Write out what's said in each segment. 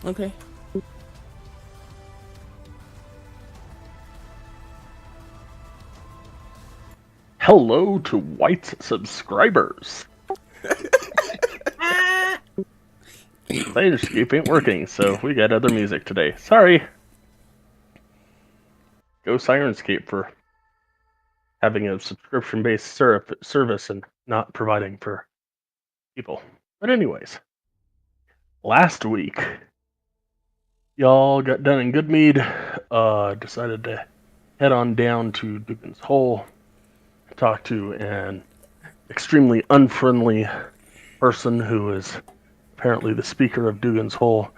Okay. Hello to white subscribers. Planescape ain't working, so we got other music today. Sorry. Go Sirenscape for having a subscription-based service and not providing for people. But anyways, last week, y'all got done in Goodmead, decided to head on down to Dougan's Hole, talk to an extremely unfriendly person who is apparently the speaker of Dougan's Hole,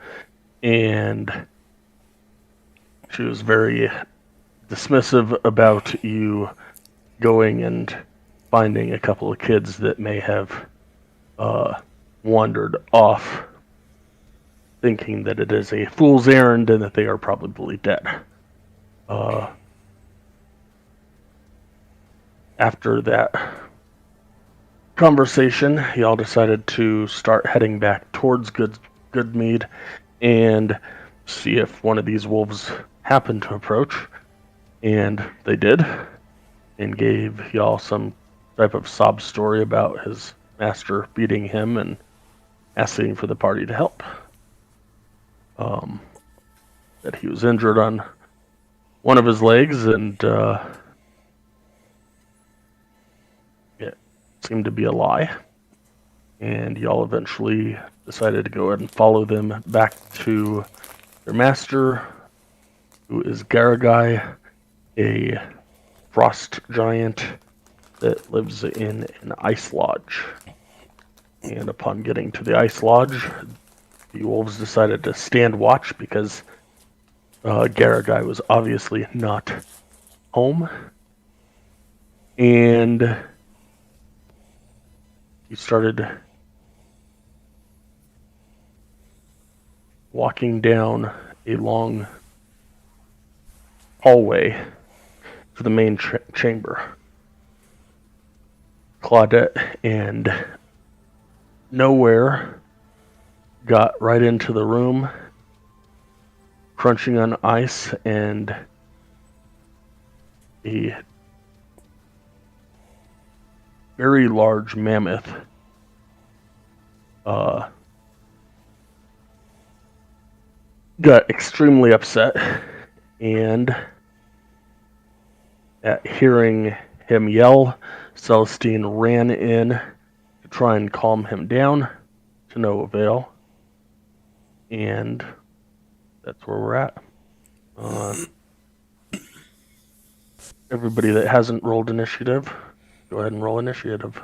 and she was very dismissive about you going and finding a couple of kids that may have wandered off, thinking that it is a fool's errand and that they are probably dead. After that conversation, y'all decided to start heading back towards Goodmead and see if one of these wolves happened to approach. And they did, and gave y'all some type of sob story about his master beating him and asking for the party to help. That he was injured on one of his legs, and it seemed to be a lie. And y'all eventually decided to go ahead and follow them back to their master, who is Garagai, a frost giant that lives in an ice lodge. And upon getting to the ice lodge, the wolves decided to stand watch because Garagai was obviously not home. And he started walking down a long hallway to the main chamber. Claudette and Nowhere got right into the room, crunching on ice, and a very large mammoth got extremely upset, and at hearing him yell, Celestine ran in to try and calm him down, to no avail. And that's where we're at. Everybody that hasn't rolled initiative, go ahead and roll initiative.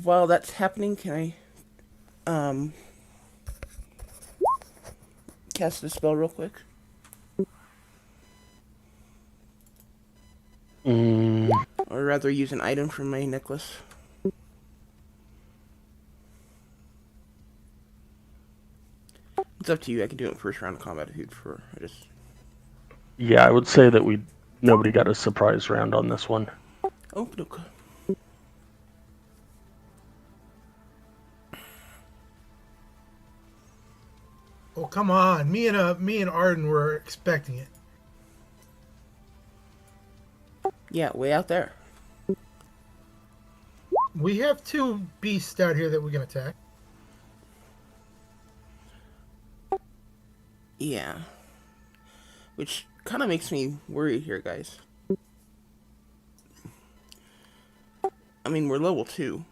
While that's happening, can I cast a spell real quick? Or rather use an item from my necklace. It's up to you. I can do it first round of combat if you'd prefer. Yeah, I would say that nobody got a surprise round on this one. Oh, look. Oh, come on. Me and Arden were expecting it. Yeah, way out there. We have two beasts out here that we can attack. Yeah. Which kind of makes me worried here, guys. I mean, we're level 2.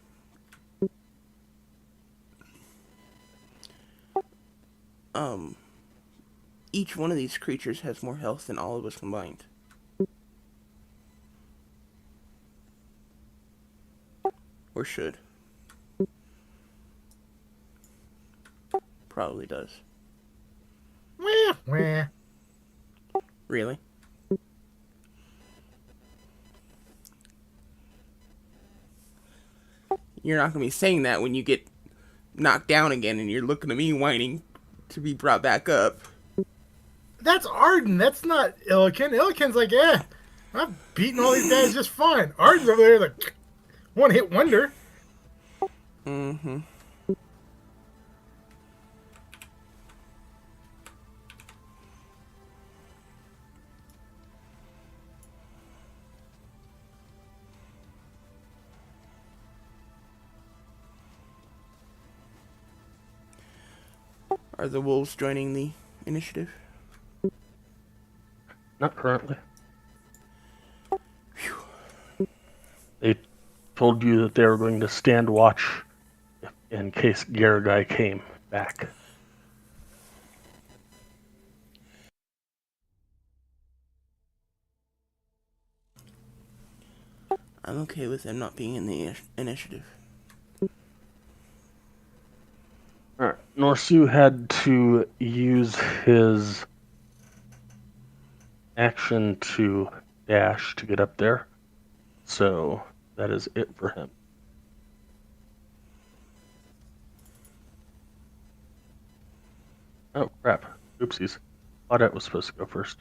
Each one of these creatures has more health than all of us combined. Or should. Probably does. Really? You're not going to be saying that when you get knocked down again and you're looking at me whining to be brought back up. That's Arden. That's not Illiken. Illiken's like, yeah, I'm beating all these guys just fine. Arden's over there like one-hit wonder. Mm-hmm. Are the wolves joining the initiative? Not currently. They told you that they were going to stand watch in case Garagai came back. I'm okay with them not being in the initiative. Alright, Norsu had to use his action to dash to get up there, so that is it for him. Oh crap, oopsies. Claudette was supposed to go first.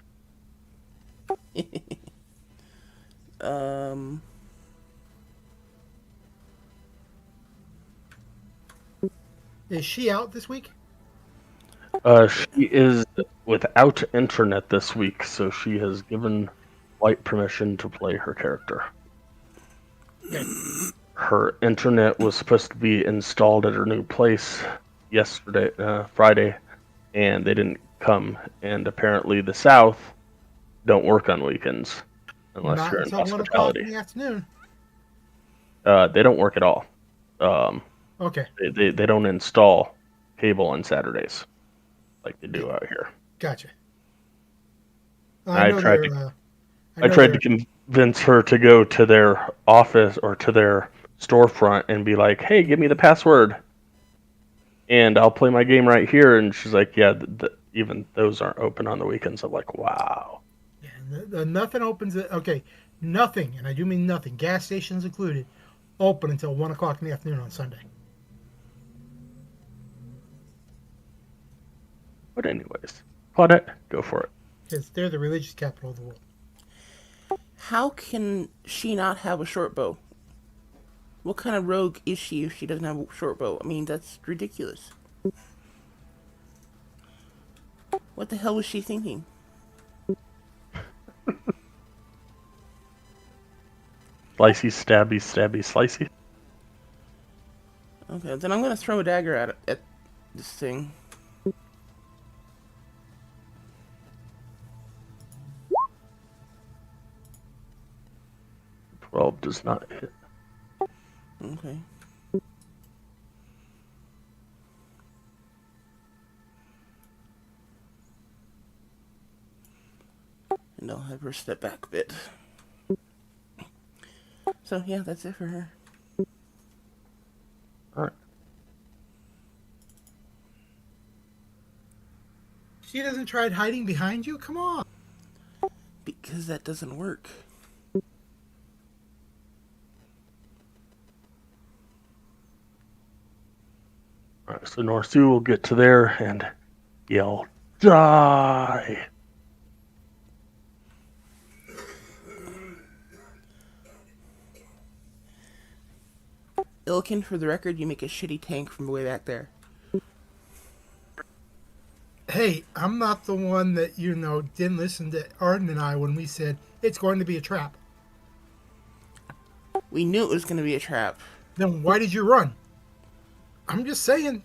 Is she out this week? She is without internet this week, so she has given White permission to play her character. Okay. Her internet was supposed to be installed at her new place yesterday, Friday, and they didn't come. And apparently the South don't work on weekends unless Not you're in until 1 o'clock in hospitality. the afternoon. They don't work at all. Okay. They don't install cable on Saturdays like they do out here. Gotcha. I know tried they're, to I I know tried to they're- convince her to go to their office or to their storefront and be like, "Hey, give me the password, and I'll play my game right here." And she's like, "Yeah, even those aren't open on the weekends." I'm like, "Wow." Yeah, nothing opens. Okay, nothing, and I do mean nothing. Gas stations included, open until 1 o'clock in the afternoon on Sunday. But anyways, Claudette, go for it. Because they're the religious capital of the world. How can she not have a short bow? What kind of rogue is she if she doesn't have a short bow? I mean, that's ridiculous. What the hell was she thinking? Slicey, stabby, stabby, slicey. Okay, then I'm gonna throw a dagger at this thing. "12 does not hit. Okay. And I'll have her step back a bit. So yeah, that's it for her. Alright. She doesn't try hiding behind you? Come on. Because that doesn't work. Alright, so Norsu will get to there and yell, "Die!" Ilkin, for the record, you make a shitty tank from way back there. Hey, I'm not the one that, didn't listen to Arden and I when we said it's going to be a trap. We knew it was going to be a trap. Then why did you run? I'm just saying.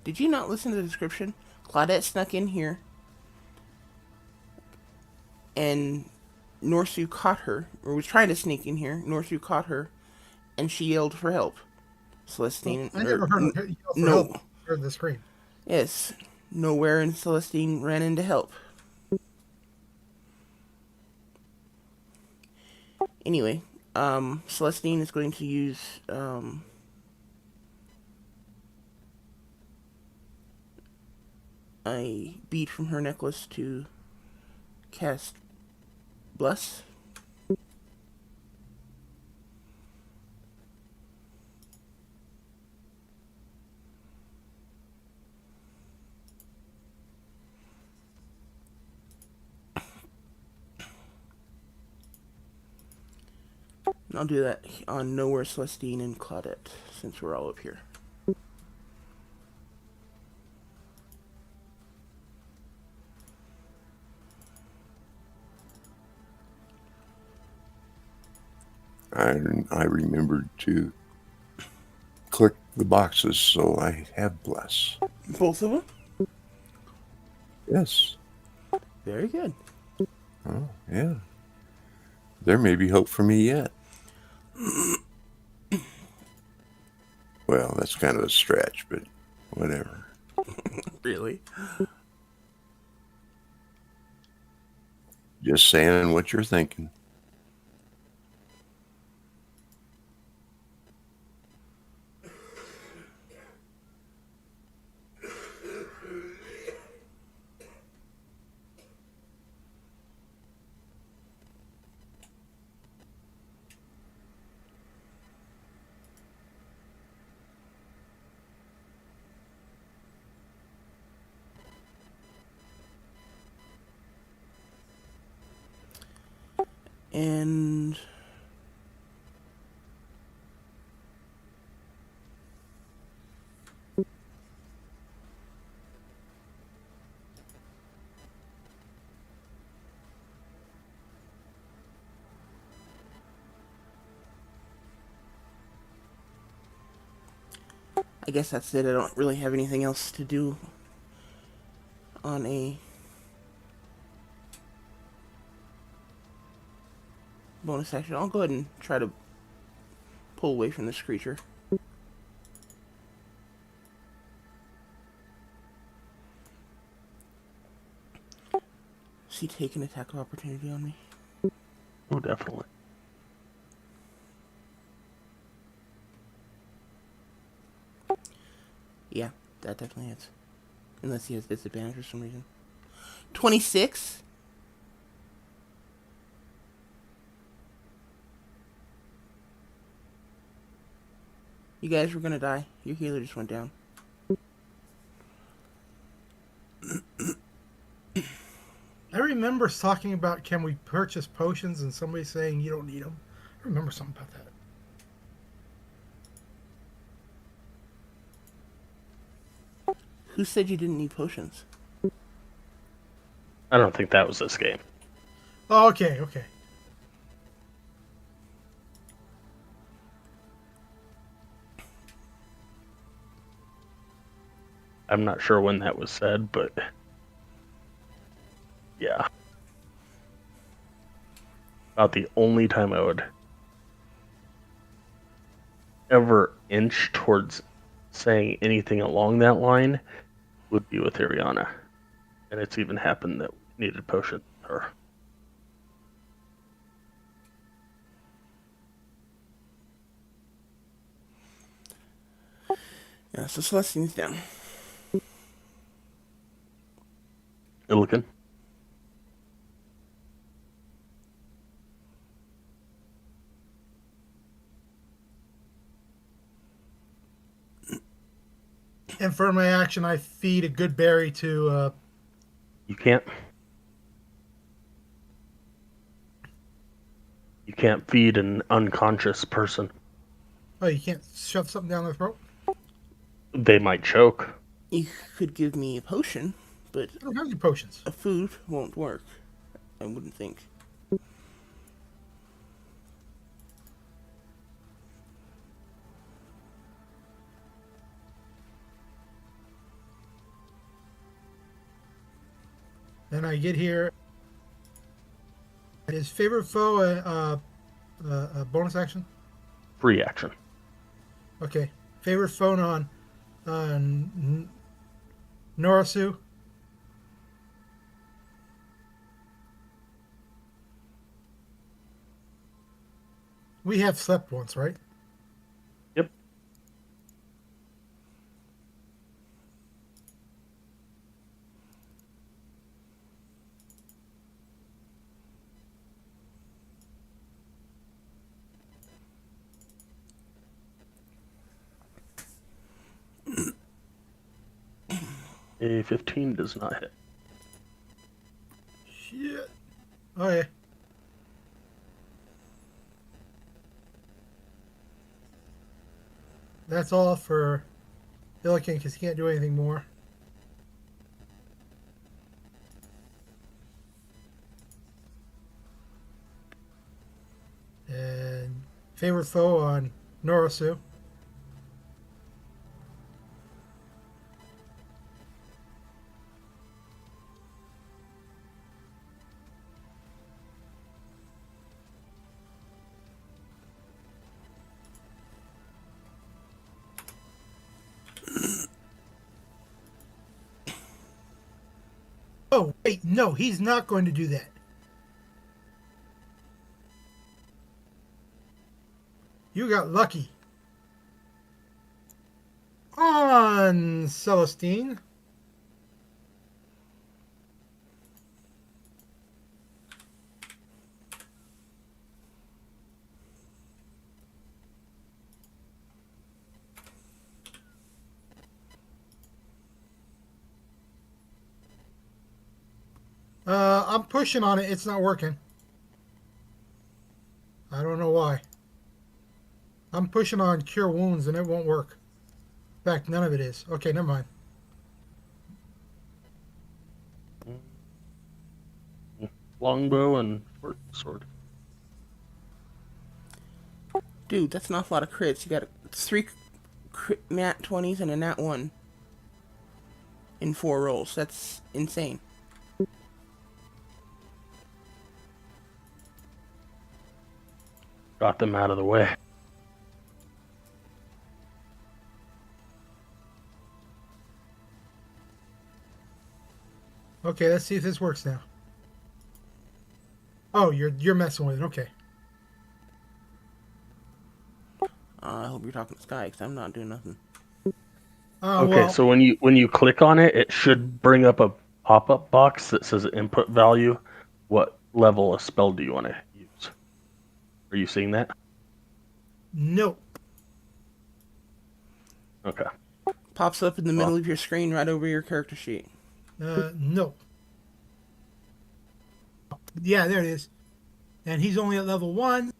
Did you not listen to the description? Claudette snuck in here, and Norsu caught her, or was trying to sneak in here. Norsu caught her, and she yelled for help. Celestine... I never heard her yell for no. help. I heard the scream. Yes. Nowhere, and Celestine ran in to help. Anyway, Celestine is going to use, a bead from her necklace to cast Bless. And I'll do that on Nowhere, Celestine, and Claudette, since we're all up here. I remembered to click the boxes, so I have bless. Both of them? Yes. Very good. Oh, yeah. There may be hope for me yet. Well, that's kind of a stretch, but whatever. Really? Just saying what you're thinking. And I guess that's it. I don't really have anything else to do on a bonus action. I'll go ahead and try to pull away from this creature. Is he taking attack of opportunity on me? Oh, definitely. Yeah, that definitely hits. Unless he has disadvantage for some reason. 26? You guys were gonna die. Your healer just went down. I remember us talking about can we purchase potions and somebody saying you don't need them. I remember something about that. Who said you didn't need potions? I don't think that was this game. Oh, okay, okay. I'm not sure when that was said, but yeah. About the only time I would ever inch towards saying anything along that line would be with Ariana. And it's even happened that we needed potion with her. Yeah, so Celestine's down. Illican. And for my action, I feed a good berry to. You can't. You can't feed an unconscious person. Oh, you can't shove something down their throat? They might choke. You could give me a potion, but I don't have any potions. a food won't work. I wouldn't think. Then I get here. His favorite foe a bonus action? Free action. Okay. Favorite phone on Norisu. We have slept once, right? Yep. A 15 does not hit. Shit. Oh, yeah. That's all for Illican because he can't do anything more. And favorite foe on Norisu. Oh, wait, no, he's not going to do that. You got lucky. On Celestine. I'm pushing on it. It's not working. I don't know why. I'm pushing on Cure Wounds and it won't work. In fact, none of it is. Okay, never mind. Longbow and short sword. Dude, that's an awful lot of crits. You got 3 nat 20s and a nat 1 in 4 rolls. That's insane. Got them out of the way. Okay, let's see if this works now. Oh, you're messing with it. Okay. I hope you're talking to Sky, because I'm not doing nothing. Okay, Well, so when you click on it, it should bring up a pop-up box that says input value. What level of spell do you want to use? Are you seeing that? no. Okay. Pops up in the middle of your screen right over your character sheet. No. Yeah, there it is. And he's only at level 1.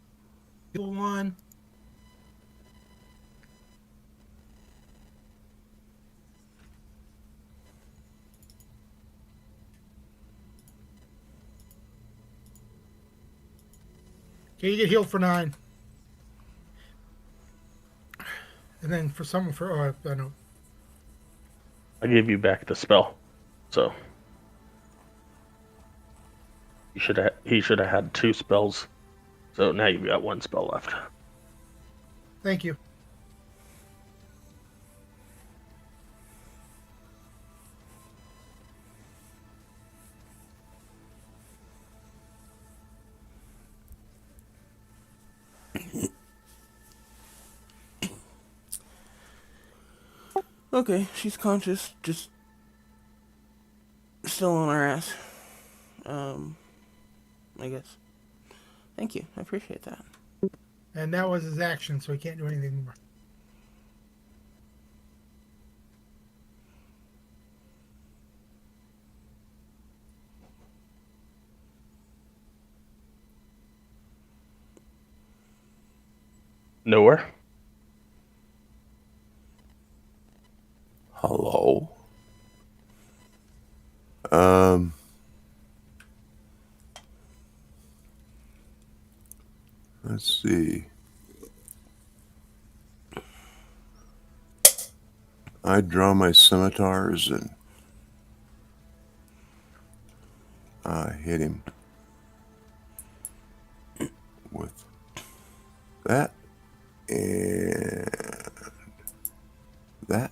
Level 1. Okay, you get healed for 9. And then for someone for I know. I gave you back the spell, so he should have had 2 spells. So now you've got 1 spell left. Thank you. Okay, she's conscious, just still on her ass. I guess. Thank you, I appreciate that. And that was his action, so he can't do anything more. Nowhere. Hello. Let's see. I draw my scimitars and hit him with that and that.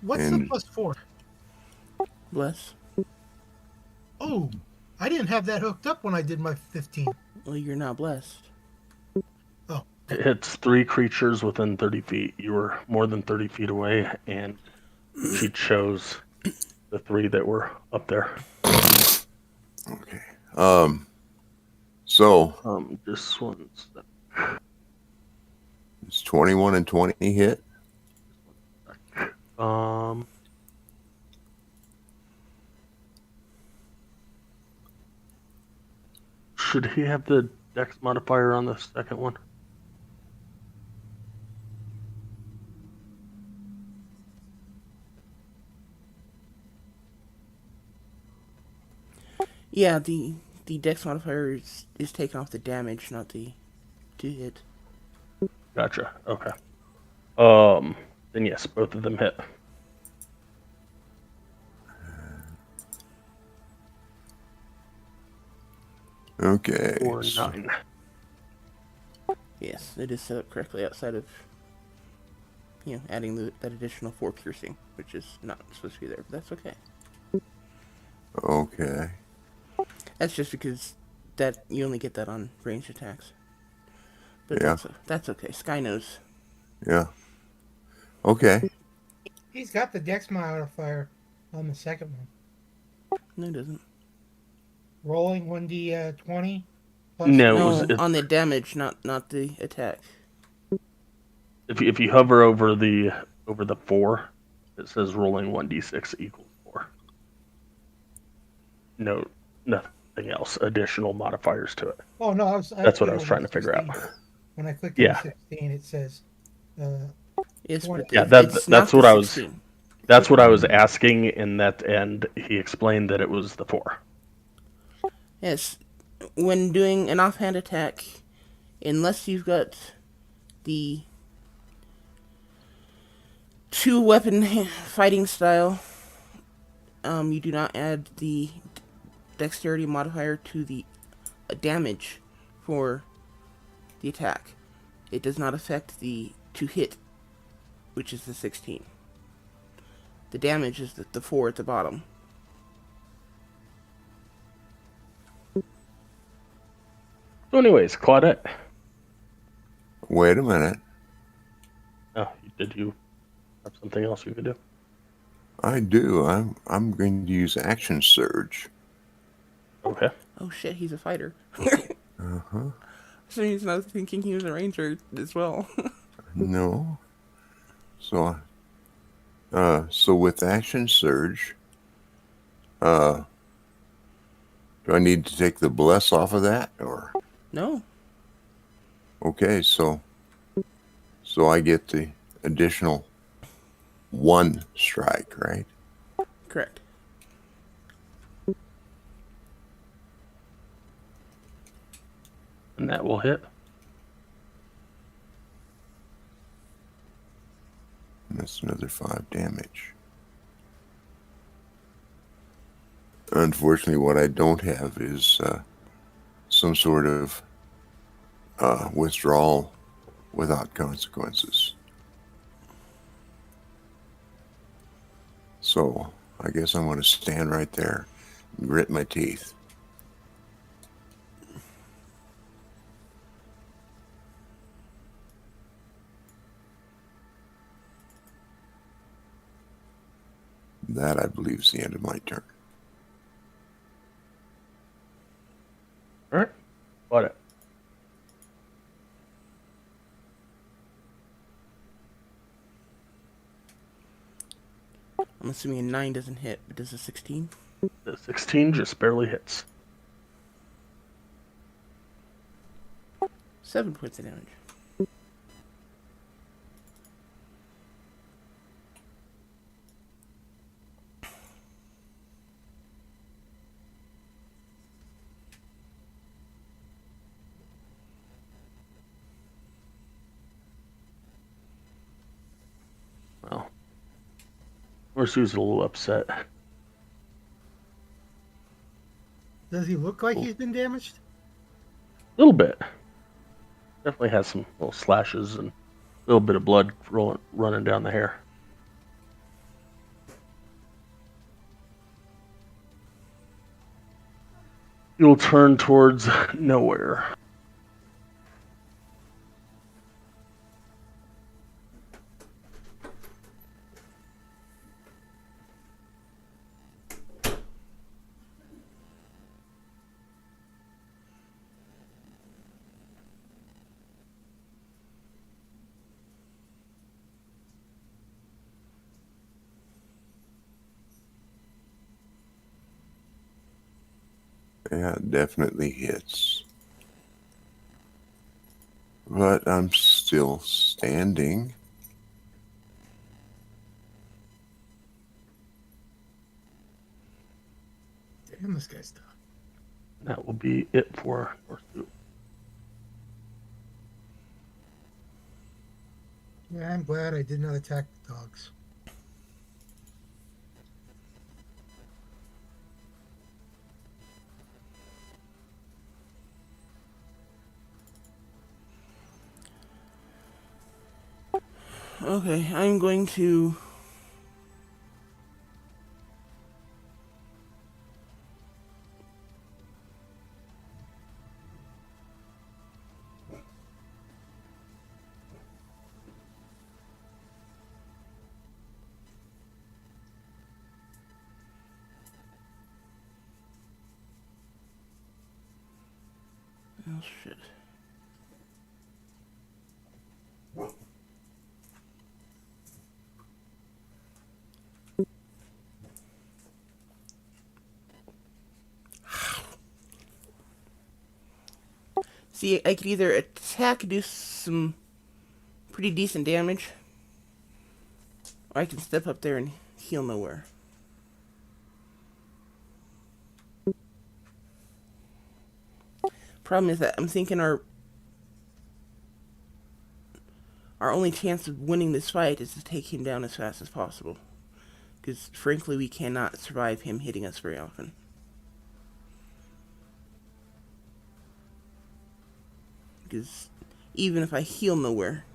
What's the +4? Bless. Oh, I didn't have that hooked up when I did my 15. Well, you're not blessed. Oh, It hits 3 creatures within 30 feet. You were more than 30 feet away, and she chose the 3 that were up there. Okay. So Just one sec. it's 21 and 20 hit. Should he have the dex modifier on the second one? Yeah, the dex modifier is taken off the damage, not the to hit. Gotcha. Okay. Then yes, both of them hit. Okay. Or 9. Yes, it is set up correctly outside of adding that additional 4 piercing, which is not supposed to be there, but that's okay. Okay. That's just because that you only get that on ranged attacks. But Yeah. that's okay. Sky knows. Yeah. Okay. He's got the dex modifier on the second one. No, it doesn't. Rolling 1d20 plus No, No, it- on the damage, not the attack. if you hover over the 4, it says rolling 1d6 equals 4. No, nothing else. Additional modifiers to it. Oh no, That's what put I it was over trying the to figure out. 16. When I clicked on Yeah. 16, it says Yes, 20. but Yeah, it's not that's the what I was. 16. That's what I was asking in that, and he explained that it was the 4. Yes, when doing an offhand attack, unless you've got the 2-weapon fighting style, you do not add the dexterity modifier to the damage for the attack. It does not affect the to hit, which is the 16. The damage is the 4 at the bottom. So, anyways, Claudette. Wait a minute. Oh, did you have something else you could do? I do. I'm going to use action surge. Okay. Oh shit, he's a fighter. Uh-huh. For some reason I was thinking he was a ranger as well. No. So with action surge, do I need to take the bless off of that, or? No. Okay, so I get the additional 1 strike, right? Correct. And that will hit. And that's another 5 damage. Unfortunately, what I don't have is some sort of withdrawal without consequences. So I guess I'm going to stand right there and grit my teeth. That, I believe, is the end of my turn. All right. Claudette. I'm assuming a 9 doesn't hit, but does a 16? The 16 just barely hits. 7 points of damage. Well, Ursu's a little upset. Does he look like he's been damaged? A little bit. Definitely has some little slashes and a little bit of blood running down the hair. You'll turn towards nowhere. Yeah, it definitely hits. But I'm still standing. Damn, this guy's tough. That will be it for Ursu. Yeah, I'm glad I did not attack the dogs. Okay, I'm going to... Oh, shit. See, I could either attack and do some pretty decent damage, or I can step up there and heal nowhere. Problem is that I'm thinking our only chance of winning this fight is to take him down as fast as possible. Because, frankly, we cannot survive him hitting us very often. Because even if I heal nowhere,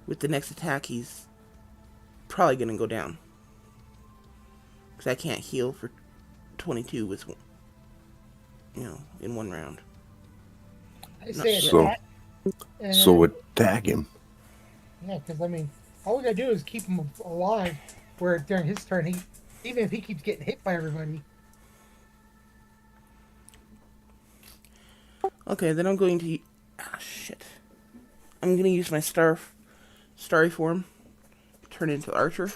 with the next attack, he's probably going to go down. Because I can't heal for 22 with, in one round. I say So- attack. And So attack him. yeah, because I mean, all we gotta do is keep him alive. Where during his turn, even if he keeps getting hit by everybody, Okay, then I'm going to... shit. I'm going to use my starry form to turn into Archer.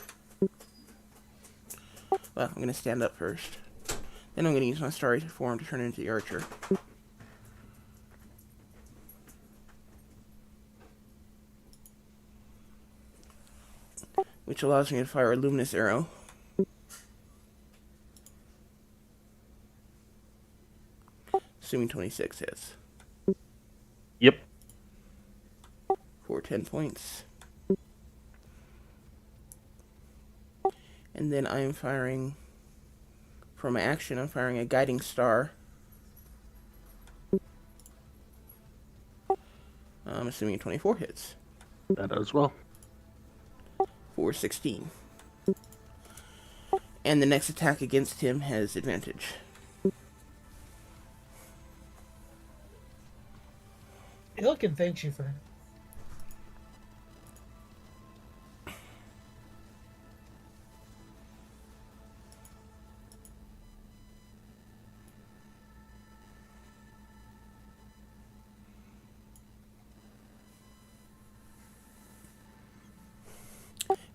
Well, I'm going to stand up first. Then I'm going to use my starry form to turn into the Archer. Which allows me to fire a luminous arrow. Assuming 26 hits. Yep. For 10 points. And then I am firing, for my action, I'm firing a guiding star. I'm assuming 24 hits. That as well. For 16. And the next attack against him has advantage. Ilkin thanks you for that.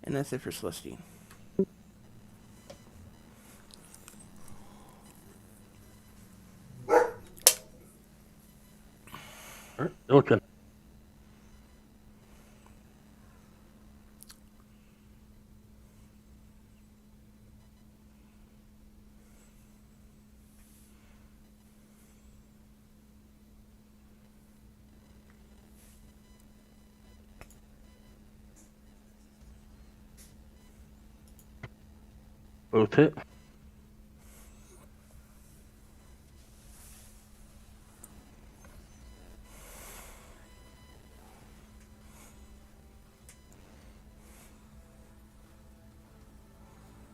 And that's it for Celestine. Alright, Ilkin. Both hit.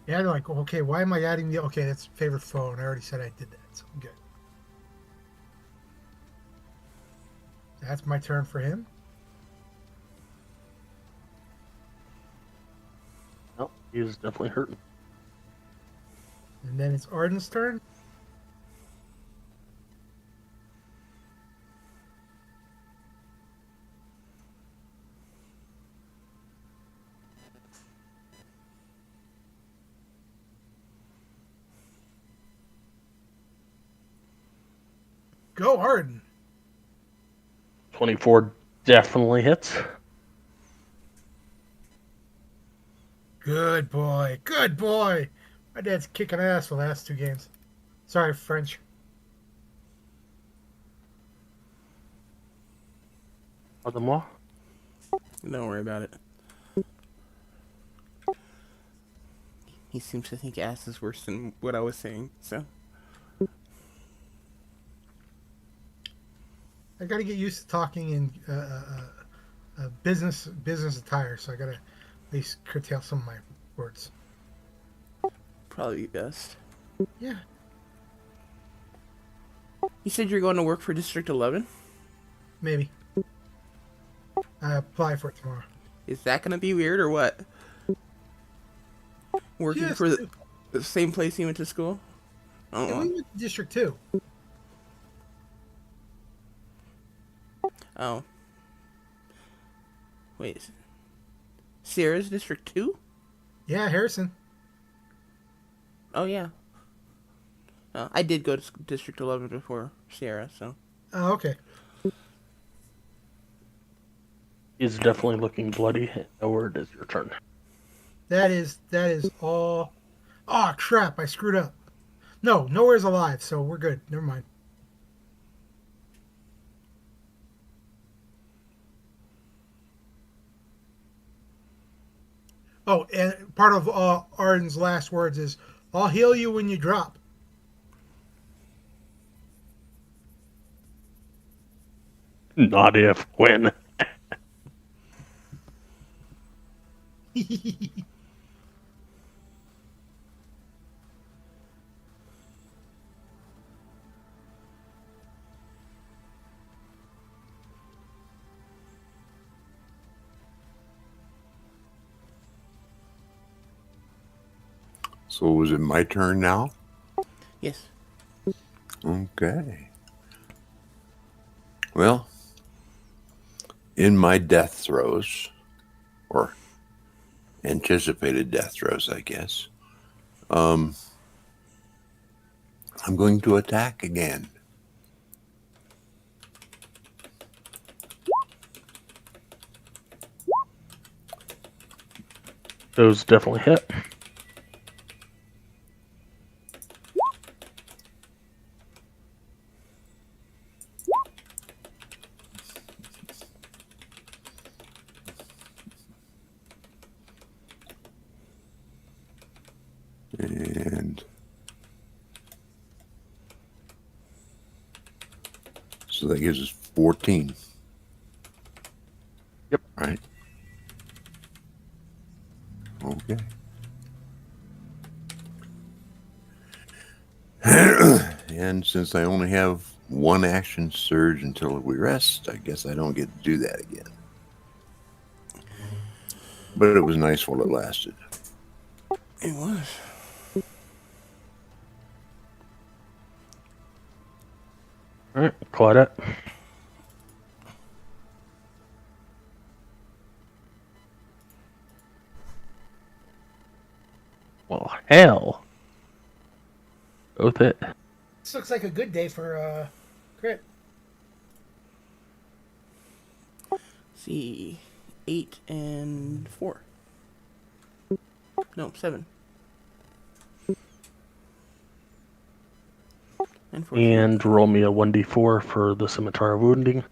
Yeah, they're like, okay, why am I adding the? Okay, that's favorite foe, and I already said I did that, so I'm good. That's my turn for him. Oh, he's definitely hurting. And then it's Arden's turn. Go, Arden. 24 definitely hits. Good boy. Good boy. My dad's kicking ass for the last 2 games. Sorry, French. Pardon-moi. Don't worry about it. He seems to think ass is worse than what I was saying, so... I got to get used to talking in business attire, so I gotta at least curtail some of my words. Probably best. Yeah. You said you're going to work for District 11? Maybe. I apply for it tomorrow. Is that going to be weird or what? Working Yes. for the same place you went to school? Yeah, Oh. we went to District 2. Oh. Wait. Sierra's District 2? Yeah, Harrison. Oh, yeah. I did go to District 11 before Sierra, so. Oh, okay. He's definitely looking bloody. Nowhere it is your turn. That is all. Oh, crap. I screwed up. No, nowhere's alive, so we're good. Never mind. Oh, and part of Arden's last words is, I'll heal you when you drop. Not if, when. So was it my turn now? Yes. Okay. Well, in my death throes, or anticipated death throes, I guess, I'm going to attack again. Those definitely hit. And so that gives us 14. Yep. Right. Okay. And since I only have one action surge until we rest, I guess I don't get to do that again. But it was nice while it lasted. It was. Alright, Claudette. Well, hell. Both hit. This looks like a good day for crit. See. 8 and 4. No, 7. And 4. And roll me a 1d4 for the scimitar wounding.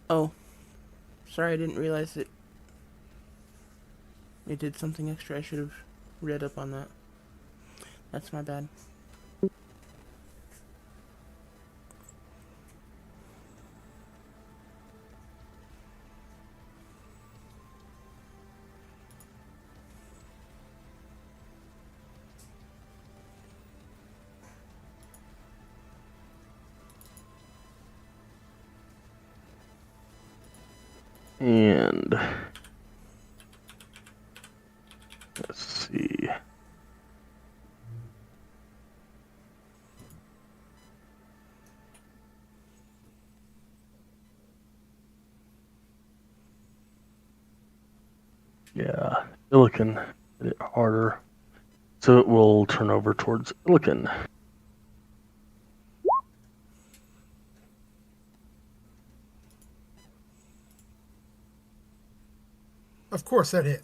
Oh. Sorry, I didn't realize it did something extra. I should have read up on that. That's my bad. And let's see. Yeah, Illican hit it harder. So it will turn over towards Illican. Of course, that hit.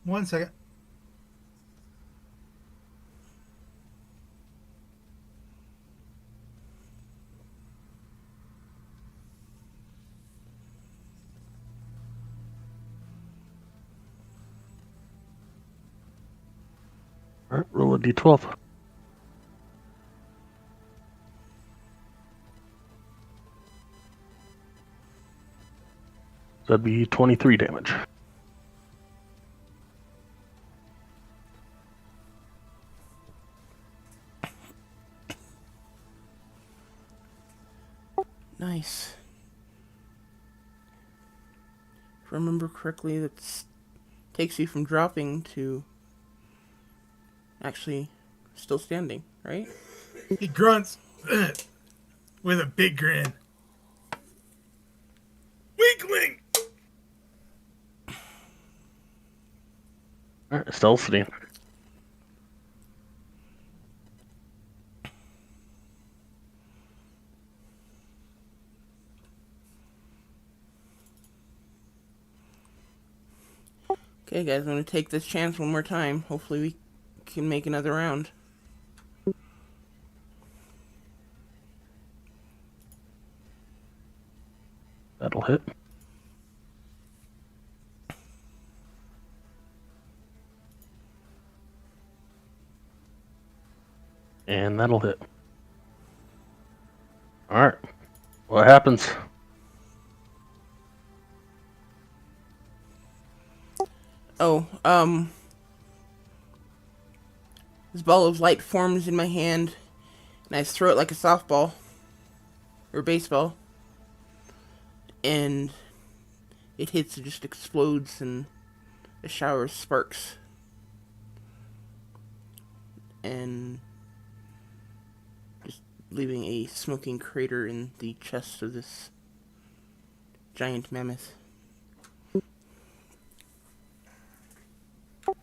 One second. Alright, roll a d12. So that'd be 23 damage. Nice. If I remember correctly, that takes you from dropping to actually still standing, right? He grunts with a big grin. Weakling! Alright, still sitting. Okay, guys, I'm going to take this chance one more time. Hopefully we can make another round. That'll hit. And that'll hit. Alright. What happens? Oh, this ball of light forms in my hand, and I throw it like a softball, or baseball, and it hits and just explodes in a shower of sparks. And just leaving a smoking crater in the chest of this giant mammoth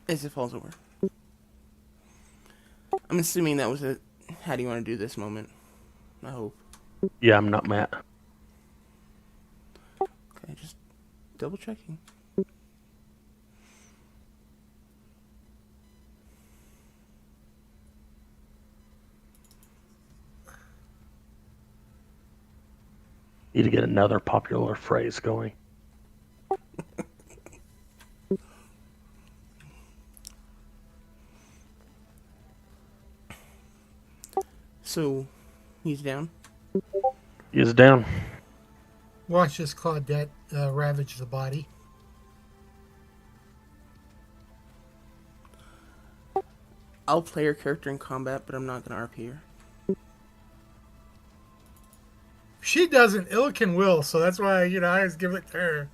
as it falls over. I'm assuming that was a how do you want to do this moment. I hope. Yeah, I'm not Matt. Okay, just double checking. Need to get another popular phrase going. So, he's down. He is down. Watch this Claudette ravage the body. I'll play her character in combat, but I'm not going to RP her. She doesn't. Illiken will, so that's why, I always give it to her.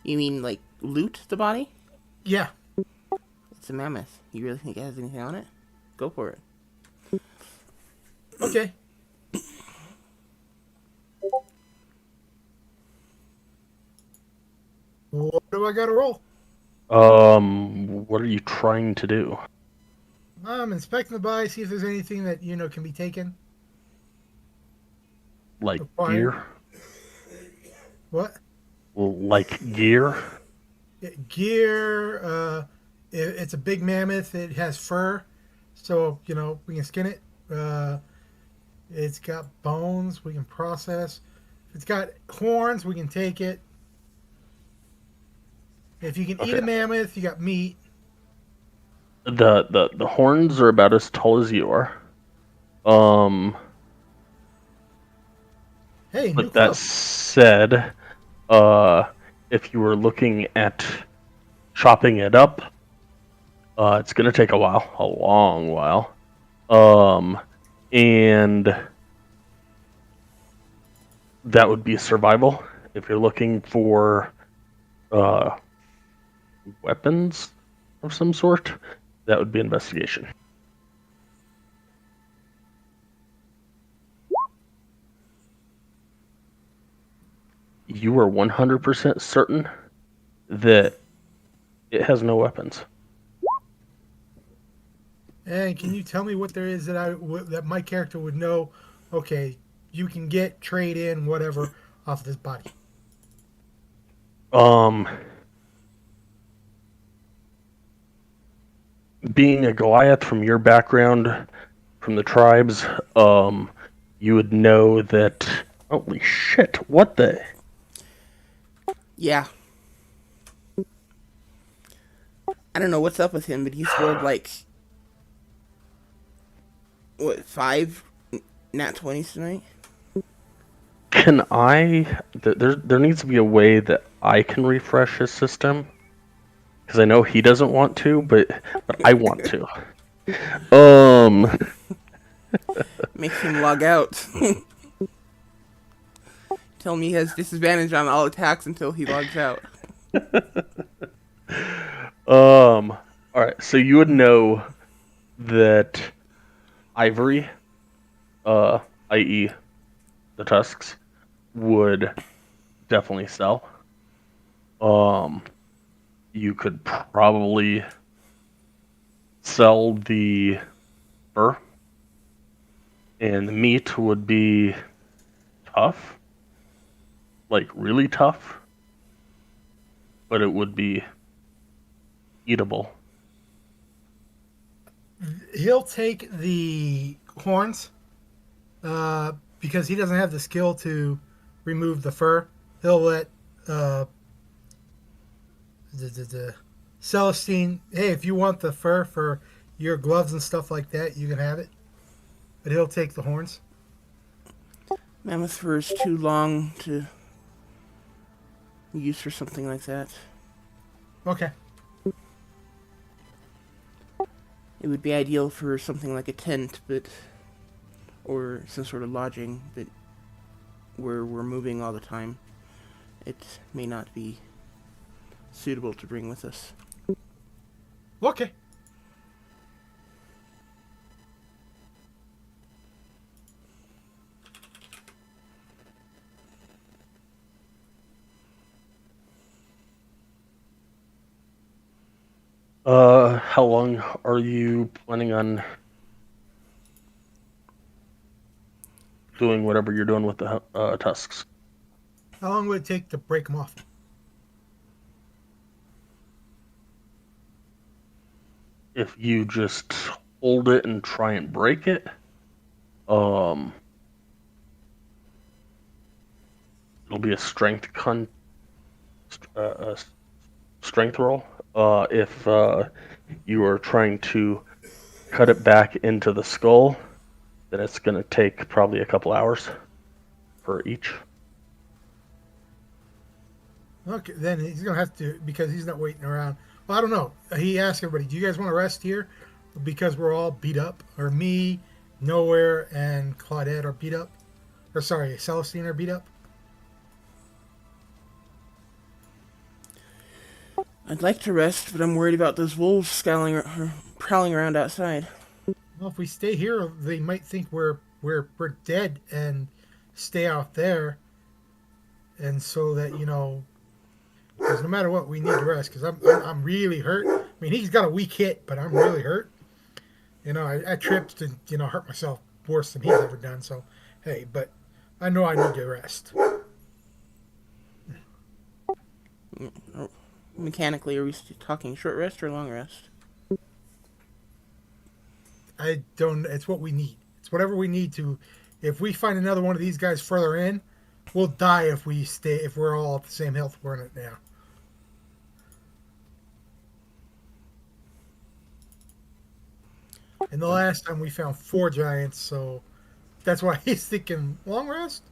You mean, like, loot the body? Yeah. It's a mammoth. You really think it has anything on it? Go for it. Okay. What do I got to roll? What are you trying to do? I'm inspecting the body, see if there's anything that, can be taken. Like Acquired. gear? What? Like gear? Gear, it's a big mammoth. It has fur, so, we can skin it. It's got bones we can process. If it's got horns, we can take it. If you can eat a mammoth, you got meat. The horns are about as tall as you are. Hey, new But that club. said, if you were looking at chopping it up, it's gonna take a while, a long while. And that would be survival. If you're looking for weapons of some sort, that would be investigation. You are 100% certain that it has no weapons. And can you tell me what there is that my character would know? Okay, you can get, trade in, whatever, off this body. Being a Goliath from your background, from the tribes, you would know that. Holy shit! What the? Yeah. I don't know what's up with him, but he scored like what 5 nat 20s tonight. Can I? There needs to be a way that I can refresh his system because I know he doesn't want to, but I want to. Make him log out. Tell me he has disadvantage on all attacks until he logs out. All right. So you would know that Ivory, i.e., the tusks, would definitely sell. You could probably sell the fur, and the meat would be tough, like really tough, but it would be eatable. He'll take the horns because he doesn't have the skill to remove the fur. He'll let the Celestine, hey, if you want the fur for your gloves and stuff like that, you can have it. But he'll take the horns. Mammoth fur is too long to use for something like that. Okay. It would be ideal for something like a tent, but or some sort of lodging, but where we're moving all the time, it may not be suitable to bring with us. Okay. How long are you planning on doing whatever you're doing with the tusks? How long would it take to break them off? If you just hold it and try and break it, it'll be a strength roll. If you are trying to cut it back into the skull, then it's going to take probably a couple hours for each. Okay, then he's going to have to, because he's not waiting around. Well, I don't know. He asked everybody, do you guys want to rest here? Because we're all beat up. Or me, Nowhere, and Claudette are beat up. Or sorry, Celestine are beat up. I'd like to rest, but I'm worried about those wolves prowling around outside. Well, if we stay here, they might think we're dead and stay out there. And so that, because no matter what, we need to rest. Because I'm really hurt. I mean, he's got a weak hit, but I'm really hurt. I tripped and hurt myself worse than he's ever done. So, hey, but I know I need to rest. Mechanically, are we talking short rest or long rest? I don't. It's what we need. It's whatever we need to. If we find another one of these guys further in, we'll die if we stay. If we're all at the same health we're in it now. And the last time we found 4 giants, so that's why he's thinking long rest.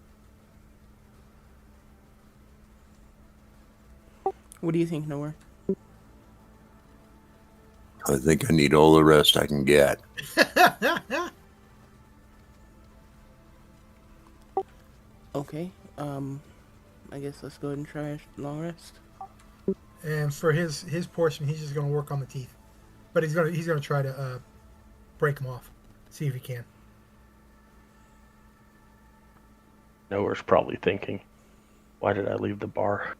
What do you think, Nowhere? I think I need all the rest I can get. Okay, I guess let's go ahead and try a long rest. And for his portion, he's just going to work on the teeth, but he's gonna try to break them off, see if he can. Nowhere's probably thinking, why did I leave the bar?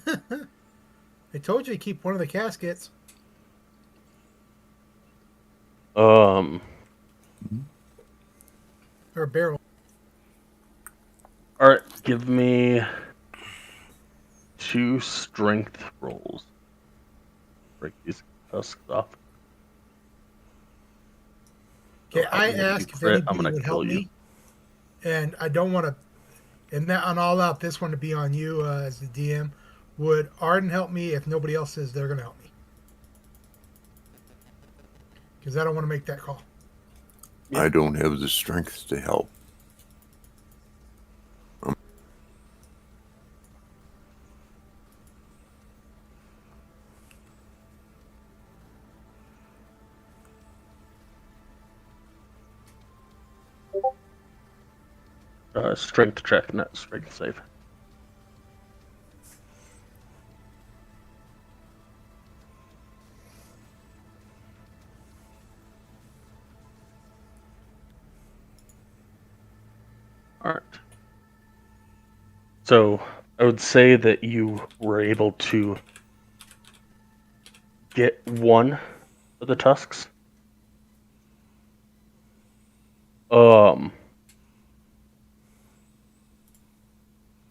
I told you to keep one of the caskets. All Or a barrel. right, give me 2 strength rolls. Break these tusks off. Okay, I asked if anybody I'm gonna would kill help you. me, and I don't want to. And that on all out, this one to be on you as the DM. Would Arden help me if nobody else says they're going to help me? because I don't want to make that call. Yeah. I don't have the strength to help. Strength check, not strength save. All right. So I would say that you were able to get one of the tusks.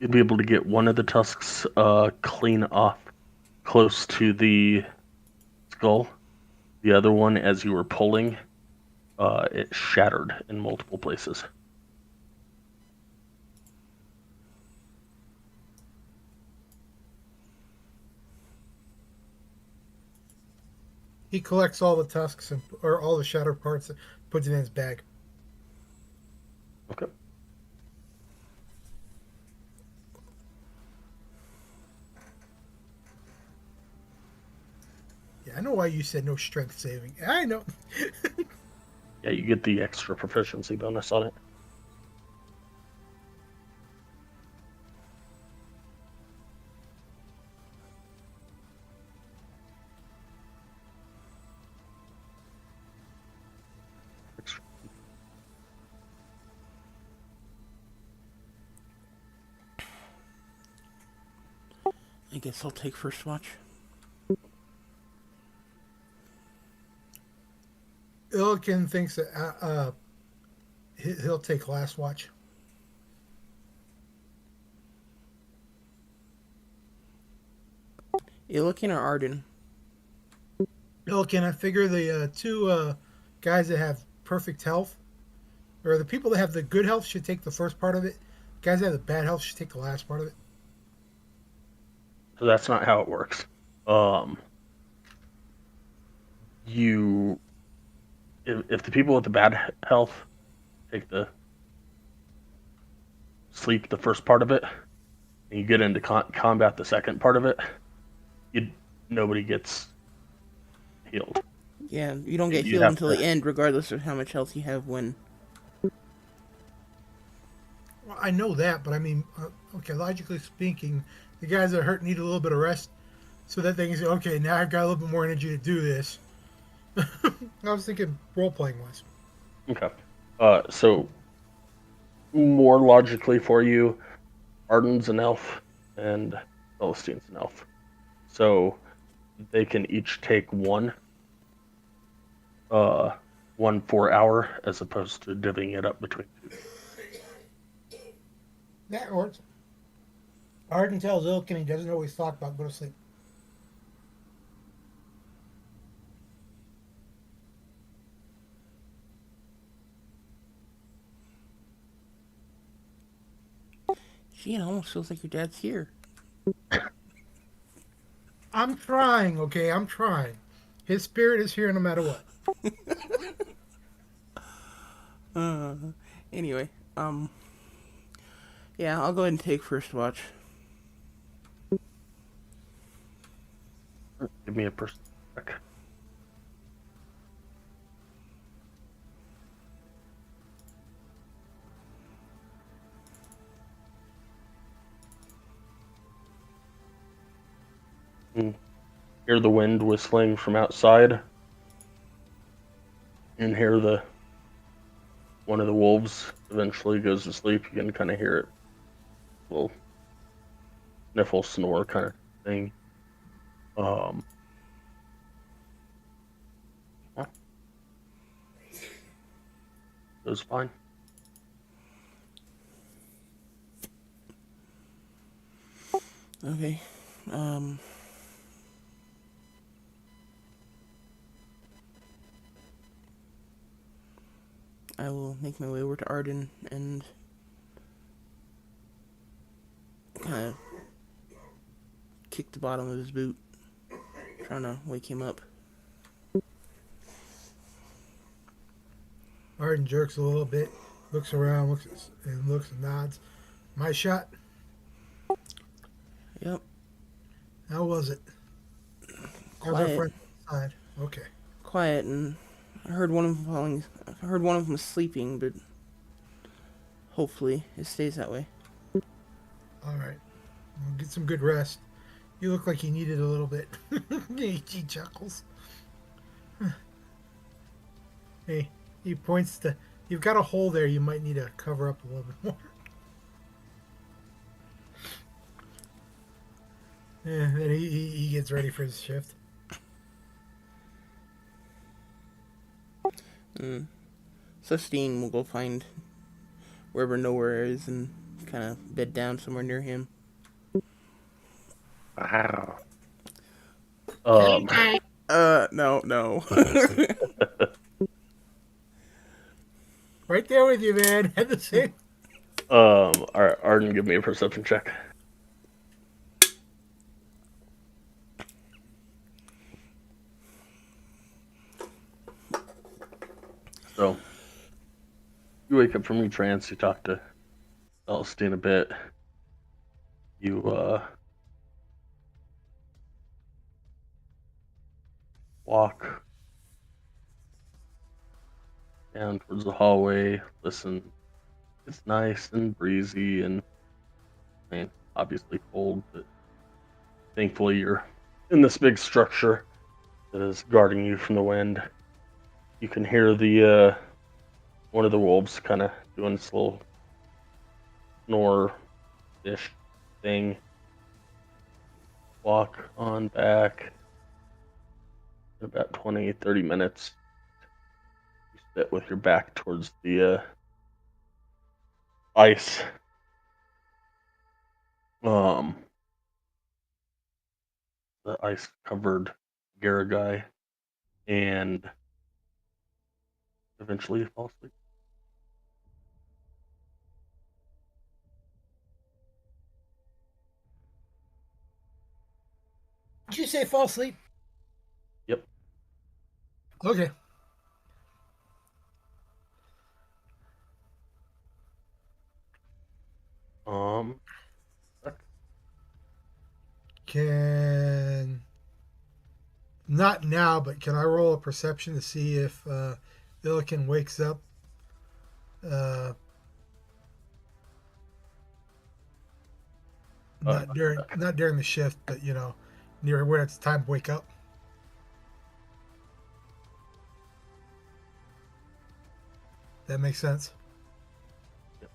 You'd be able to get one of the tusks clean off close to the skull. The other one, as you were pulling, it shattered in multiple places. He collects all the tusks or all the shattered parts and puts it in his bag. Okay. Yeah, I know why you said no strength saving. I know. Yeah, you get the extra proficiency bonus on it. I guess I'll take first watch. Illiken thinks that he'll take last watch. You looking or Arden? Illiken, I figure the two guys that have perfect health, or the people that have the good health, should take the first part of it. Guys that have the bad health should take the last part of it. So that's not how it works. If the people with the bad health take the sleep the first part of it, and you get into combat the second part of it, nobody gets healed. Yeah, you don't get You healed have until to- the end, regardless of how much health you have when. Well, I know that, but I mean, okay, logically speaking, the guys that are hurt need a little bit of rest, so that they can say, okay, now I've got a little bit more energy to do this. I was thinking role playing wise. Okay. So more logically for you, Arden's an elf and Celestine's an elf. So they can each take one 4 hour as opposed to divvying it up between two. That works. Arden tells Ilkin he doesn't always talk about go to sleep. Gee, it almost feels like your dad's here. I'm trying, okay? I'm trying. His spirit is here no matter what. Anyway, yeah, I'll go ahead and take first watch. Give me a person check. Hear the wind whistling from outside, and hear one of the wolves eventually goes to sleep. You can kind of hear it, little sniffle, snore kind of thing. Yeah. It was fine. Okay, I will make my way over to Arden and kind of kick the bottom of his boot, trying to wake him up. Arden jerks a little bit, looks around, looks and nods. My shot. Yep. How was it? How's our Quiet. friend side? Okay. Quiet, and I heard one of them falling. I heard one of them sleeping, but hopefully it stays that way. All right. Well, get some good rest. You look like you needed a little bit. He chuckles. Hey, he points to. You've got a hole there. You might need to cover up a little bit more. Yeah, then he gets ready for his shift. Sustine will go find wherever nowhere is and kind of bed down somewhere near him. Wow. No. Right there with you, man. Had the same. Arden, give me a perception check. So, you wake up from your trance, you talk to Celestine a bit. You, walk down towards the hallway, listen. It's nice and breezy and, I mean, obviously cold, but thankfully you're in this big structure that is guarding you from the wind. You can hear the, one of the wolves kind of doing this little snore-ish thing. Walk on back. In about 20, 30 minutes. You sit with your back towards the ice. The ice-covered Garagai, and eventually you fall asleep. Did you say fall asleep? Yep. Okay. Can not now, but can I roll a perception to see if Illiken wakes up? Not during the shift, but near where it's time to wake up. That makes sense. Yep.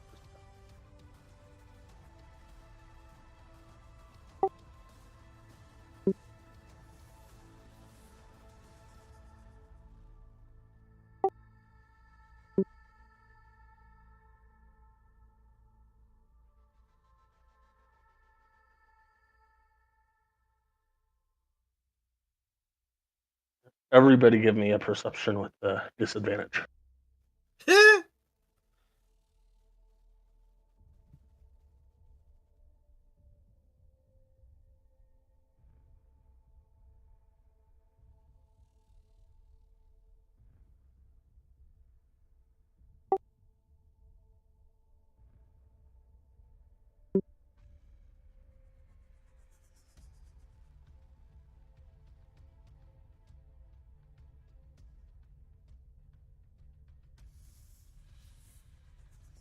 Everybody give me a perception with the disadvantage.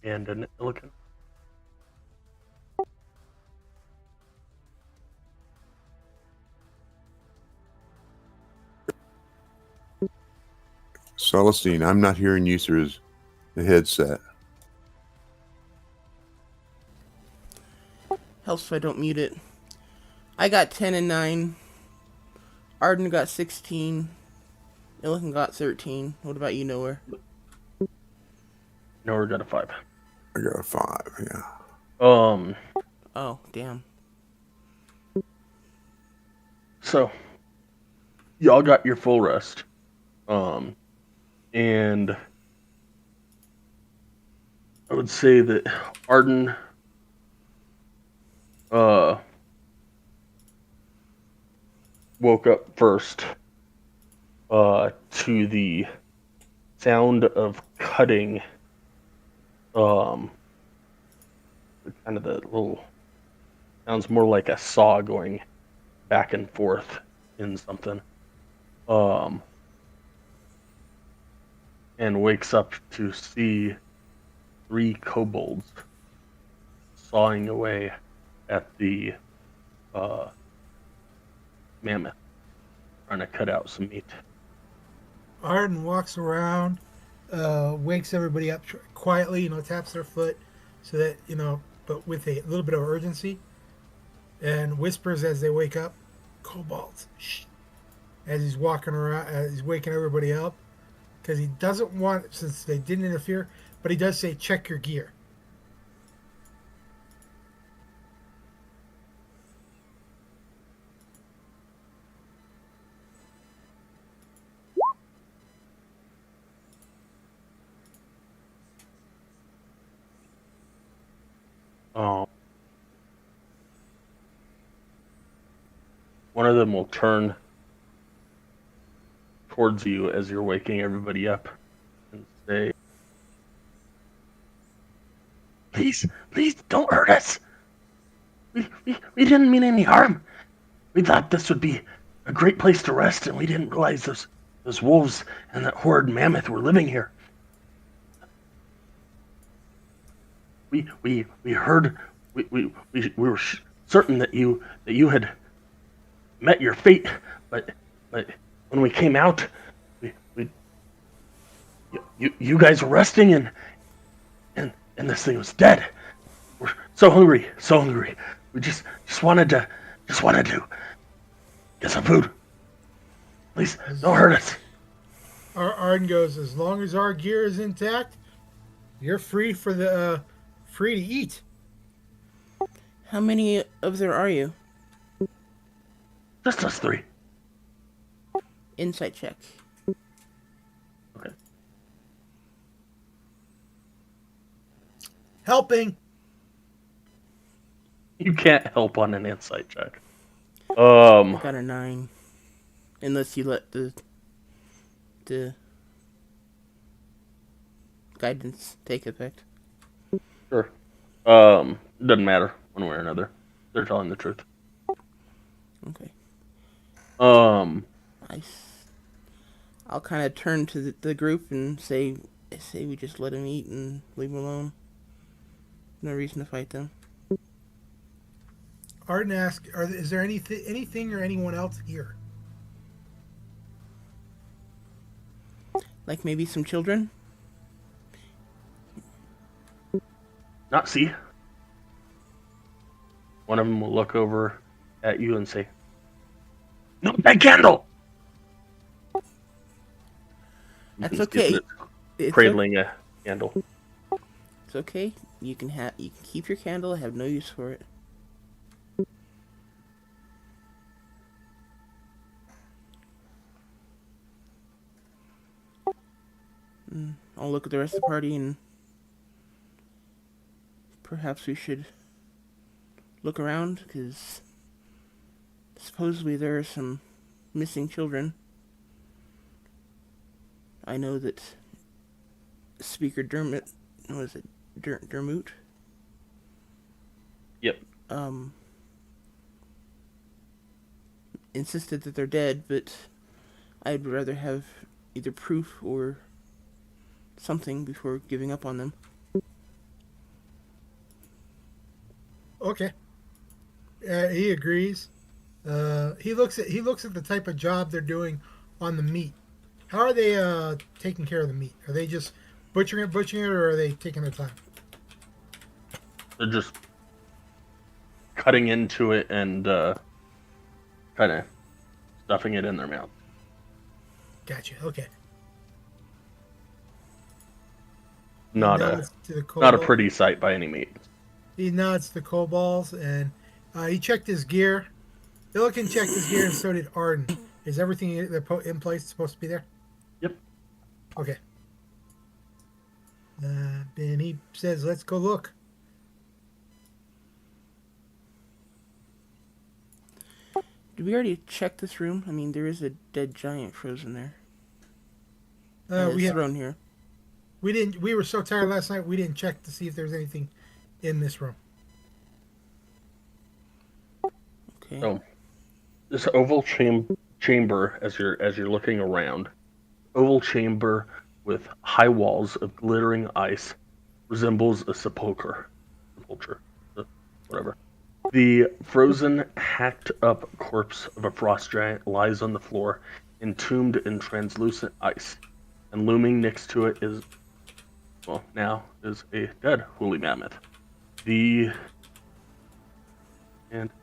And an Illiken. Celestine, I'm not hearing you through the headset. Helps if I don't mute it. I got 10 and 9. Arden got 16. Illiken got 13. What about you, Nowhere? Nowhere got a 5. I got a 5, yeah. Oh, damn. So, y'all got your full rest. And I would say that Arden woke up first to the sound of cutting, kind of the little, sounds more like a saw going back and forth in something. And wakes up to see 3 kobolds sawing away at the mammoth, trying to cut out some meat. Arden walks around, wakes everybody up quietly, taps their foot so that, but with a little bit of urgency, and whispers as they wake up, kobolds, shh, as he's walking around, as he's waking everybody up, because he doesn't want, since they didn't interfere, but he does say, check your gear. One of them will turn towards you as you're waking everybody up and say, please, don't hurt us. We didn't mean any harm. We thought this would be a great place to rest, and we didn't realize those wolves and that horrid mammoth were living here. We heard, we were certain that you had met your fate, but when we came out, you guys were resting, and this thing was dead. We're so hungry. We just wanted to get some food. Please don't hurt us. Arden goes, as long as our gear is intact, you're free to eat. How many of there are you? Just us 3. Insight check. Okay. Helping. You can't help on an insight check. I got a 9. Unless you let the guidance take effect. Sure. Doesn't matter one way or another. They're telling the truth. Okay. Nice. I'll kind of turn to the group and say we just let him eat and leave him alone. No reason to fight them. Arden asks, is there anything or anyone else here? Like maybe some children? Not see. One of them will look over at you and say, "No, that candle." That's okay. It's Cradling a candle. It's okay. You can keep your candle. I have no use for it. I'll look at the rest of the party, and perhaps we should look around, because supposedly there are some missing children. I know that Speaker Dermot, was it Dermot? Yep. Insisted that they're dead, but I'd rather have either proof or something before giving up on them. Okay. He agrees. He looks at the type of job they're doing on the meat. How are they taking care of the meat? Are they just butchering it, or are they taking their time? They're just cutting into it and kind of stuffing it in their mouth. Gotcha. Okay. Not a pretty sight by any means. He nods to Kobolds, and he checked his gear. Illiken checked his gear, and so did Arden. Is everything in place supposed to be there? Yep. Okay. And he says, let's go look. Did we already check this room? I mean, there is a dead giant frozen there. We have thrown here. We were so tired last night. We didn't check to see if there was anything in this room. Okay. So this oval chamber, as you're looking around, oval chamber with high walls of glittering ice, resembles a sepulcher, whatever. The frozen, hacked up corpse of a frost giant lies on the floor, entombed in translucent ice, and looming next to it is, well, now is a dead woolly mammoth. And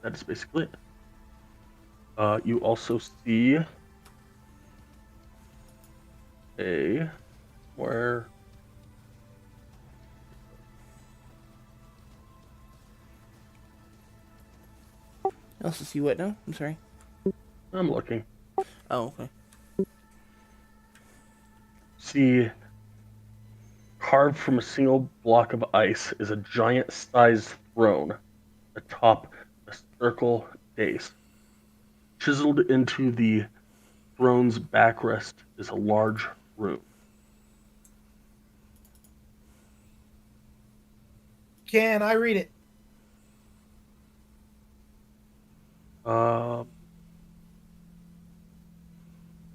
that is basically it. You also see where I also see what now? I'm sorry. I'm looking. Oh, okay. See, carved from a single block of ice is a giant-sized throne atop a circle dais. Chiseled into the throne's backrest is a large room. Can I read it?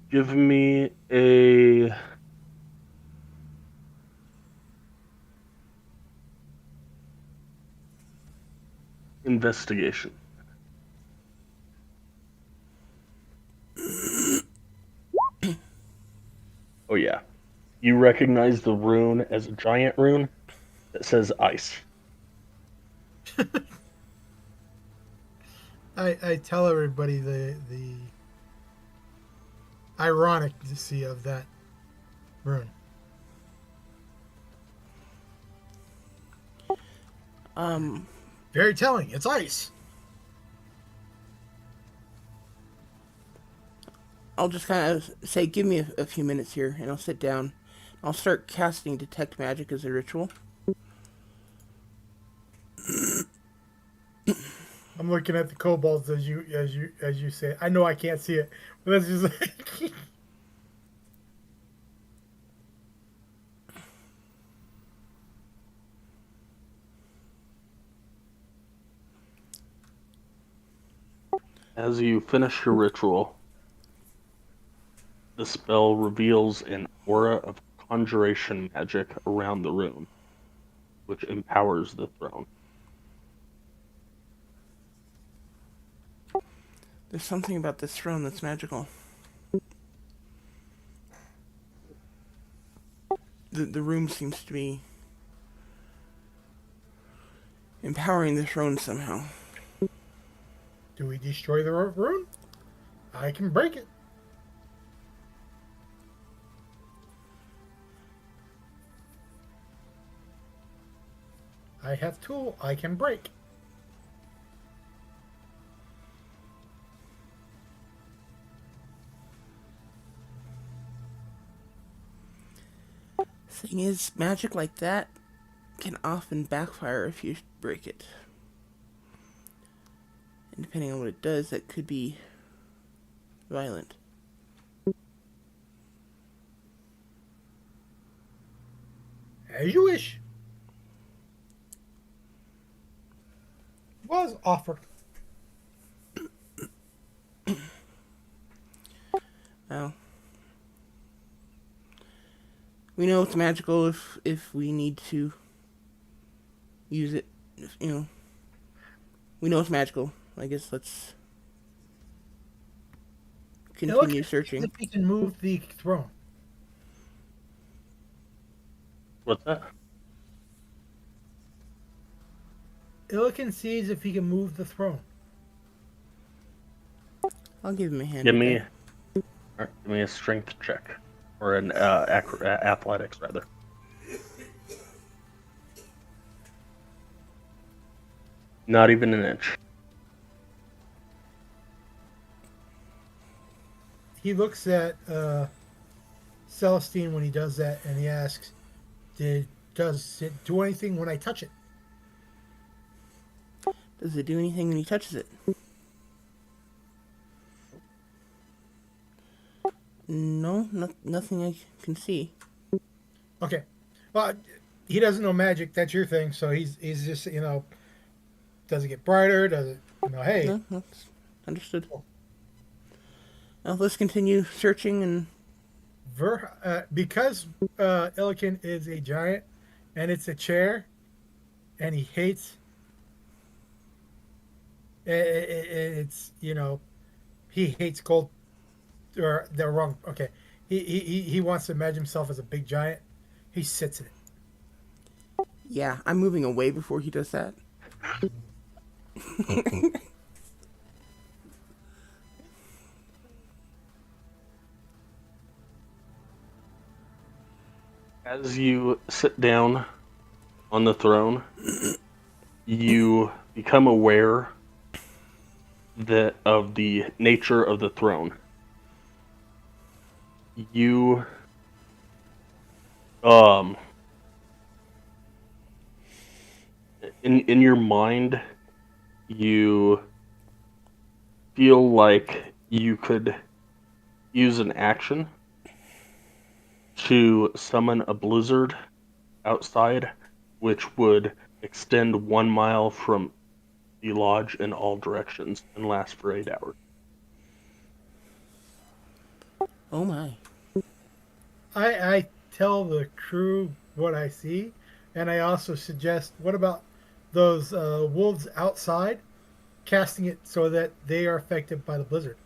Give me a investigation. Oh yeah. You recognize the rune as a giant rune that says ice. I tell everybody the ironicness of that rune. Very telling. It's ice. I'll just kind of say, give me a few minutes here, and I'll sit down. I'll start casting Detect Magic as a ritual. I'm looking at the kobolds as you say it. I know I can't see it, but that's just like As you finish your ritual, the spell reveals an aura of conjuration magic around the room, which empowers the throne. There's something about this throne that's magical. The room seems to be empowering the throne somehow. do we destroy the rune? I can break it. I have tool I can break. Thing is, magic like that can often backfire if you break it. And depending on what it does, that could be violent. As you wish. Was offered. Well, we know it's magical if we need to use it. We know it's magical. I guess let's continue searching. If we can move the throne. What's that? Illican sees if he can move the throne. I'll give him a hand. Give with me, that. give me a strength check, or an athletics rather. Not even an inch. He looks at Celestine when he does that, and he asks, "Does it do anything when I touch it?" Does it do anything when he touches it? No, nothing I can see. Okay. But he doesn't know magic. That's your thing. So he's just does it get brighter? Does it hey? No, that's understood. Well, let's continue searching and Because Illiken is a giant, and it's a chair, and he hates. It's he hates gold, or they're wrong. Okay, he wants to imagine himself as a big giant. He sits in it. yeah, I'm moving away before he does that. As you sit down on the throne, you become aware of the nature of the throne. You in your mind, you feel like you could use an action to summon a blizzard outside, which would extend 1 mile from the lodge in all directions and last for 8 hours. Oh my. I tell the crew what I see, and I also suggest what about those wolves outside, casting it so that they are affected by the blizzard.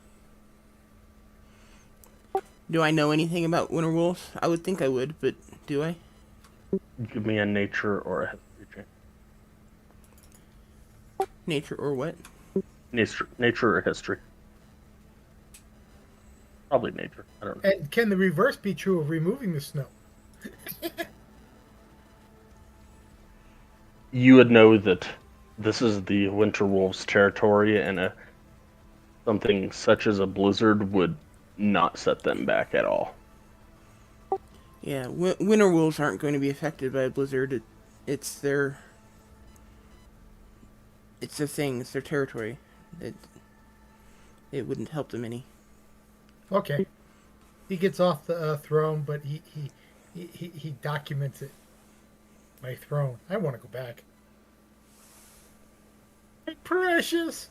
Do I know anything about winter wolves? I would think I would, but do I? Give me a nature or a history check. Nature or what? Nature or history. Probably nature. I don't know. And can the reverse be true of removing the snow? You would know that this is the winter wolves' territory, and something such as a blizzard would not set them back at all. Yeah, winter wolves aren't going to be affected by a blizzard. It's their thing. It's their territory. It wouldn't help them any. Okay, he gets off the throne, but he documents it. My throne. I want to go back. My precious.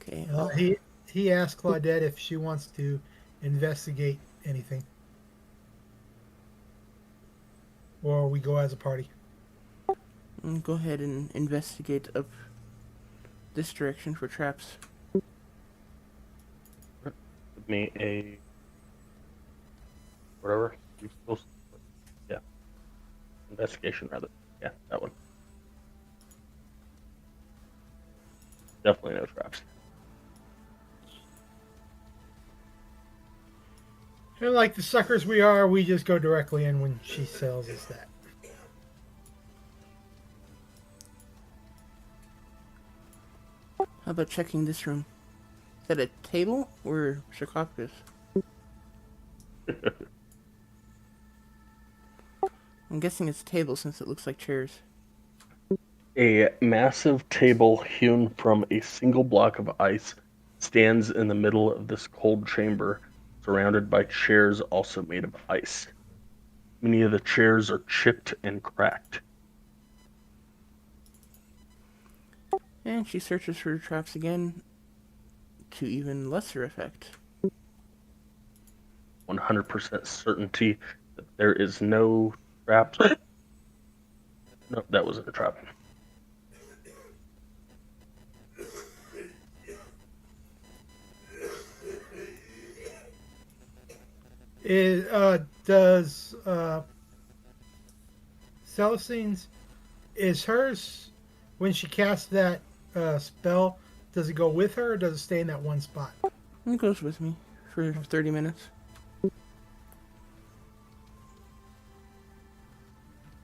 Okay. He asked Claudette if she wants to investigate anything, or we go as a party. Go ahead and investigate up this direction for traps. Give me a whatever you're supposed to. Yeah, investigation rather. Yeah, that one. Definitely no traps. And like the suckers we are, we just go directly in when she sells us that. How about checking this room? Is that a table or sarcophagus? I'm guessing it's a table since it looks like chairs. A massive table hewn from a single block of ice stands in the middle of this cold chamber, surrounded by chairs also made of ice. Many of the chairs are chipped and cracked. And she searches for traps again, to even lesser effect. 100% certainty that there is no trap. No, that wasn't a trap. Does Celestine's, is hers, when she casts that spell, does it go with her or does it stay in that one spot? It goes with me for 30 minutes.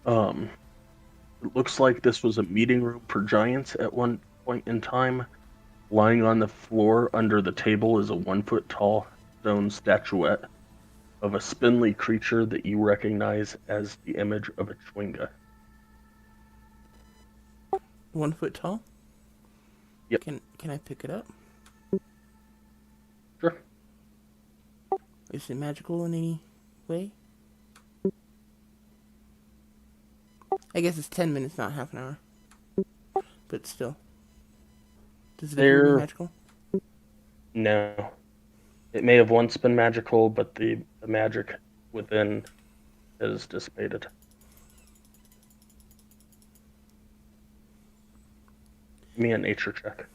It looks like this was a meeting room for giants at one point in time. Lying on the floor under the table is a 1 foot tall stone statuette of a spindly creature that you recognize as the image of a chwinga. 1 foot tall? Yep. Can I pick it up? Sure. Is it magical in any way? I guess it's 10 minutes, not half an hour. But still. Does it appear to be They're magical? No. It may have once been magical, but the magic within is dissipated. Give me a nature check.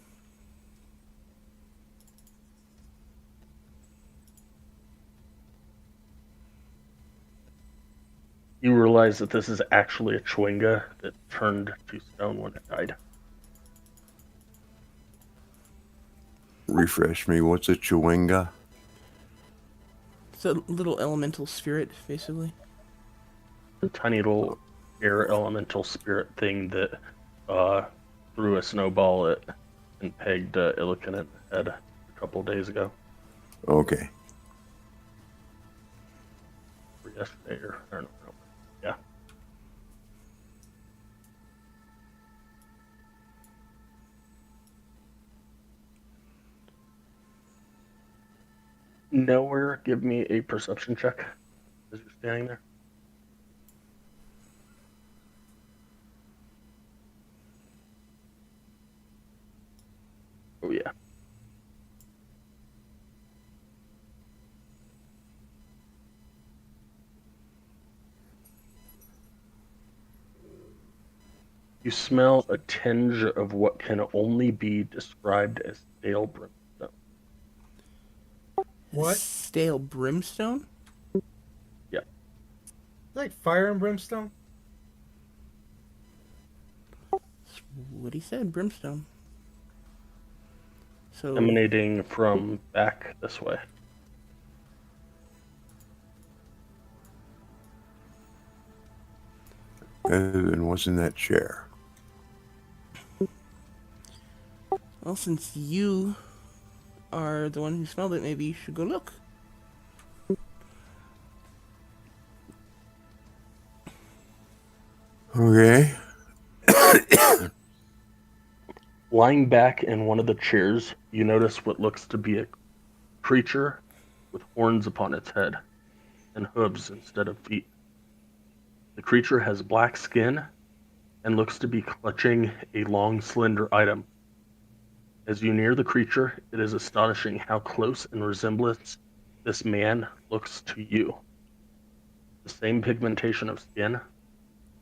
You realize that this is actually a chewinga that turned to stone when it died. Refresh me. What's a chewinga? It's a little elemental spirit, basically. The tiny little air elemental spirit thing that threw a snowball at and pegged Illiken at the head a couple days ago. Okay. Or yesterday, or I don't know. Yeah. Nowhere, give me a perception check as you're standing there. Oh, yeah. You smell a tinge of what can only be described as stale brimstone. What? Stale brimstone? Yeah. Like fire and brimstone? That's what he said, brimstone. So, Emanating from back this way. And what's in that chair? well, since you are the one who smelled it, maybe you should go look. Okay. Lying back in one of the chairs, you notice what looks to be a creature with horns upon its head and hooves instead of feet. The creature has black skin and looks to be clutching a long, slender item. As you near the creature, it is astonishing how close in resemblance this man looks to you. The same pigmentation of skin,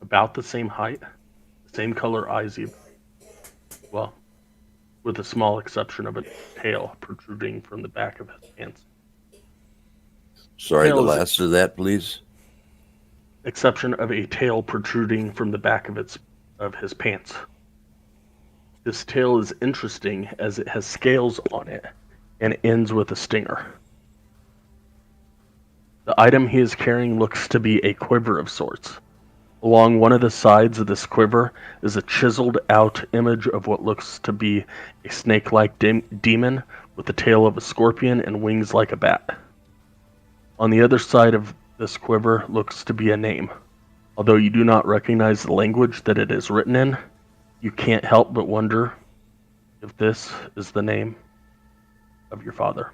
about the same height, the same color eyes even. Well, with a small exception of a tail protruding from the back of his pants. Sorry, the Tail is- last of that, please. Exception of a tail protruding from the back of his pants. This tail is interesting as it has scales on it and ends with a stinger. The item he is carrying looks to be a quiver of sorts. Along one of the sides of this quiver is a chiseled out image of what looks to be a snake-like demon with the tail of a scorpion and wings like a bat. On the other side of this quiver looks to be a name. Although you do not recognize the language that it is written in, you can't help but wonder if this is the name of your father.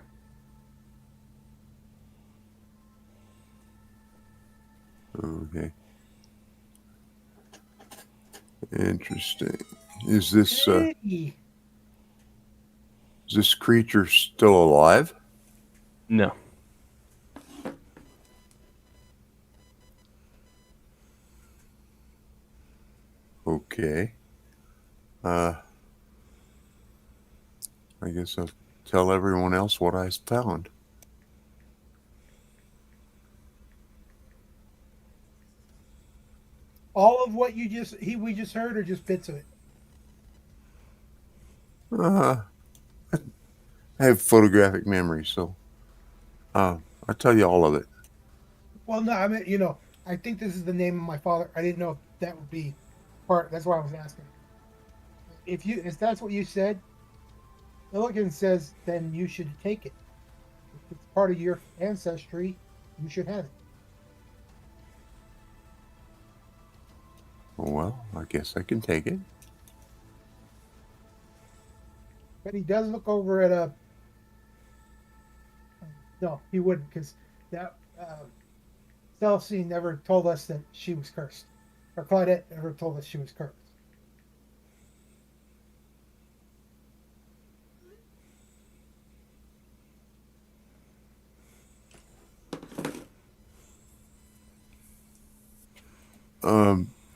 Okay. Interesting. Is this Hey! is this creature still alive? No. Okay. I guess I'll tell everyone else what I found. All of what we just heard, or just bits of it? I have photographic memory, so I'll tell you all of it. Well, no, I mean, I think this is the name of my father. I didn't know if that would be part. That's why I was asking. If that's what you said, Milligan says, then you should take it. If it's part of your ancestry, you should have it. Well, I guess I can take it. But he does look over at a. No, he wouldn't, because that Celestine never told us that she was cursed, or Claudette never told us she was cursed.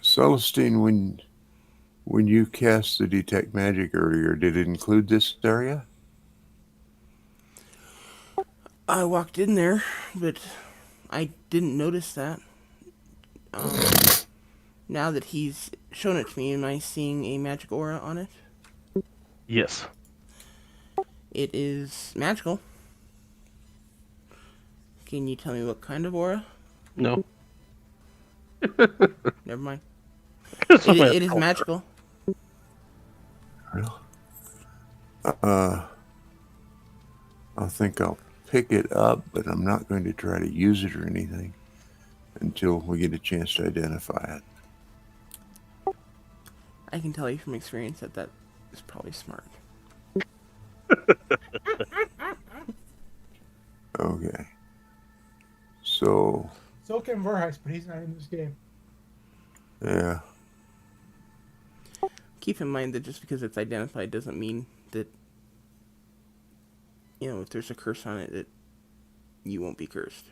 Celestine, when you cast the detect magic earlier, did it include this area? I walked in there, but I didn't notice that. Um, now that he's shown it to me, am I seeing a magic aura on it? Yes. It is magical. Can you tell me what kind of aura? No. Never mind. It's a It is magical. magical. Well, I think I'll pick it up, but I'm not going to try to use it or anything until we get a chance to identify it. I can tell you from experience that that is probably smart. Okay. So, So can Verheist, but he's not in this game. yeah. Keep in mind that just because it's identified doesn't mean that, if there's a curse on it, that you won't be cursed.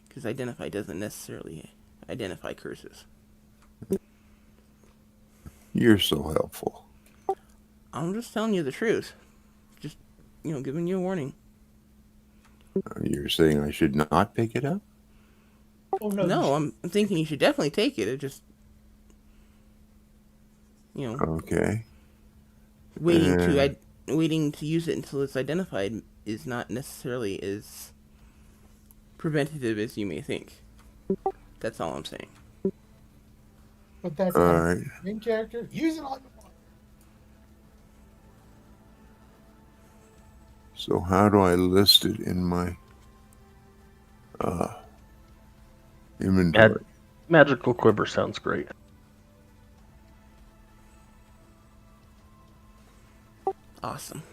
Because identify doesn't necessarily identify curses. You're so helpful. I'm just telling you the truth. Just, giving you a warning. You're saying I should not pick it up? Oh no! No, I'm thinking you should definitely take it. It just, Okay. waiting to use it until it's identified is not necessarily as preventative as you may think. That's all I'm saying. But that's All not right. the main character. Use it on the one. So how do I list it in my inventory? Magical quiver sounds great. Awesome.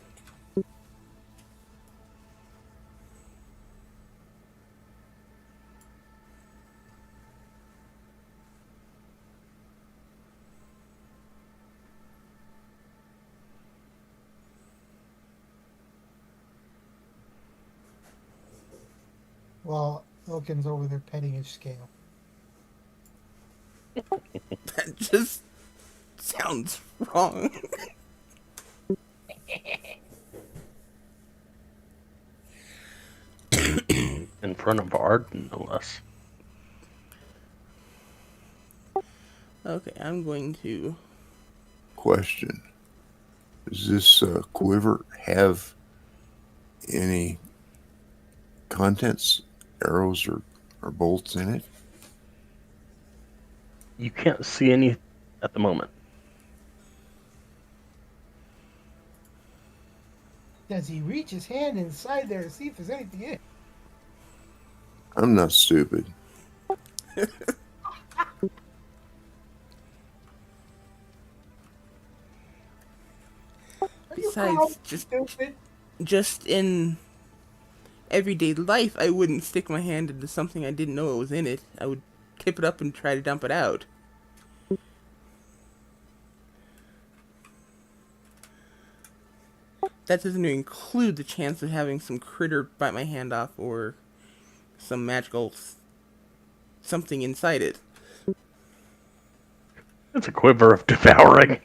While Elkin's over there petting his scale. That just sounds wrong. In front of Arden, no less. Okay, I'm going to... Question. Does this quiver have any contents, arrows or bolts in it? You can't see any at the moment. Does he reach his hand inside there to see if there's anything in it? I'm not stupid. Are you Besides, called just stupid? just in everyday life, I wouldn't stick my hand into something I didn't know it was in it. I would tip it up and try to dump it out. That doesn't include the chance of having some critter bite my hand off or some magical something inside it. It's a quiver of devouring.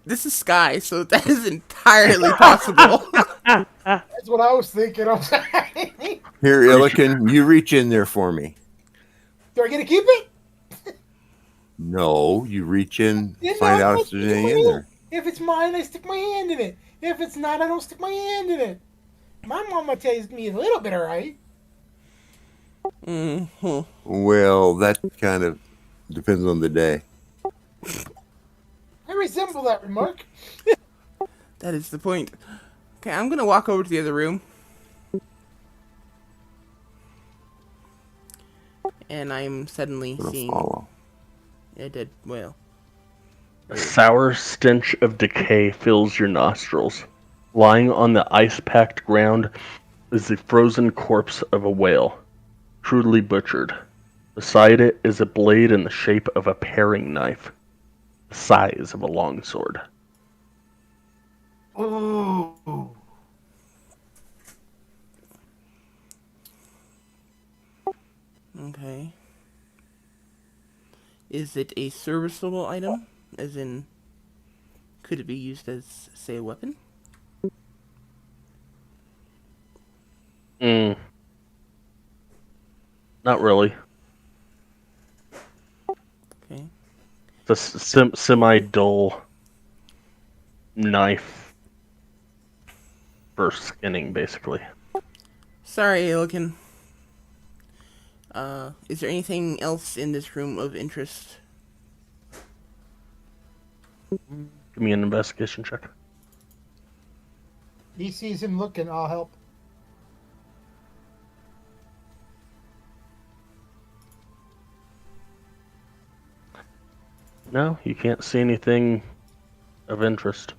This is Sky, so that is entirely possible. That's what I was thinking. I'm sorry. Here, Illiken, you reach in there for me. Do I get to keep it? No, you reach in, Yeah, find no, out I if there's stick anything my in hand. there. If it's mine, I stick my hand in it. If it's not, I don't stick my hand in it. My mama tells me a little bit, all right? Mm-hmm. Well, that kind of depends on the day. I resemble that remark. That is the point. Okay, I'm gonna walk over to the other room. And I'm suddenly Gonna seeing... follow. I did, well... A sour stench of decay fills your nostrils. Lying on the ice-packed ground is the frozen corpse of a whale, crudely butchered. Beside it is a blade in the shape of a paring knife, the size of a longsword. Ooh. Okay. Is it a serviceable item? As in, could it be used as, say, a weapon? Not really. Okay. It's a semi-dull knife for skinning, basically. Sorry, Ailkin. Is there anything else in this room of interest? Give me an investigation check. He sees him looking, I'll help. No, you can't see anything of interest.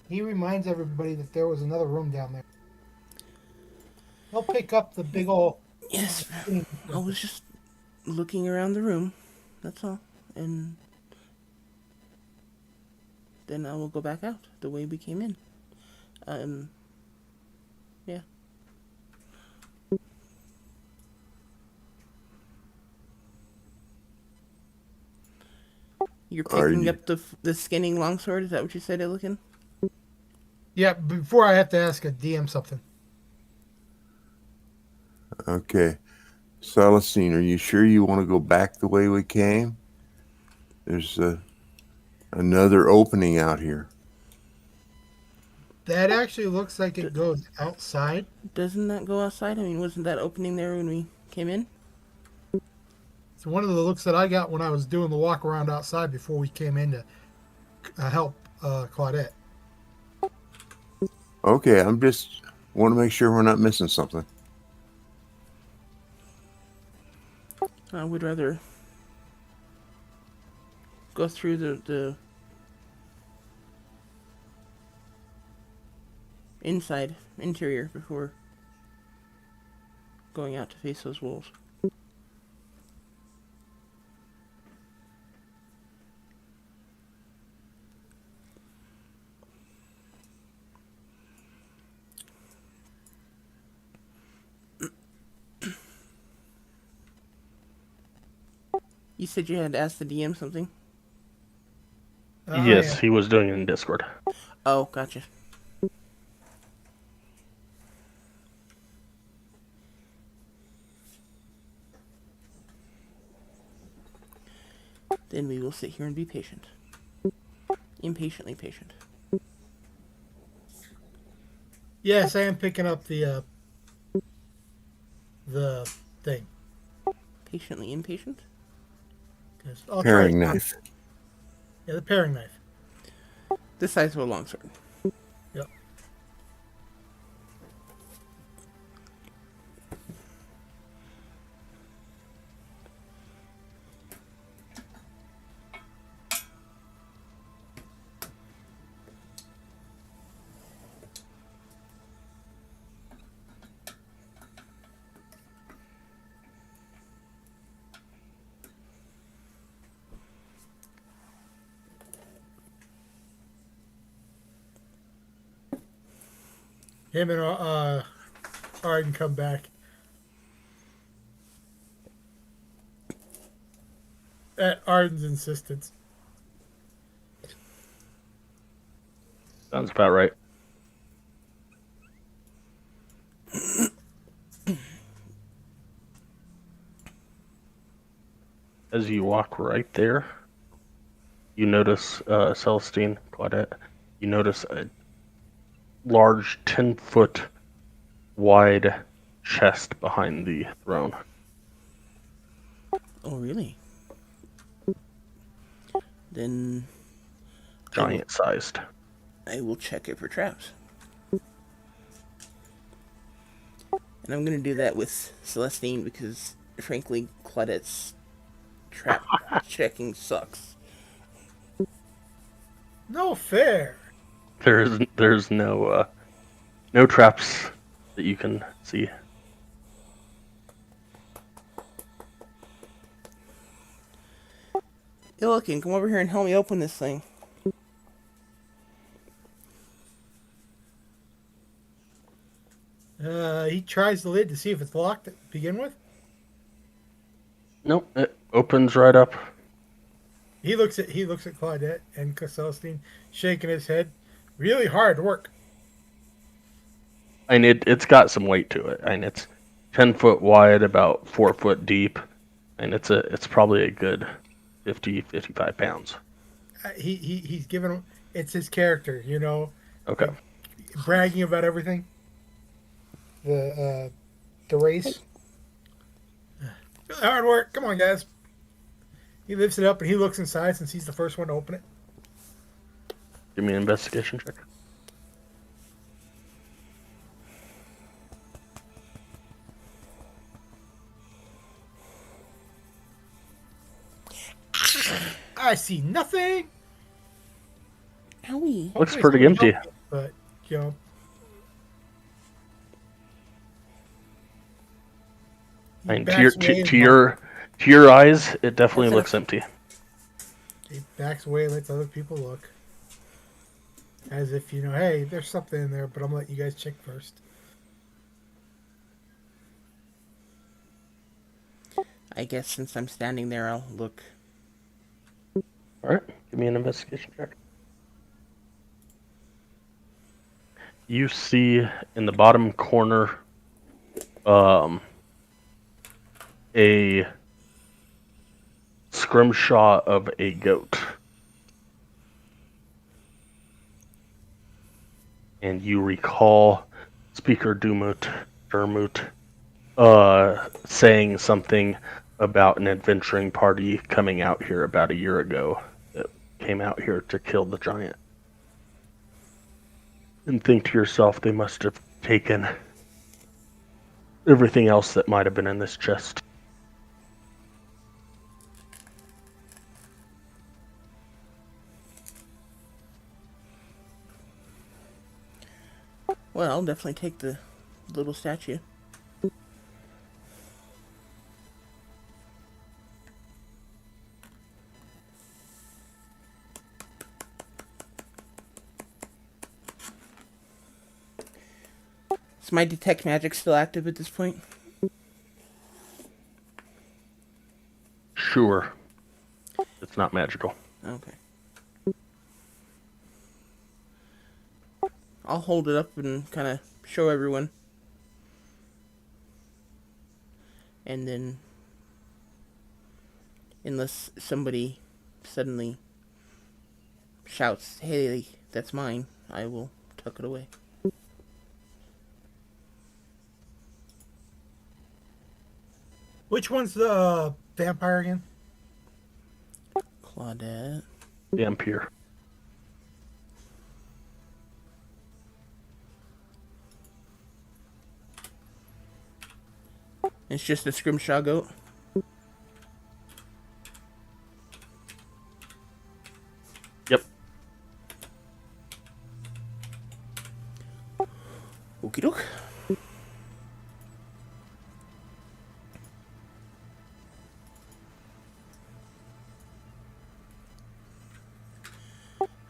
He reminds everybody that there was another room down there. He'll pick up the big old Yes, thing. I was just looking around the room. That's all. And then I will go back out the way we came in. Yeah. You're picking up the skinning longsword? Is that what you said, Illiken? Yeah, before I have to ask a DM something. Okay. Celestine, are you sure you want to go back the way we came? There's another opening out here. That actually looks like it goes outside. Doesn't that go outside? I mean, wasn't that opening there when we came in? It's one of the looks that I got when I was doing the walk around outside before we came in to help Claudette. Okay, I'm just want to make sure we're not missing something. I would rather go through the interior before going out to face those wolves. You said you had asked the DM something? Yes, Yeah. he was doing it in Discord. Oh, gotcha. Then we will sit here and be patient. Impatiently patient. Yes, I am picking up the thing. Patiently impatient? I'll Paring try it. knife. Yeah, the paring knife. The size of a longsword. Yep. Him and Arden come back. At Arden's insistence. Sounds about right. As you walk right there, you notice Celestine, Claudette, you notice a large 10-foot wide chest behind the throne. Oh, really? Then Giant-sized. I will check it for traps. And I'm gonna do that with Celestine because, frankly, Claudette's trap checking sucks. No fair. There's no traps that you can see. Illikin, come over here and help me open this thing. He tries the lid to see if it's locked to begin with. Nope, it opens right up. He looks at Claudette and Celestine, shaking his head. Really hard work. And it's got some weight to it. And it's 10 foot wide, about 4 foot deep, and it's probably a good 55 pounds. He's given him. It's his character, you know, Okay. bragging about everything. The race. Really hard work. Come on, guys. He lifts it up and he looks inside since he's the first one to open it. Give me an investigation check. I see nothing. Owie. Looks Hopefully pretty somebody empty. helped me, but you know. He And backs away to your eyes, it definitely looks empty. He backs away and lets other people look. As if, you know, hey, there's something in there, but I'm going to let you guys check first. I guess since I'm standing there, I'll look. All right, give me an investigation check. You see in the bottom corner, a scrimshaw of a goat. And you recall Speaker Dermot saying something about an adventuring party coming out here about a year ago that came out here to kill the giant. And think to yourself, they must have taken everything else that might have been in this chest. Well, I'll definitely take the little statue. Is my detect magic still active at this point? Sure. It's not magical. Okay. I'll hold it up and kind of show everyone. And then, unless somebody suddenly shouts, "Hey, that's mine," I will tuck it away. Which one's the vampire again? Claudette. Vampire. It's just a scrimshaw goat. Yep. Okie doke.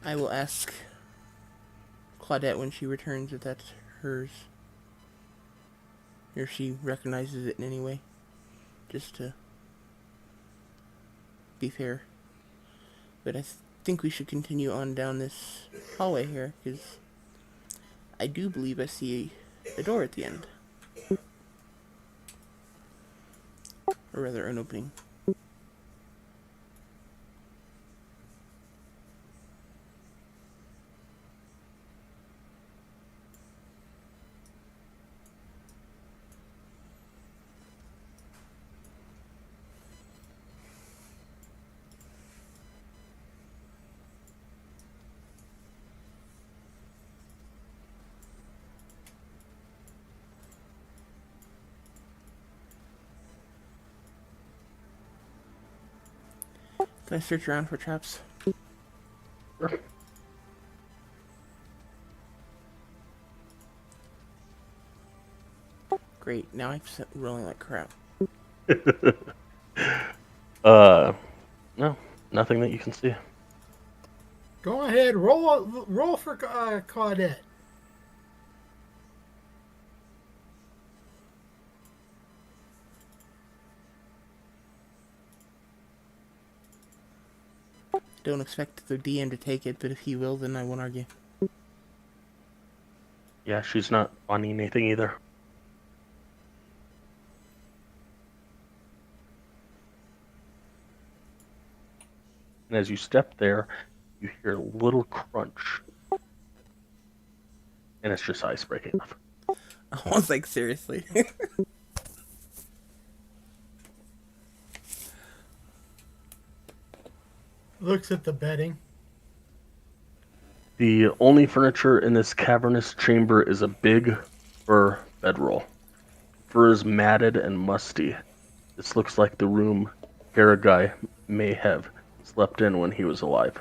I will ask Claudette when she returns if that's hers. Or if she recognizes it in any way. Just to be fair. But I think we should continue on down this hallway here, because I do believe I see a door at the end. Or rather, an opening. Can I search around for traps? Sure. Great. Now I'm rolling like crap. No, nothing that you can see. Go ahead, roll for Claudette. Don't expect the DM to take it, but if he will, then I won't argue. Yeah, she's not finding anything either. And as you step there, you hear a little crunch. And it's just ice breaking off. I was like, seriously. Looks at the bedding. The only furniture in this cavernous chamber is a big fur bedroll. Fur is matted and musty. This looks like the room Paraguay may have slept in when he was alive.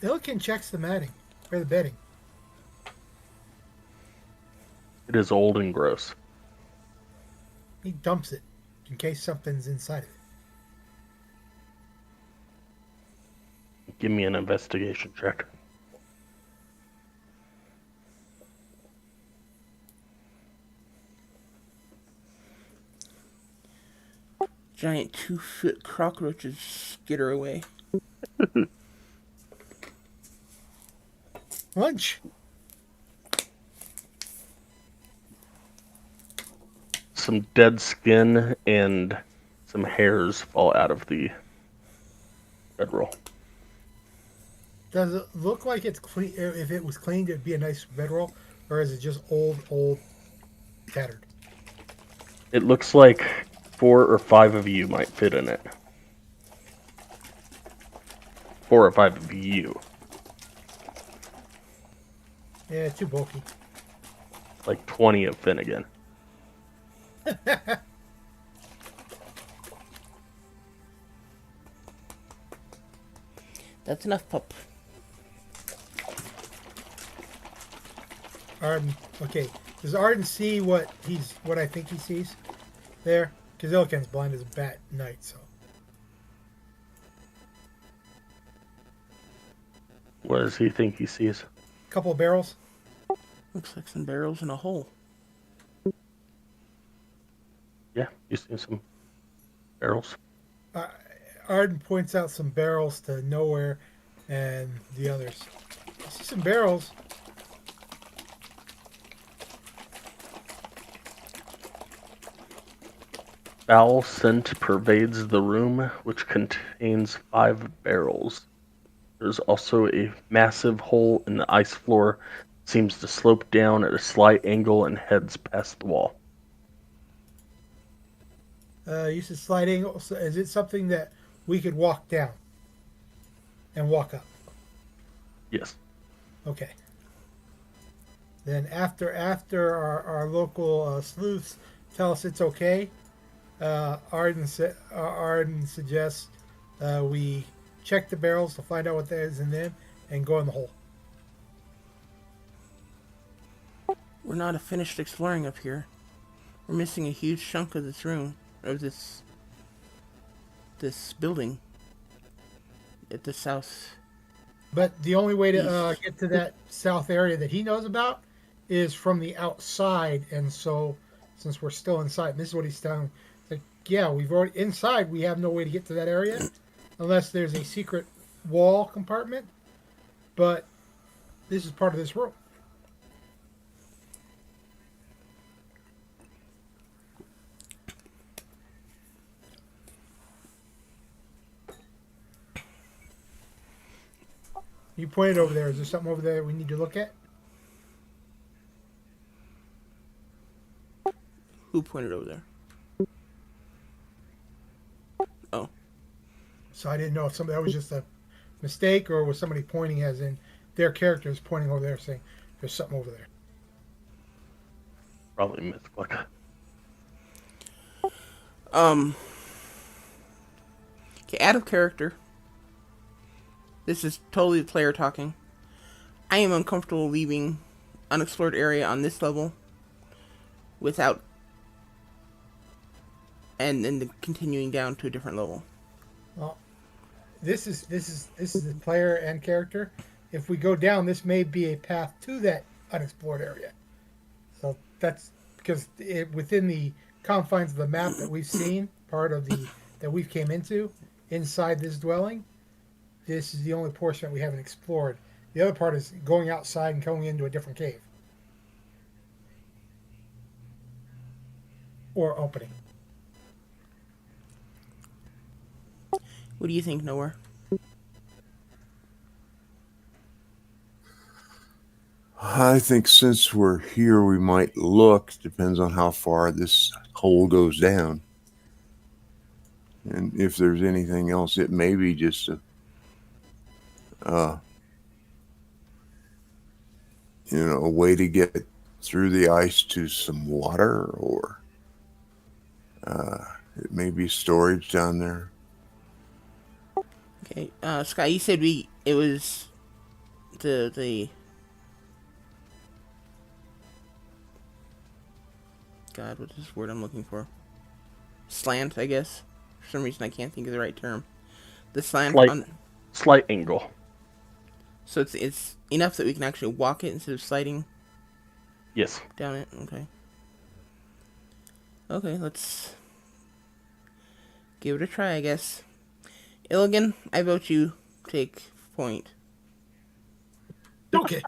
Ilkin checks the matting or the bedding. It is old and gross. He dumps it in case something's inside of it. Give me an investigation check. Giant 2-foot cockroaches skitter away. Lunch. Some dead skin and some hairs fall out of the bedroll. Does it look like it's clean? If it was cleaned, it'd be a nice bedroll, or is it just old, tattered? It looks like 4 or 5 of you might fit in it. 4 or 5 of you. Yeah, too bulky. Like 20 of Finnegan. That's enough, pup. Arden. Okay. Does Arden see what I think he sees there? Because Ilkin's blind as a bat at night, so. What does he think he sees? Couple of barrels. Looks like some barrels in a hole. Yeah, you see some barrels. Arden points out some barrels to Nowhere and the others. I see some barrels. Foul scent pervades the room, which contains 5 barrels. There's also a massive hole in the ice floor. Seems to slope down at a slight angle and heads past the wall. You said slide angle. So is it something that we could walk down and walk up? Yes. Okay. Then after our local sleuths tell us it's okay, Arden suggests we check the barrels to find out what there is in them and go in the hole. We're not finished exploring up here. We're missing a huge chunk of this room, of this building at the south. But the only way to get to that south area that he knows about is from the outside, and so since we're still inside, and this is what he's telling. Like, yeah, we've already inside. We have no way to get to that area unless there's a secret wall compartment. But this is part of this room. You pointed over there. Is there something over there we need to look at? Who pointed over there? Oh. So I didn't know if that was just a mistake or was somebody pointing as in their characters pointing over there saying there's something over there. Probably mythic. Okay, out of character. This is totally the player talking. I am uncomfortable leaving unexplored area on this level without and then continuing down to a different level. Well, this is the player and character. If we go down, this may be a path to that unexplored area. So that's because within the confines of the map that we've seen, part of the that we've came into inside this dwelling, this is the only portion that we haven't explored. The other part is going outside and going into a different cave or opening. What do you think, Nowhere? I think since we're here, we might look. Depends on how far this hole goes down. And if there's anything else, it may be just a way to get through the ice to some water, or it may be storage down there. Okay, Sky, you said it was the God, what's this word I'm looking for? Slant, I guess. For some reason, I can't think of the right term. The slant Slight angle. So it's enough that we can actually walk it instead of sliding. Yes. Down it. Okay. Okay, let's give it a try, I guess. Illigan, I vote you take point. Okay.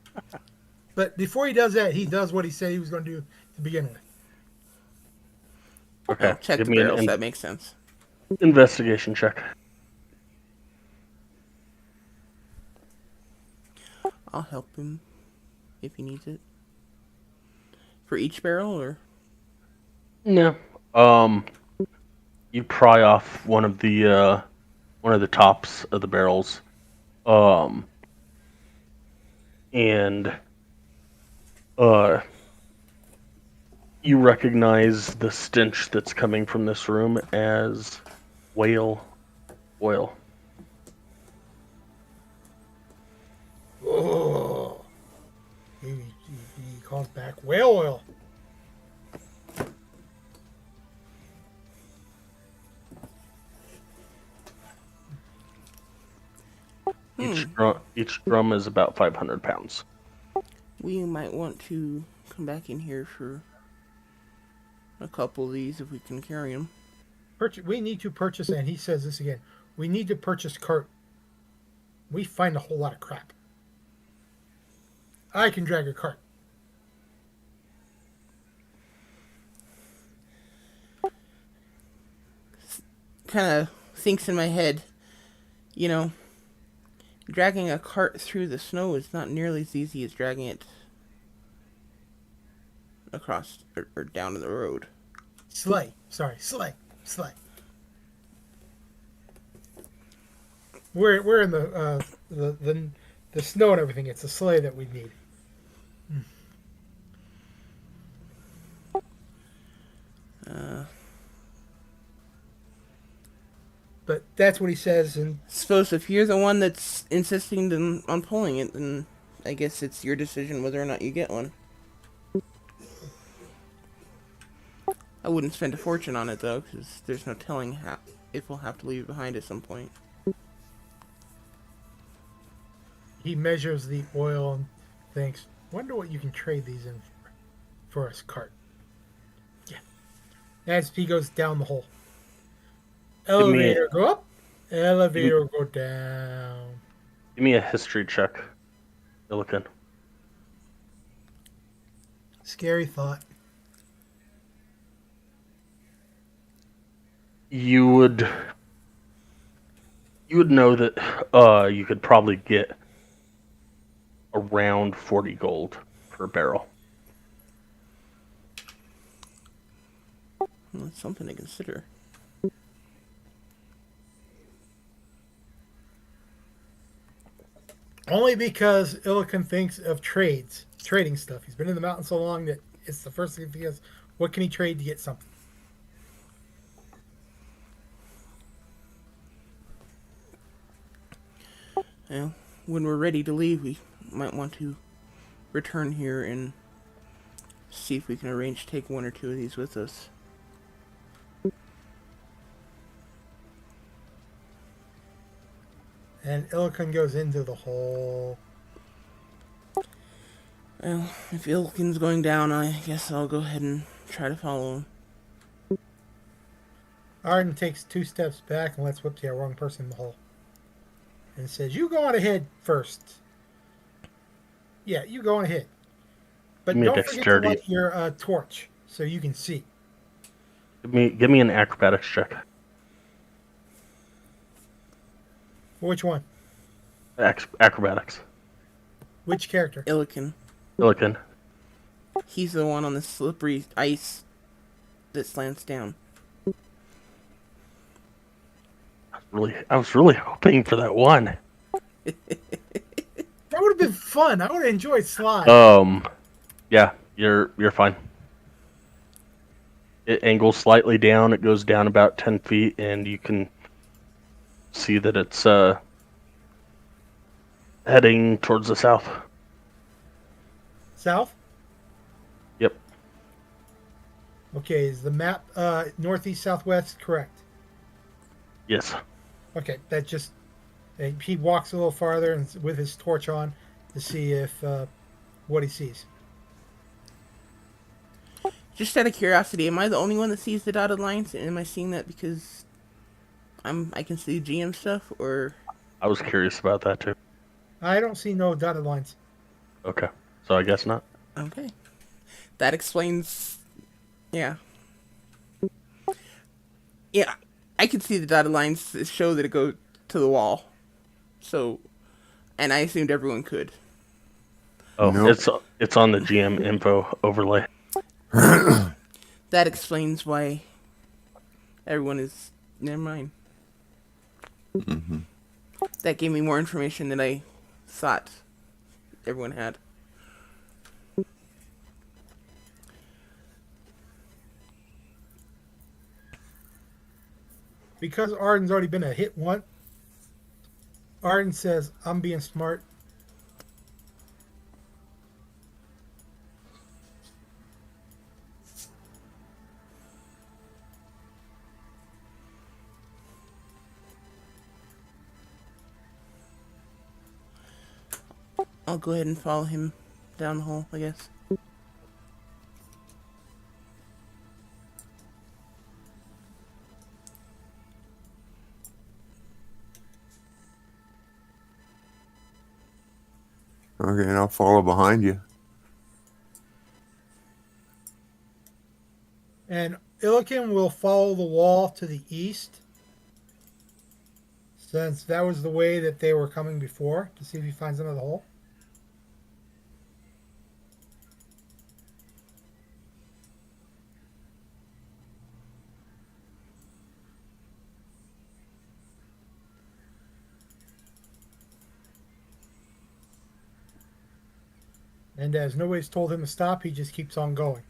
But before he does that, he does what he said he was going to do to begin with. Okay. Check the barrels. That makes sense. Investigation check. I'll help him if he needs it. For each barrel, or? No. You pry off one of the tops of the barrels, and you recognize the stench that's coming from this room as whale oil. Oh, he calls back whale oil. Each drum is about 500 pounds. We might want to come back in here for a couple of these if we can carry them. We need to purchase, and he says this again, we need to purchase cart. We find a whole lot of crap. I can drag a cart. Kind of thinks in my head, dragging a cart through the snow is not nearly as easy as dragging it across or down the road. Sleigh. We're in the snow and everything. It's a sleigh that we need. But that's what he says. And suppose if you're the one that's insisting on pulling it, then I guess it's your decision whether or not you get one. I wouldn't spend a fortune on it, though, because there's no telling if we'll have to leave it behind at some point. he measures the oil and thinks, wonder what you can trade these in for a cart. Yeah. As he goes down the hole. Elevator go up, elevator go down. Give me a history check, Milliken. Scary thought. You would know that you could probably get around 40 gold per barrel. Well, that's something to consider. Only because Illican thinks of trading stuff. He's been in the mountain so long that It's the first thing he goes, what can he trade to get something? Well, when we're ready to leave, we might want to return here and see if we can arrange to take one or two of these with us. And Illican goes into the hole. Well, if Ilkin's going down, I guess I'll go ahead and try to follow him. Arden takes 2 steps back and lets whip the wrong person in the hole. And says, you go on ahead first. Yeah, you go on ahead. But Give me a don't forget to dexterity. light your torch so you can see. Give me an acrobatics check. Which one? Acrobatics. Which character? Illikin. Illican. He's the one on the slippery ice that slants down. I was really hoping for that one. That would have been fun. I would have enjoyed slide. Yeah, you're fine. It angles slightly down. It goes down about 10 feet, and you can see that it's heading towards the south. South? Yep. Okay, is the map northeast, southwest correct? Yes. Okay, that just... he walks a little farther and with his torch on to see if what he sees. Just out of curiosity, am I the only one that sees the dotted lines? And am I seeing that because I can see GM stuff, or... I was curious about that too. I don't see no dotted lines. Okay. So I guess not. Okay. That explains... Yeah. Yeah, I can see the dotted lines that show that it goes to the wall. So... And I assumed everyone could. Oh, Nope. it's on the GM info overlay. That explains why everyone is... Never mind. Mm-hmm. That gave me more information than I thought everyone had. Because Arden's already been a hit one, Arden says, I'm being smart. I'll go ahead and follow him down the hole, I guess. Okay, and I'll follow behind you. And Illican will follow the wall to the east, since that was the way that they were coming before, to see if he finds another hole. And as nobody's told him to stop, he just keeps on going.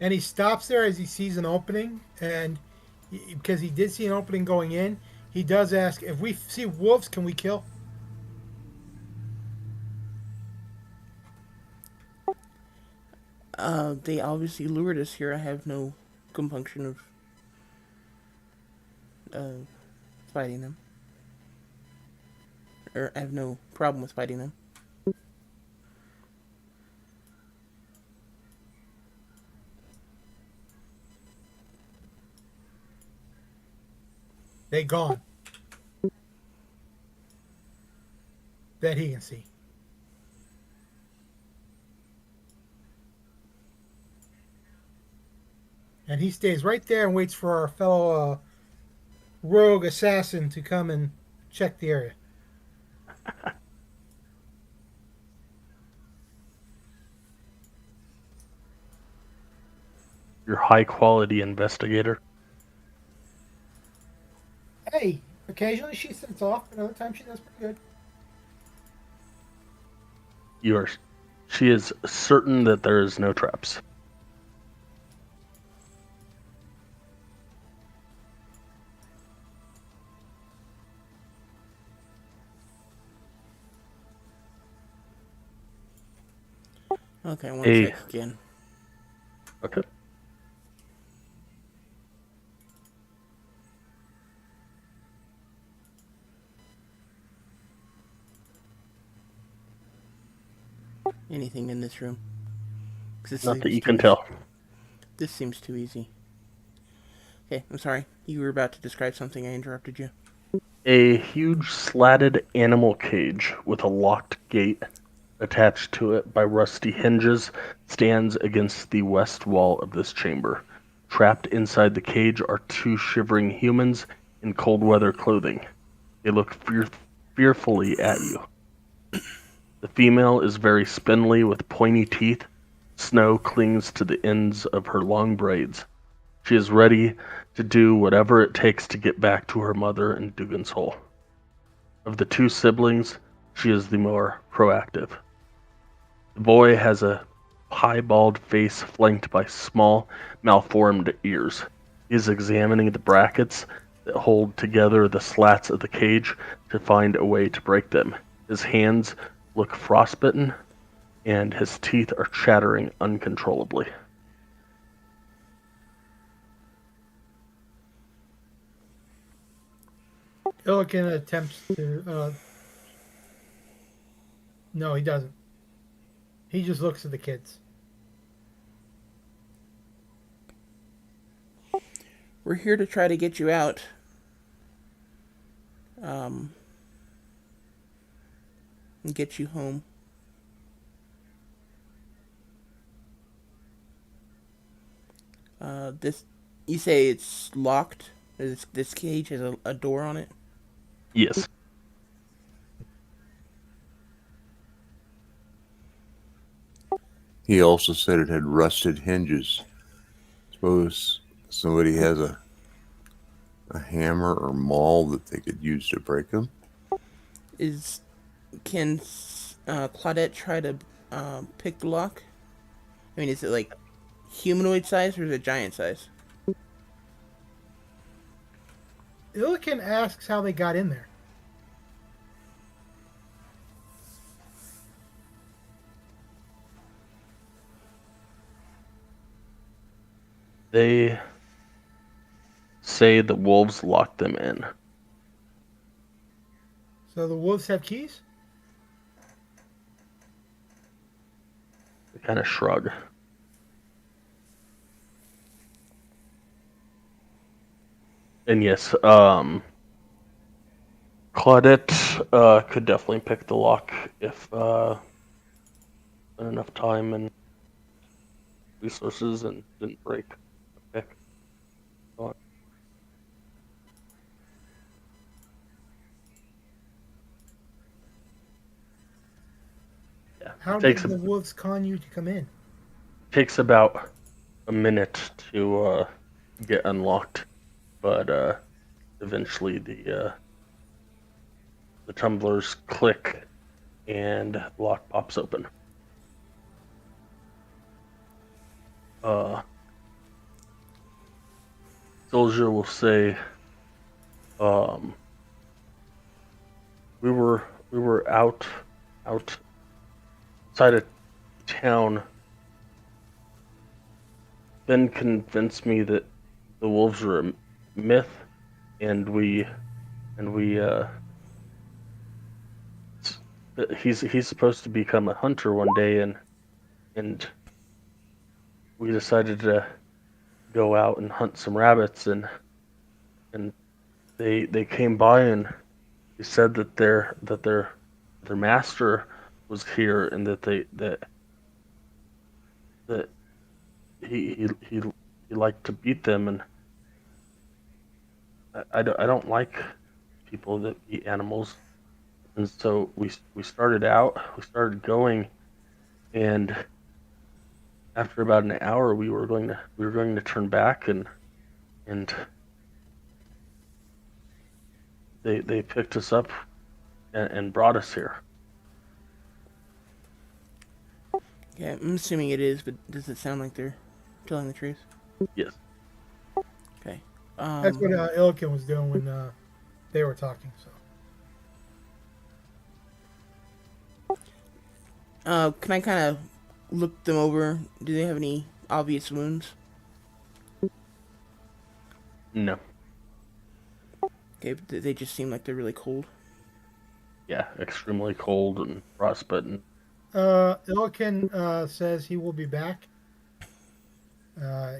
And he stops there as he sees an opening, and because he did see an opening going in, he does ask, if we see wolves, can we kill? They obviously lured us here. I have no compunction of fighting them. Or I have no problem with fighting them. They gone. That he can see. And he stays right there and waits for our fellow rogue assassin to come and check the area. Your high quality investigator. Hey, occasionally she sits off, but other times she does pretty good. She is certain that there is no traps. Okay, one sec again. Okay. Anything in this room? 'Cause this Not that seems you too can easy. tell. This seems too easy. Okay, I'm sorry. You were about to describe something. I interrupted you. A huge slatted animal cage with a locked gate attached to it by rusty hinges stands against the west wall of this chamber. Trapped inside the cage are two shivering humans in cold weather clothing. They look fearfully at you. The female is very spindly with pointy teeth. Snow clings to the ends of her long braids. She is ready to do whatever it takes to get back to her mother in Dougan's Hole. Of the two siblings, she is the more proactive. The boy has a piebald face flanked by small, malformed ears. He is examining the brackets that hold together the slats of the cage to find a way to break them. His hands look frostbitten, and his teeth are chattering uncontrollably. Illiken attempts to. No, he doesn't. He just looks at the kids. We're here to try to get you out. And get you home. This, you say it's locked? This cage has a door on it? Yes. He also said it had rusted hinges. Suppose somebody has a hammer or maul that they could use to break them. Can Claudette try to pick the lock? I mean, is it like humanoid size or is it giant size? Illiken asks how they got in there. They say the wolves locked them in. So the wolves have keys? They kind of shrug. And yes, Claudette could definitely pick the lock if enough time and resources and didn't break a pick. Yeah, How it did the wolves con you to come in? takes about a minute to get unlocked, but eventually the tumblers click and the lock pops open. Soldier will say, we were outside of town. Ben convinced me that the wolves were a myth, and he's supposed to become a hunter one day, and we decided to go out and hunt some rabbits, and they came by and they said that their master was here and that he you like to beat them, and I don't like people that beat animals. And so we started going, and after about an hour, we were going to turn back, and they picked us up and brought us here. Yeah, I'm assuming it is, but does it sound like they're telling the truth? Yes. Okay. That's what Illiken was doing when they were talking. So Can I kind of look them over? Do they have any obvious wounds? No. Okay, but they just seem like they're really cold. Yeah, extremely cold and frostbitten. Illiken says he will be back.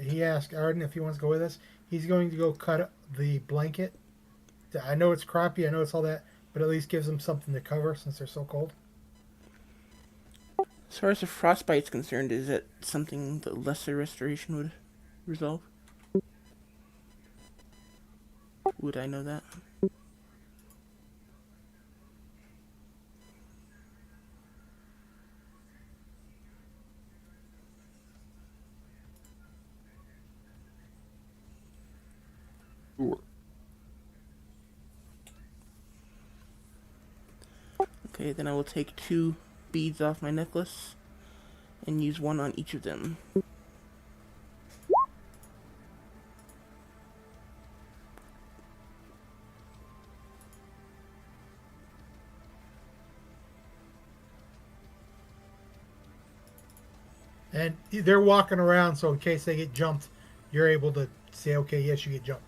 He asked Arden if he wants to go with us. He's going to go cut the blanket. I know it's crappy, I know it's all that, but at least gives them something to cover since they're so cold. As far as the frostbite's concerned, is that something the lesser restoration would resolve? Would I know that? Sure. Okay, then I will take 2 beads off my necklace and use 1 on each of them. And they're walking around, so in case they get jumped, you're able to say, okay, yes, you get jumped.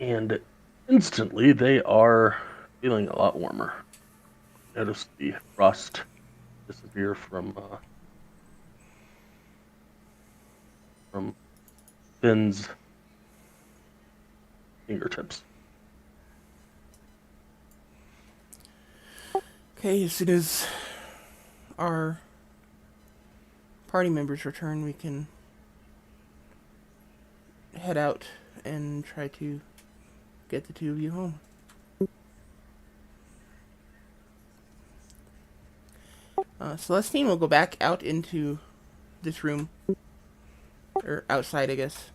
And instantly they are feeling a lot warmer. Notice the frost disappear from Finn's fingertips. Okay, as soon as our party members return, we can head out and try to get the 2 of you home. Celestine will go back out into this room. Or outside, I guess.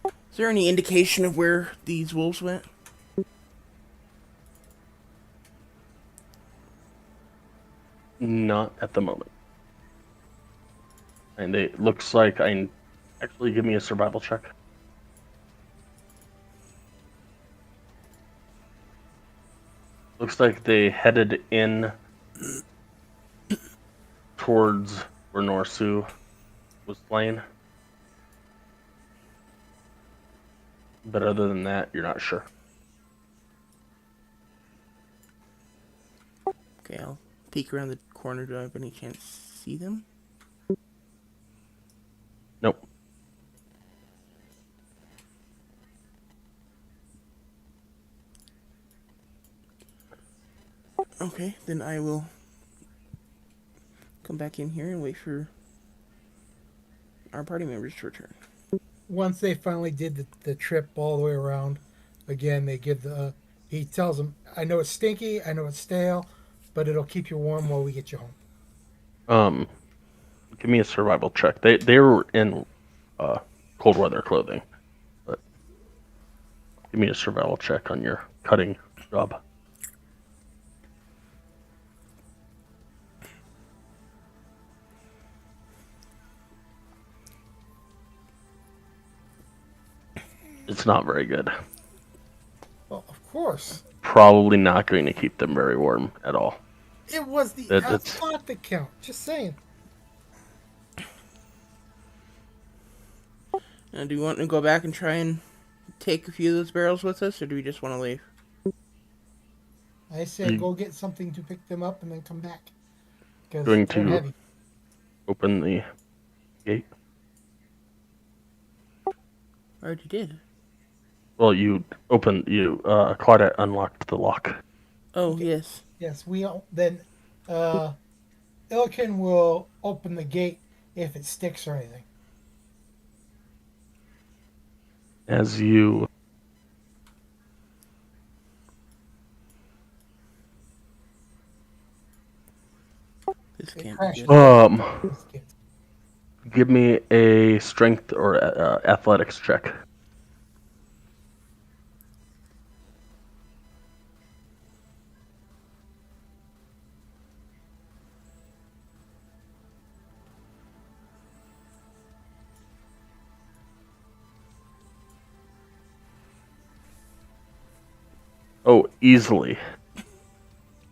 Is there any indication of where these wolves went? Not at the moment. And it looks like actually give me a survival check. Looks like they headed in towards where Norsu was slain. But other than that, you're not sure. Okay, I'll peek around the corner. Do I have any chance to see them? Nope. Okay, then I will come back in here and wait for our party members to return. Once they finally did the trip all the way around, again, they give he tells them, I know it's stinky, I know it's stale, but it'll keep you warm while we get you home. Give me a survival check. They were in cold weather clothing, but give me a survival check on your cutting job. It's not very good. Well, of course. Probably not going to keep them very warm at all. It was the thought that count. Just saying. Now, do you want to go back and try and take a few of those barrels with us, or do we just want to leave? I said go get something to pick them up and then come back. Going to open the gate. I already did. Well, Claudette unlocked the lock. Oh, Okay. yes. Yes, then Ilkin will open the gate if it sticks or anything. As you This It can't be crashed. good. give me a strength or athletics check. Oh, easily.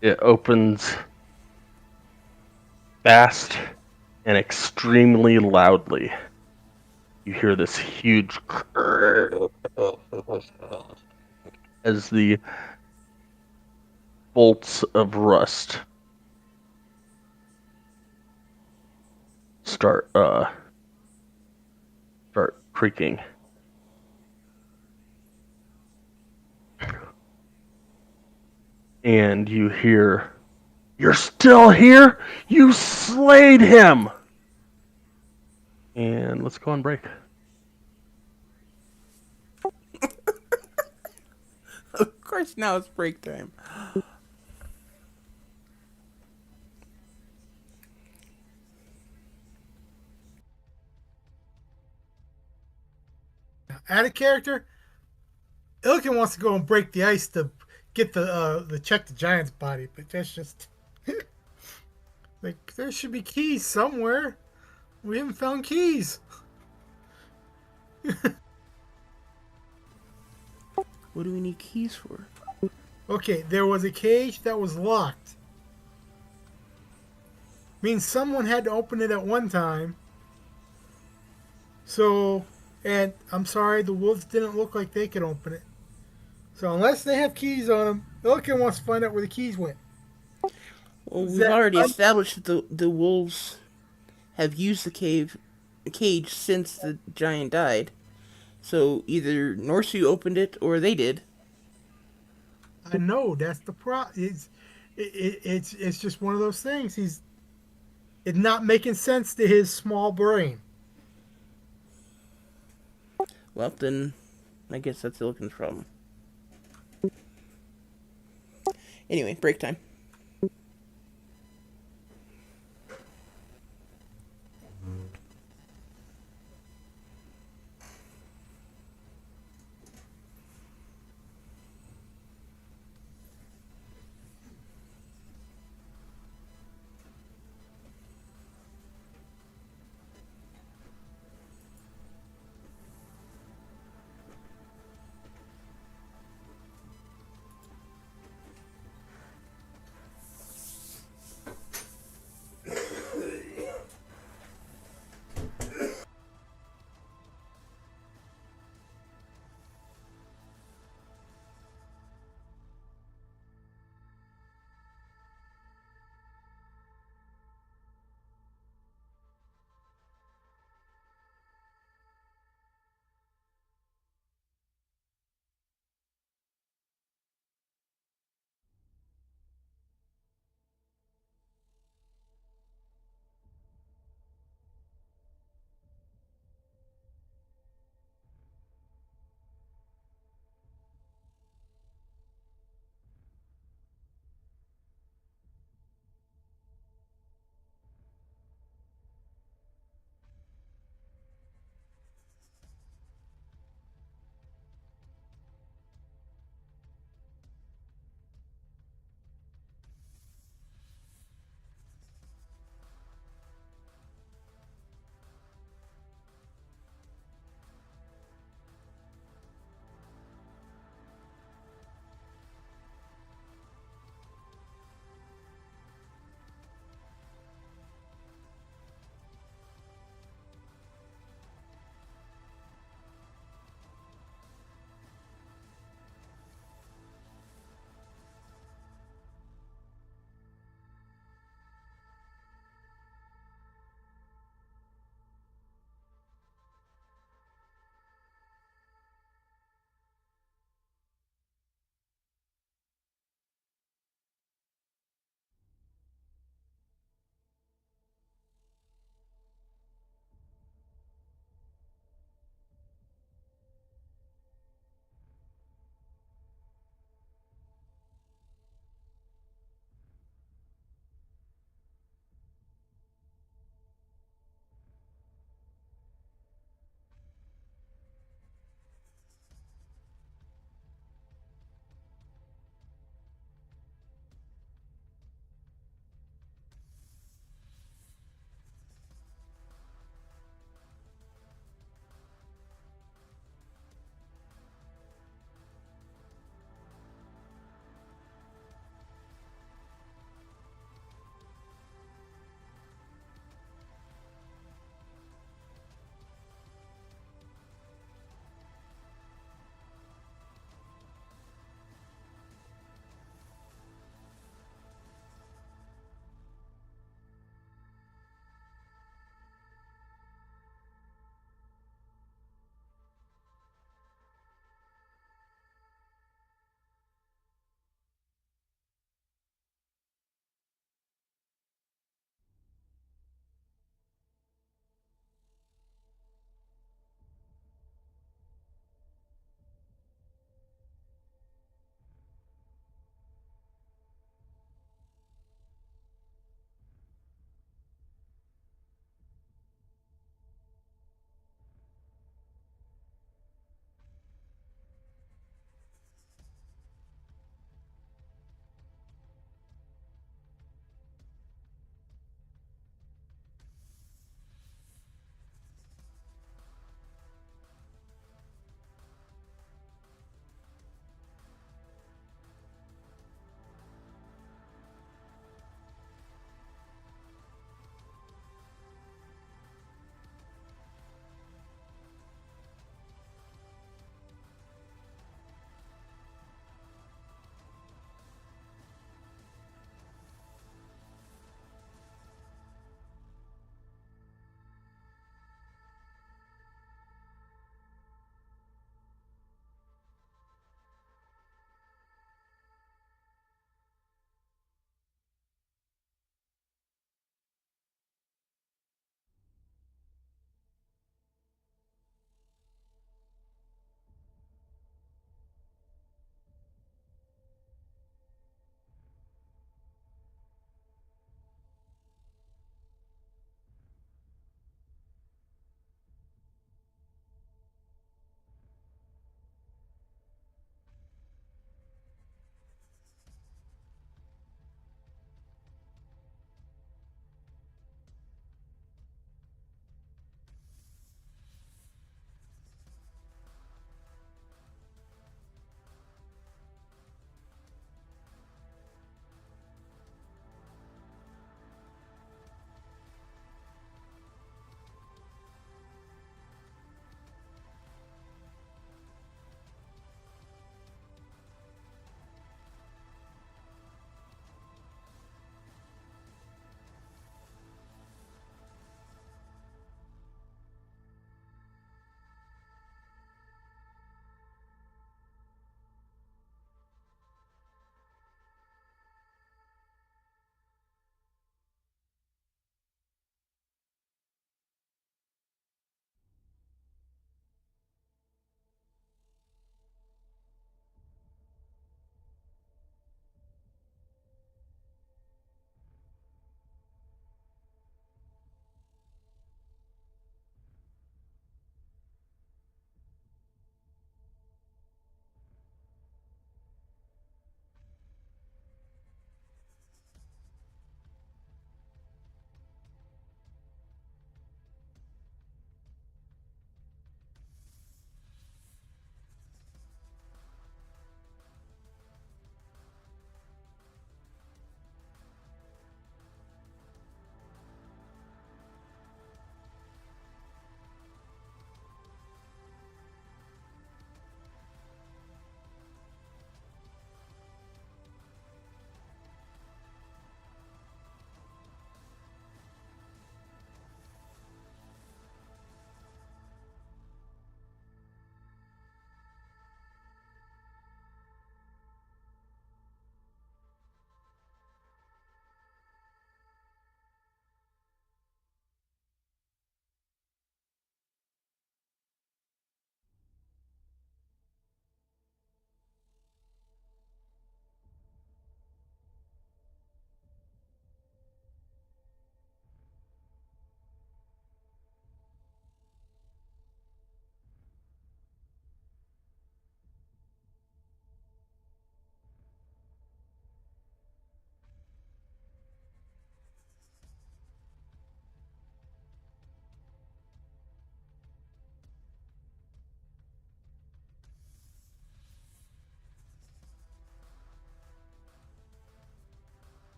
It opens fast and extremely loudly. You hear this huge as the bolts of rust start creaking. And you hear, "You're still here? You slayed him!" And let's go on break. Of course, now it's break time. Add a character. Ilkin wants to go and break the ice to get the check the giant's body, but that's just like there should be keys somewhere. We haven't found keys. What do we need keys for? Okay, there was a cage that was locked. Means someone had to open it at one time. So, and I'm sorry, the wolves didn't look like they could open it. So unless they have keys on them, Ilkin wants to find out where the keys went. Well, Is we've that already established that the wolves have used the cage since the giant died. So either Norsu opened it or they did. I know that's the it's just one of those things. It's not making sense to his small brain. Well, then I guess that's Ilkin's problem. Anyway, break time.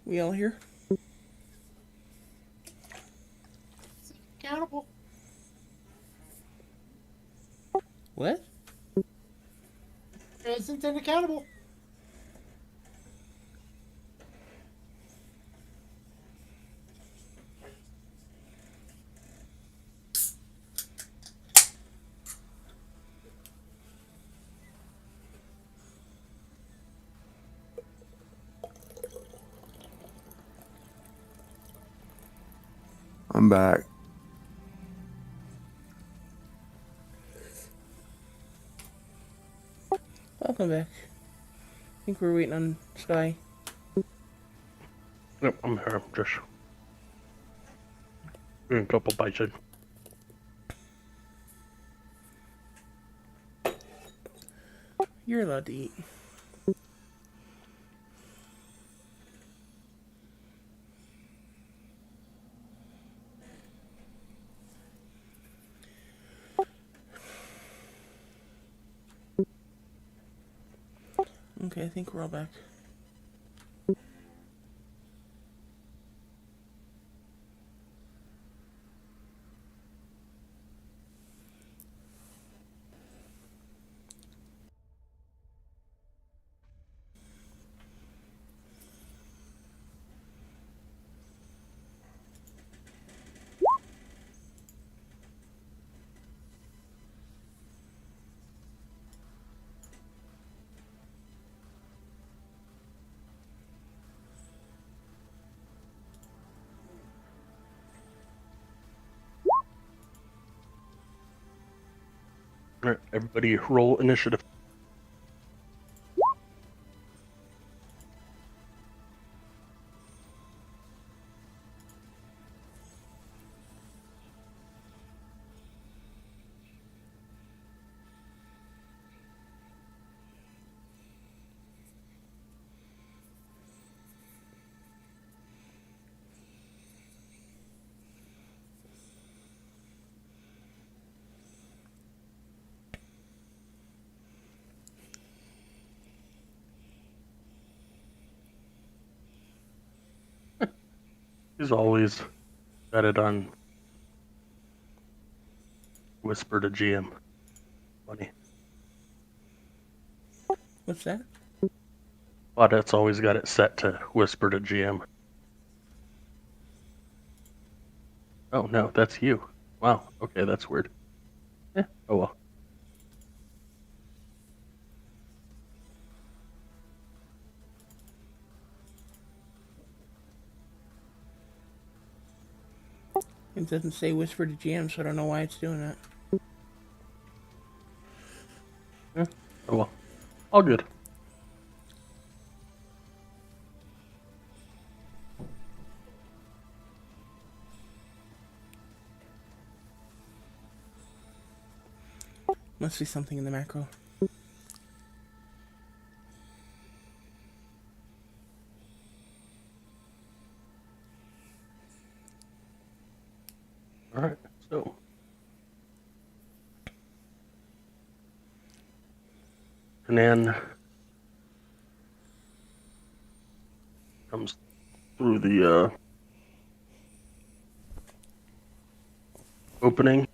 We all here? Accountable. What? Innocent and accountable. I'm back. Welcome back. I think we're waiting on Sky. Yep, I'm here. I'm just doing a couple bites in. You're allowed to eat. Okay, I think we're all back. All right, everybody roll initiative. He's always got it on whisper to GM. Funny. What's that? Audette's always got it set to whisper to GM. Oh no, that's you. Wow. Okay, that's weird. Oh well. It doesn't say whisper to GM, so I don't know why it's doing that. Oh well. All good. Must be something in the macro. All right. So Kanan comes through the opening.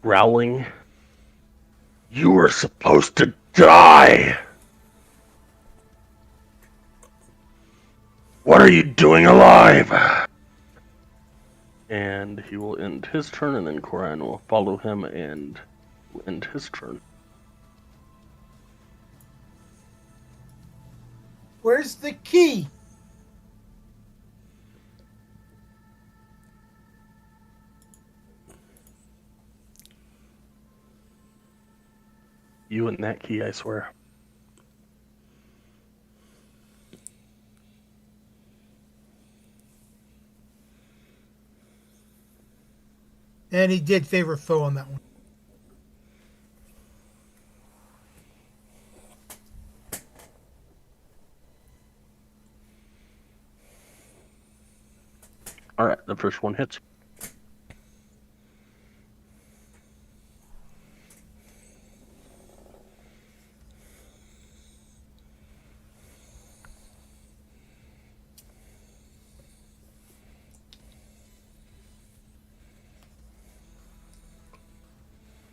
Growling. You were supposed to die! What are you doing alive? And he will end his turn, and then Koran will follow him and will end his turn. Where's the key? You and that key, I swear. And he did favor foe on that one. All right, the first one hits.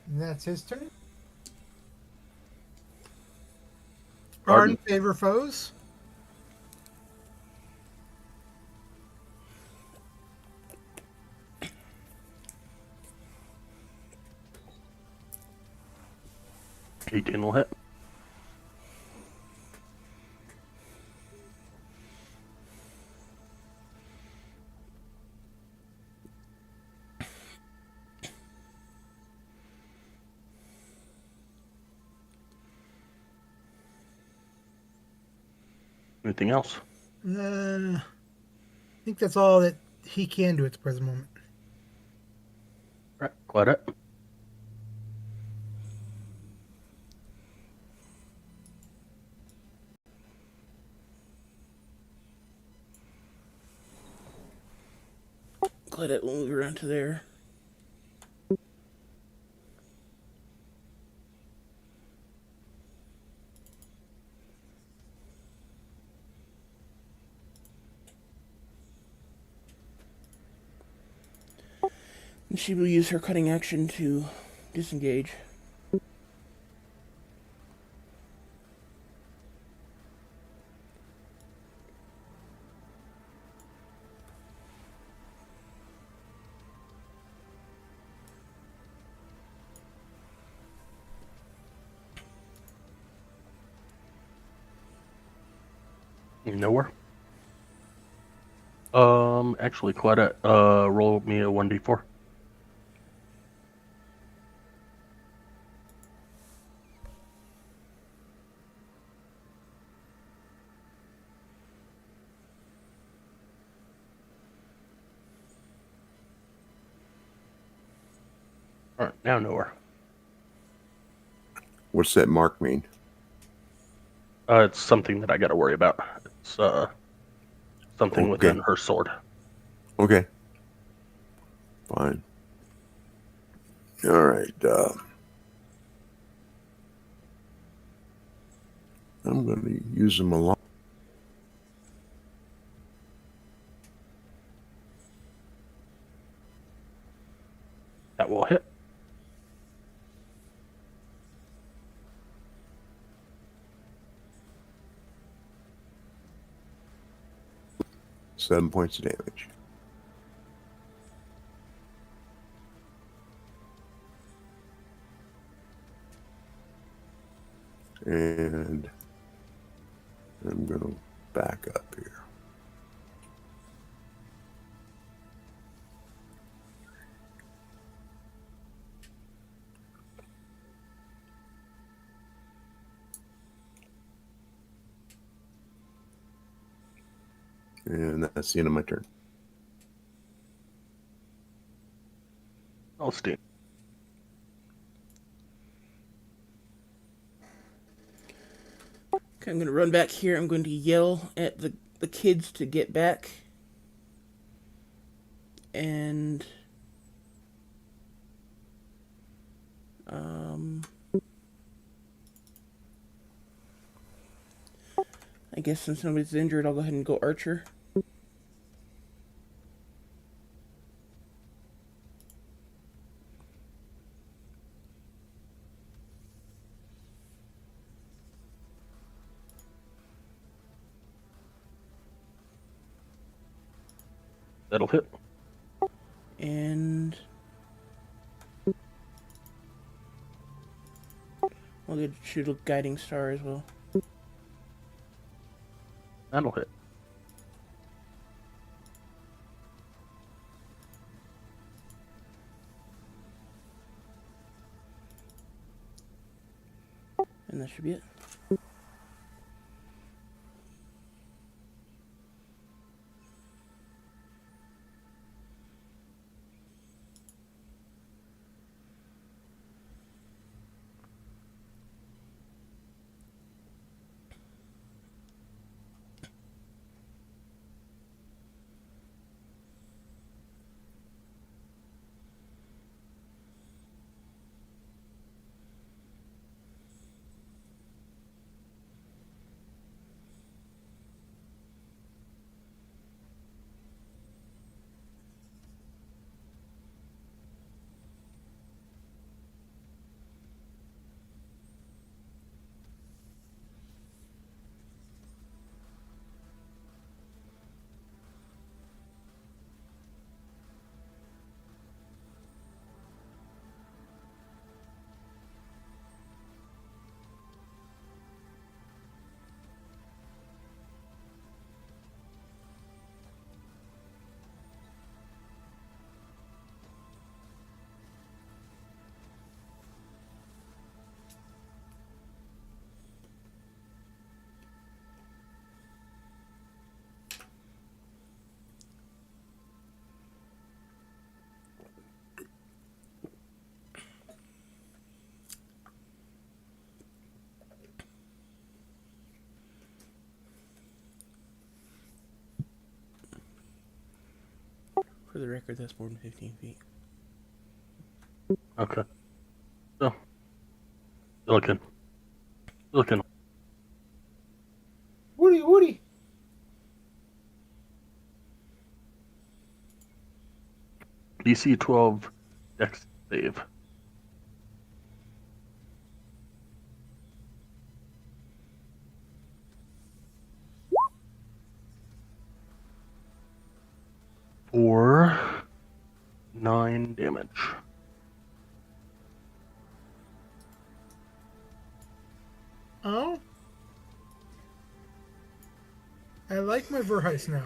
And that's his turn. Arden. Arden favor foes. $18 will hit. Anything else? I think that's all that he can do at the present moment. All right, Claudette. Claudette will move around to there. And she will use her cutting action to disengage. Nowhere. Actually, Claudette, roll me a 1d4. All right, now nowhere. What's that mark mean? It's something that I got to worry about. It's something Okay. within her sword. Okay. Fine. All right. I'm going to use them a lot. That will hit. Seven points of damage. And I'm going to back up here. And that's the end of my turn. Alstein. Okay, I'm going to run back here. I'm going to yell at the kids to get back. And I guess since nobody's injured, I'll go ahead and go Archer. That'll hit. And I'll get shoot a guiding star as well. That'll hit. And that should be it. For the record, that's more than 15 feet. Okay. So, Silicon. Silicon. Woody. DC 12 Dex save. For 9 damage. Oh, I like my Verheist now.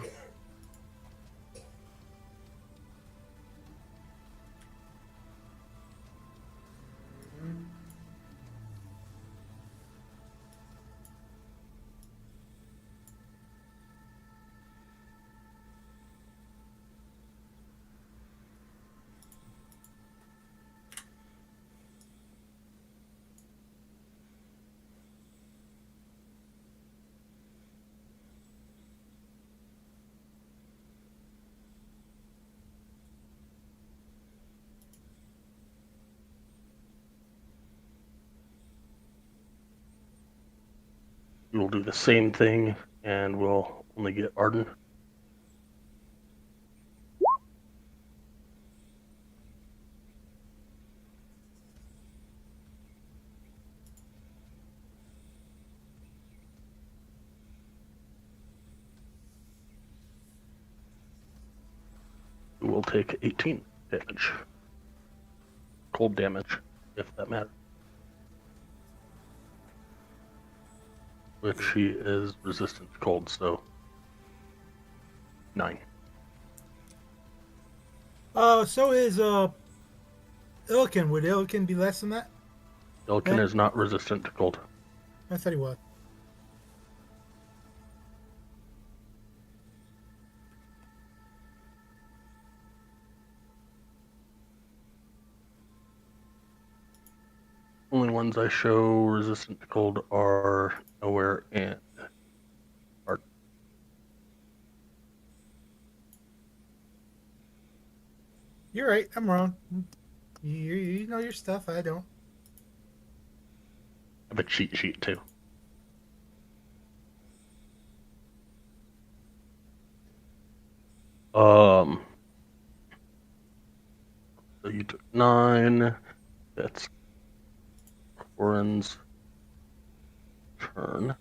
We'll do the same thing, and we'll only get Arden. Who will take 18 damage. Cold damage, if that matters. Which she is resistant to cold, so 9. So is Ilkin. Would Ilkin be less than that? Elkin Yeah. is not resistant to cold. I thought he was. Only ones I show resistant to cold are Nowhere and Arden. You're right. I'm wrong. You know your stuff. I don't. I have a cheat sheet too. So you took 9. That's Corin's turn.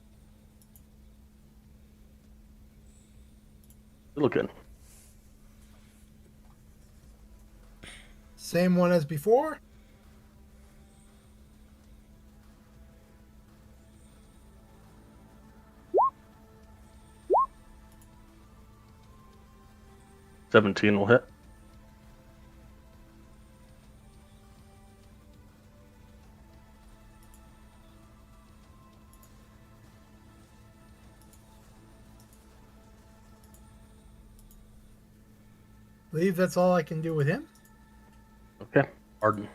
Looking. Same one as before. $17 will hit. Believe that's all I can do with him. Okay. Arden.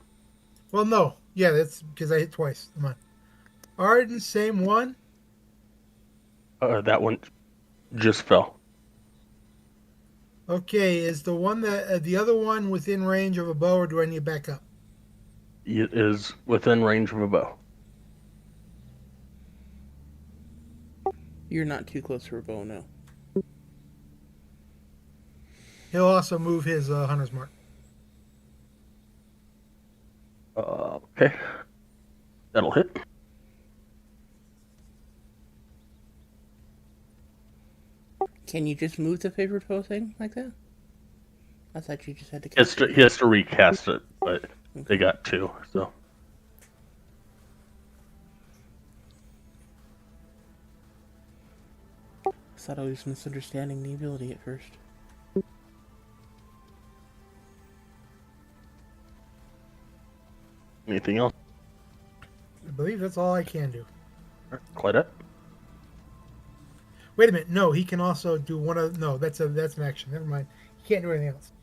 Well, no. Yeah, that's because I hit twice. Come on. Arden, same one. That one just fell. Okay, is the one that the other one within range of a bow, or do I need to back up? It is within range of a bow. You're not too close for a bow, no. He'll also move his hunter's mark. Okay. That'll hit. Can you just move the favorite bow thing like that? I thought you just had to He cast has to recast it, but they got 2, so. I thought I was misunderstanding the ability at first. Anything else? I believe that's all I can do. Claudette? Wait a minute. No, he can also do one of. No, that's an action. Never mind. He can't do anything else.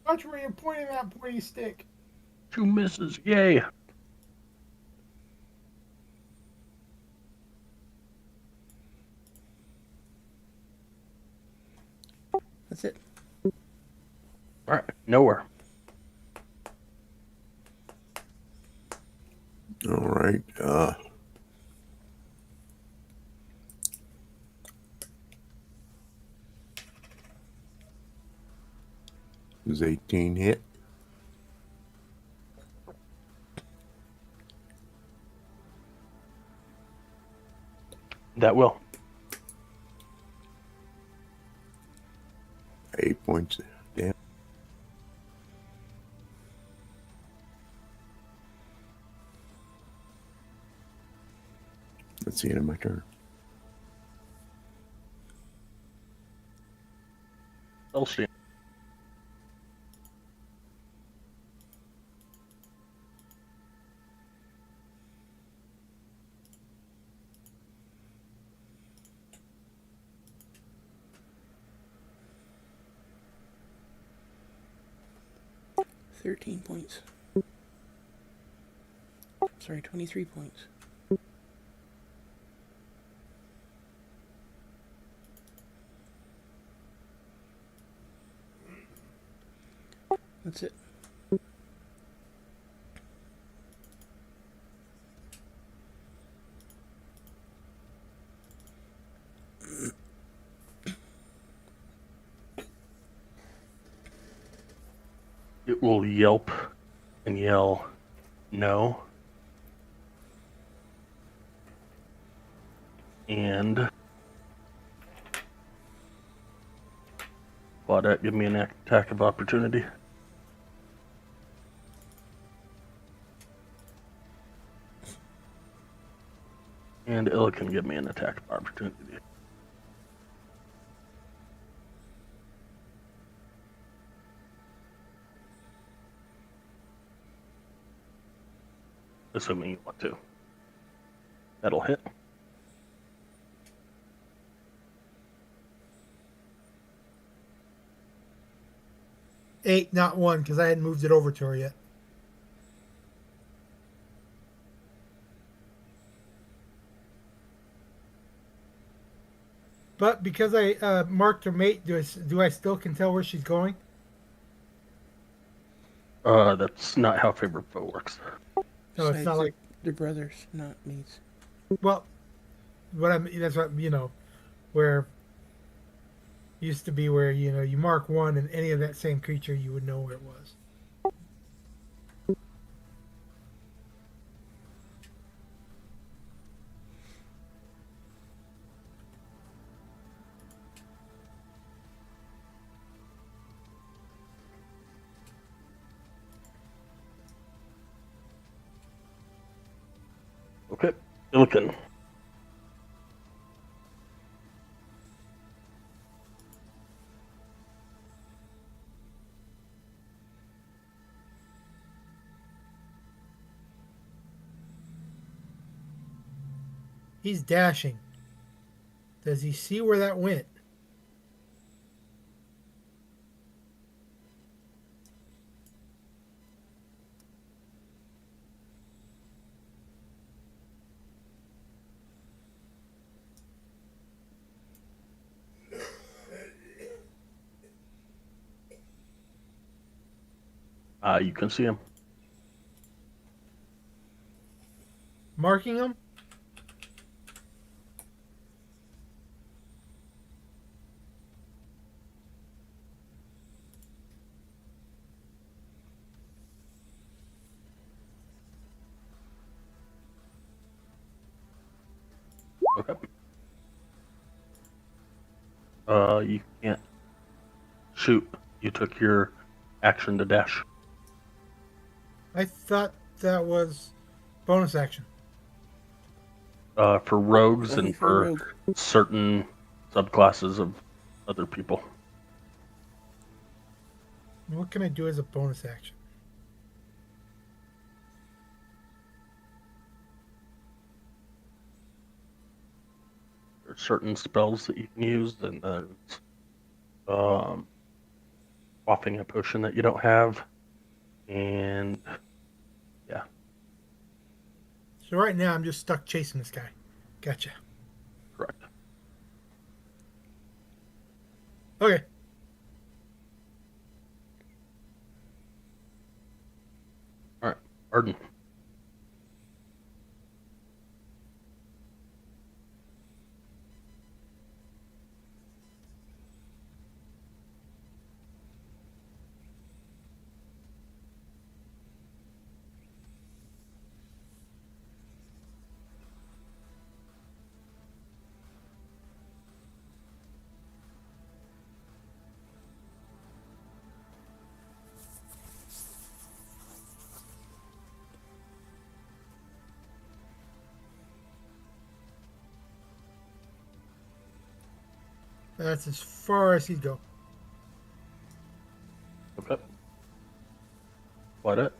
Watch where you're pointing that pointy stick. 2 misses. Yay. That's it. All right. Nowhere. All right. Does 18 hit? That will. 8 points. Damn. That's the end of my turn. Elsie. £13 Sorry, 23 points. That's it. It will yelp and yell, no. And Claudette, give me an attack of opportunity. And Illa can give me an attack of opportunity. Assuming you want to. That'll hit. Eight, not one, because I hadn't moved it over to her yet. But because I marked her mate, do I still can tell where she's going? That's not how favorite foe works. No, Besides, it's not like. they're brothers, not mates. Well, that's what where used to be where you mark one and any of that same creature you would know where it was. Okay, Illican. He's dashing. Does he see where that went? You can see him. Marking him? Okay. You can't shoot. You took your action to dash. I thought that was bonus action. For rogues Only and for for rogue. certain subclasses of other people. What can I do as a bonus action? There's certain spells that you can use, and then swapping a potion that you don't have. And So right now I'm just stuck chasing this guy. Gotcha. correct. Okay. All right, Arden. That's as far as he'd go. Okay. What it?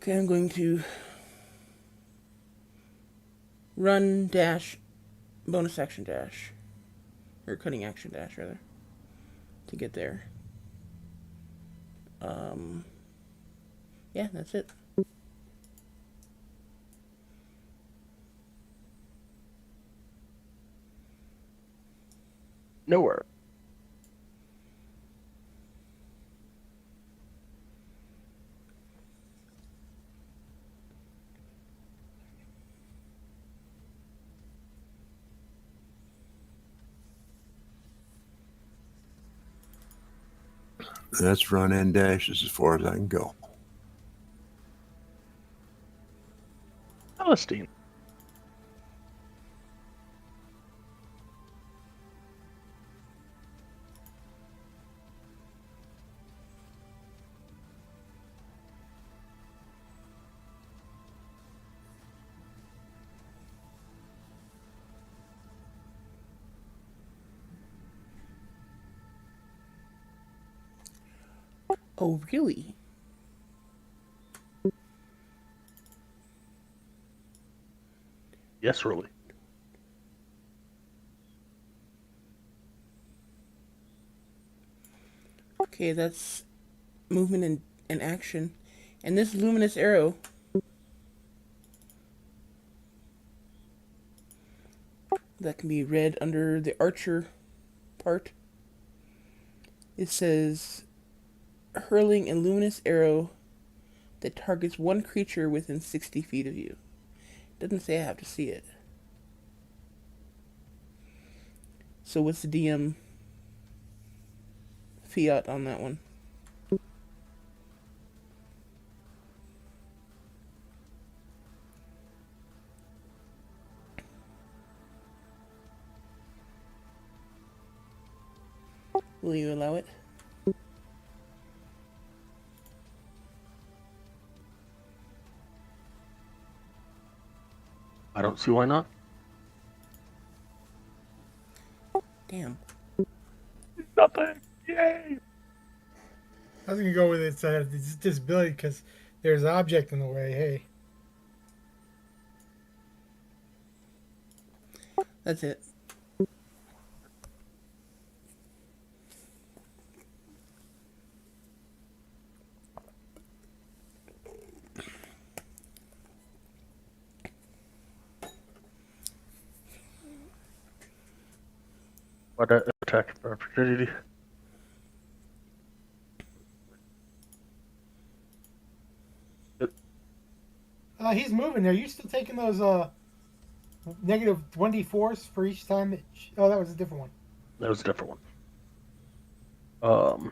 Okay, I'm going to run dash, bonus action dash, or cutting action dash rather, to get there. Yeah, that's it. Nowhere. That's run and dashes as far as I can go. Celestine. Oh, really? Yes, really. Okay, that's movement and action. And this luminous arrow that can be read under the archer part. It says hurling a luminous arrow that targets one creature within 60 feet of you. It doesn't say I have to see it. So what's the DM fiat on that one? Will you allow it? I don't see why not. Damn. Nothing. Yay! I was gonna go with its disability because there's an object in the way. Hey. That's it. What attack of opportunity? He's moving. Are you still taking those negative 1d4s for each time? Oh, that was a different one. That was a different one.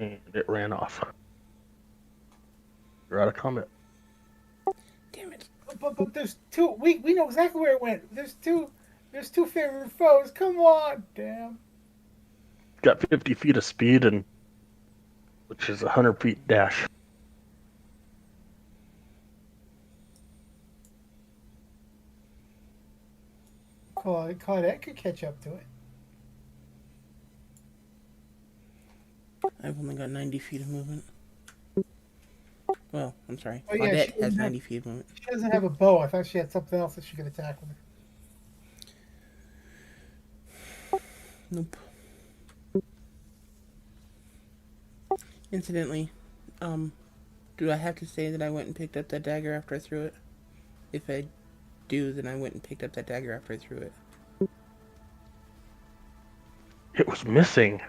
And it ran off. You're out of combat. Damn it. But there's two. We know exactly where it went. There's two favorite foes. Come on, damn. Got 50 feet of speed, and which is 100 feet dash. Claudette could catch up to it. I've only got 90 feet of movement. Well, I'm sorry. Oh, yeah, Claudette she has doesn't 90 feet of movement. She doesn't have a bow. I thought she had something else that she could attack with. Nope. Incidentally, do I have to say that I went and picked up that dagger after I threw it? If I do, then I went and picked up that dagger after I threw it. It was missing.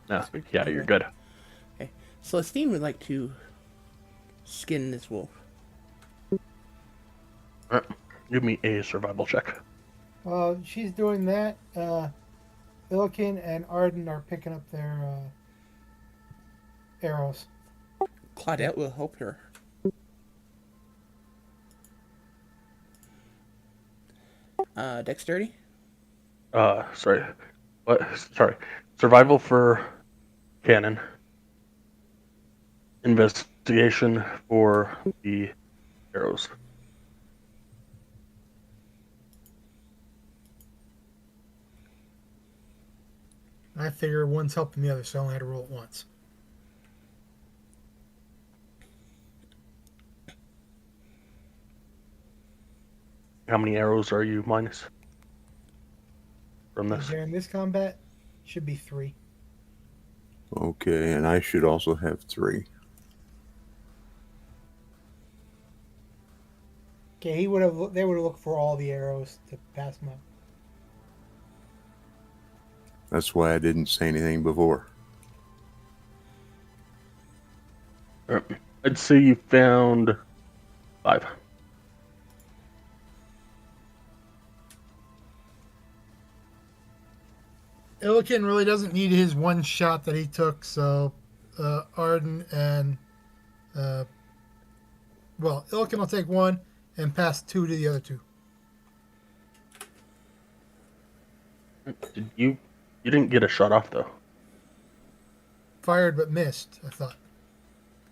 No, yeah, you're good. Okay. Celestine would like to skin this wolf. Give me a survival check. She's doing that. Illikin and Arden are picking up their arrows. Claudette will help her. Dexterity? Sorry. What? Sorry. Survival for Cannon. Investigation for the arrows. I figure one's helping the other, so I only had to roll it once. How many arrows are you minus from this? During this combat, should be 3. Okay, and I should also have 3. Okay, they would have looked for all the arrows to pass them up. That's why I didn't say anything before. I'd say you found 5. Illikin really doesn't need his one shot that he took, so Arden and Illikin will take 1 and pass 2 to the other 2. Did you didn't get a shot off though? Fired but missed, I thought.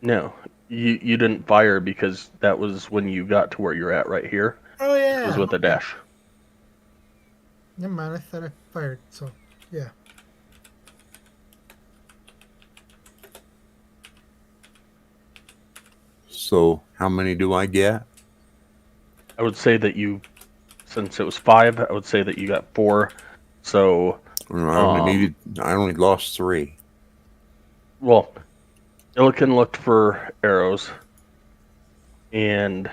No, you didn't fire because that was when you got to where you're at right here. Oh It yeah. was with a dash. Never mind, I thought I fired, so yeah. So, how many do I get? I would say that since it was 5, I would say that you got 4. So, I only lost 3. well, Illikin looked for arrows, and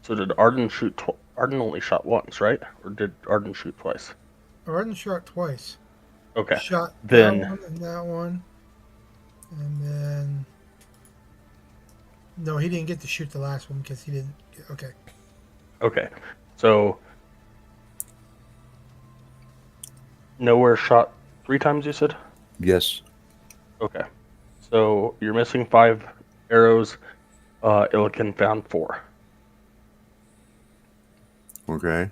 so did Arden shoot? Arden only shot once, right? Or did Arden shoot twice? Arden shot twice. Okay. Shot Then- that one and that one. And then... No, he didn't get to shoot the last one because he didn't... Okay. Okay. So, nowhere shot 3 times, you said? Yes. Okay. So, you're missing 5 arrows. Illikin found 4. Okay.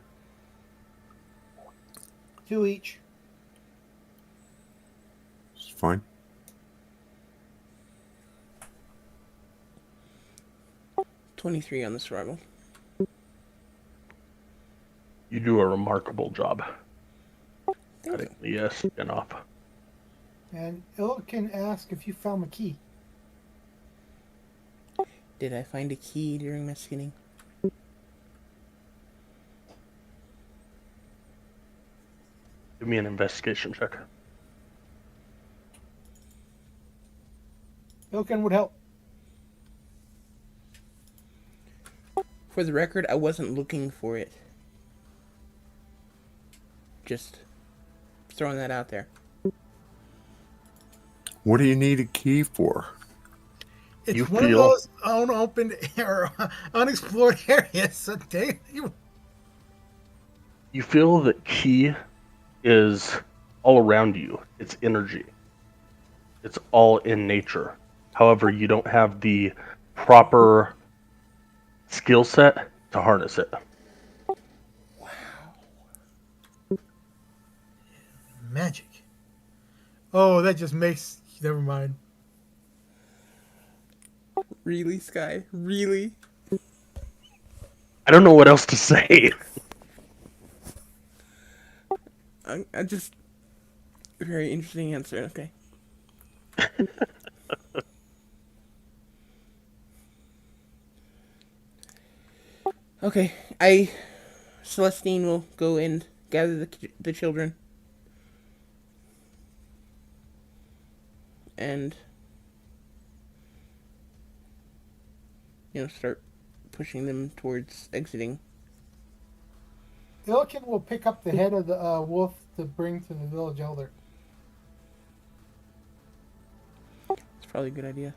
2 each. It's fine. $23 on the survival. You do a remarkable job. Thank you. Cutting the skin off. And Illikin asked if you found the key. Did I find a key during my skinning? Give me an investigation check. Illikin would help. For the record, I wasn't looking for it. Just throwing that out there. What do you need a key for? It's You one feel- of those unopened or unexplored areas. So You feel that ki is all around you. It's energy. It's all in nature. However, you don't have the proper skill set to harness it. Magic. Oh, that just makes. Never mind. Really, Sky? Really? I don't know what else to say. I just very interesting answer. Okay. Okay, Celestine will go and gather the children and start pushing them towards exiting. Illiken will pick up the head of the wolf to bring to the village elder. It's probably a good idea.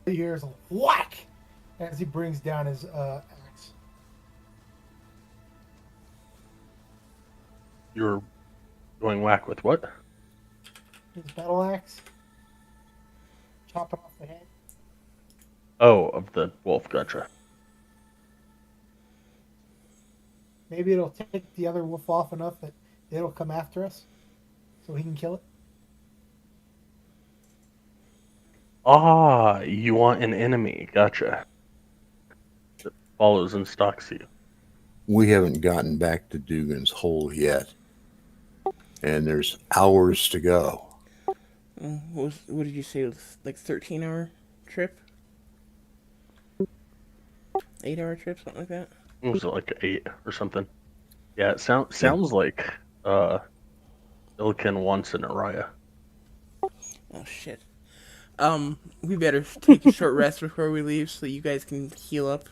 He hears a whack as he brings down his axe. You're going whack with what? His battle axe. Chopping off the head. Oh, of the wolf. Gotcha. Maybe it'll take the other wolf off enough that it'll come after us so he can kill it. Ah, you want an enemy. Gotcha. That follows and stalks you. We haven't gotten back to Dougan's hole yet, and there's hours to go. What did you say? It was like 13-hour trip? 8-hour trip, something like that. Was it like 8 or something? Yeah, it sounds like Ilkin wants an Araya. Oh shit. We better take a short rest before we leave so you guys can heal up,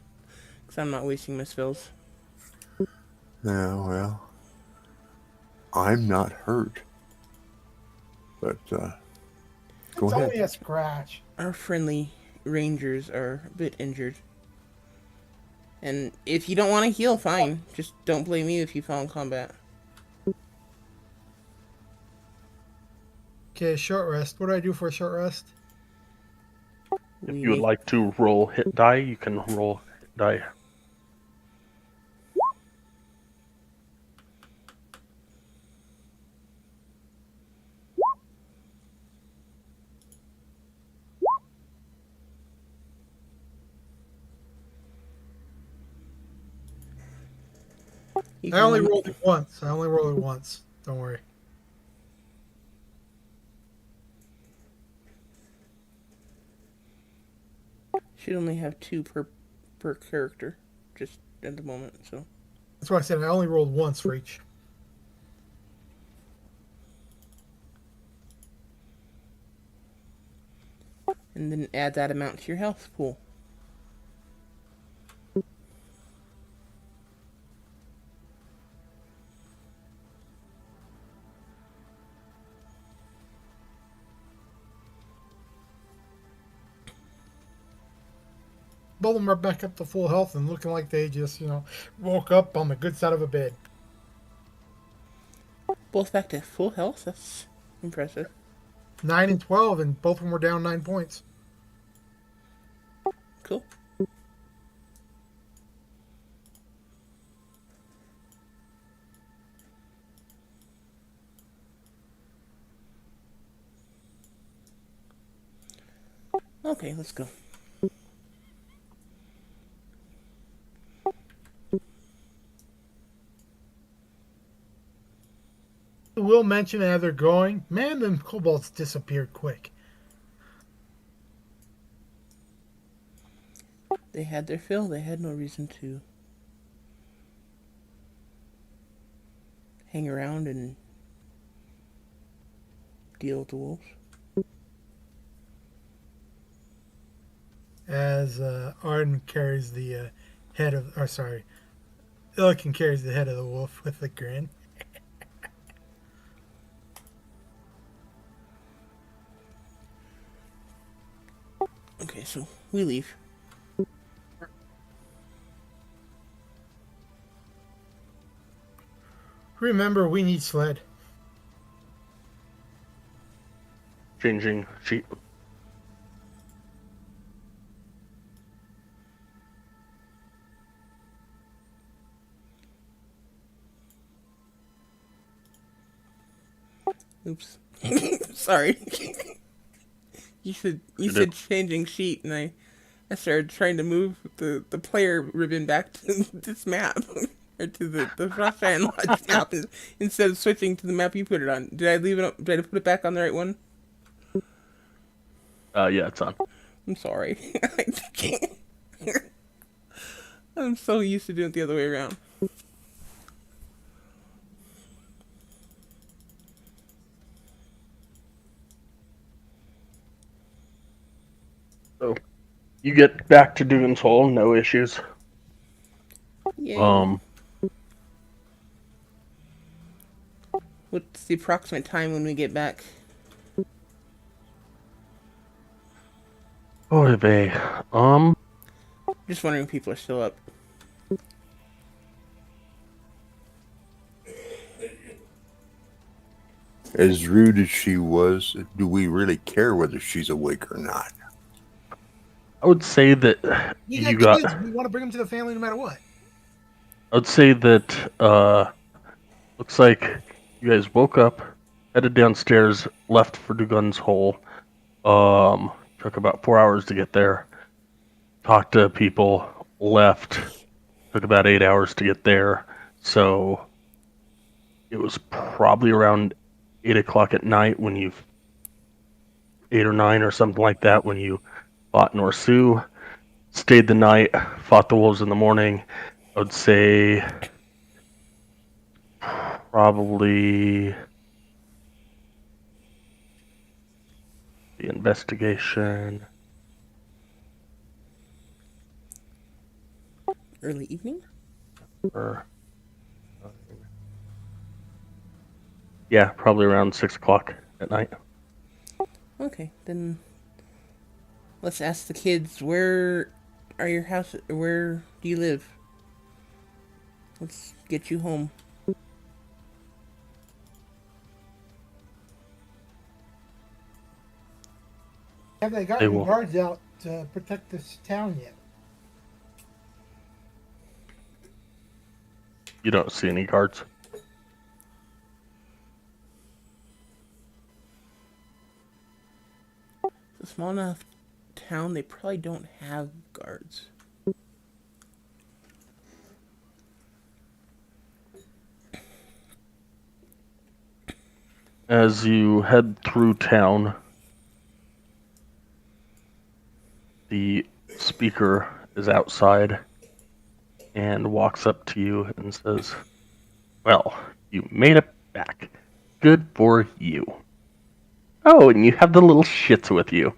because I'm not wasting my spells. Yeah, well, I'm not hurt, but go It's ahead. only a scratch. Our friendly rangers are a bit injured. And if you don't want to heal, fine. Just don't blame me if you fall in combat. Okay, short rest. What do I do for a short rest? If you would like to roll hit die, you can roll hit die. I only rolled it once. Don't worry. Should only have 2 per character, just at the moment. So That's why I said I only rolled once for each. and then add that amount to your health pool. Both of them are back up to full health and looking like they just, woke up on the good side of a bed. Both back to full health. That's impressive. 9 and 12, and both of them were down 9 points. Cool. Okay, let's go. I will mention as they're going, man, them kobolds disappeared quick. They had their fill. They had no reason to hang around and deal with the wolves. As Arden carries the head of, or sorry, Illiken carries the head of the wolf with a grin. Okay, so we leave. Remember, we need sled. Changing sheet. Oops. Sorry. You said changing sheet, and I started trying to move the player ribbon back to this map. Or to the Frostgiant Lodge map instead of switching to the map you put it on. Did I leave it? Did I put it back on the right one? Yeah, it's on. I'm sorry. I can't. I'm so used to doing it the other way around. So you get back to Dougan's Hole, no issues. Yay. What's the approximate time when we get back? Oh, they. Just wondering if people are still up. As rude as she was, do we really care whether she's awake or not? I would say that You got kids. We want to bring them to the family no matter what. I would say that looks like you guys woke up, headed downstairs, left for Dougan's Hole. Took about 4 hours to get there. Talked to people, left. Took about 8 hours to get there. So it was probably around 8 o'clock at night when 8 or 9 or something like that when you fought Norsu. Stayed the night, fought the wolves in the morning. I would say probably the investigation. Early evening? Yeah, probably around 6 o'clock at night. Okay, then let's ask the kids, where are your house? Where do you live? Let's get you home. Have they got They any will. guards out to protect this town yet? You don't see any guards. It's a small enough town, they probably don't have guards. As you head through town, the speaker is outside and walks up to you and says, "Well, you made it back. Good for you. Oh, and you have the little shits with you.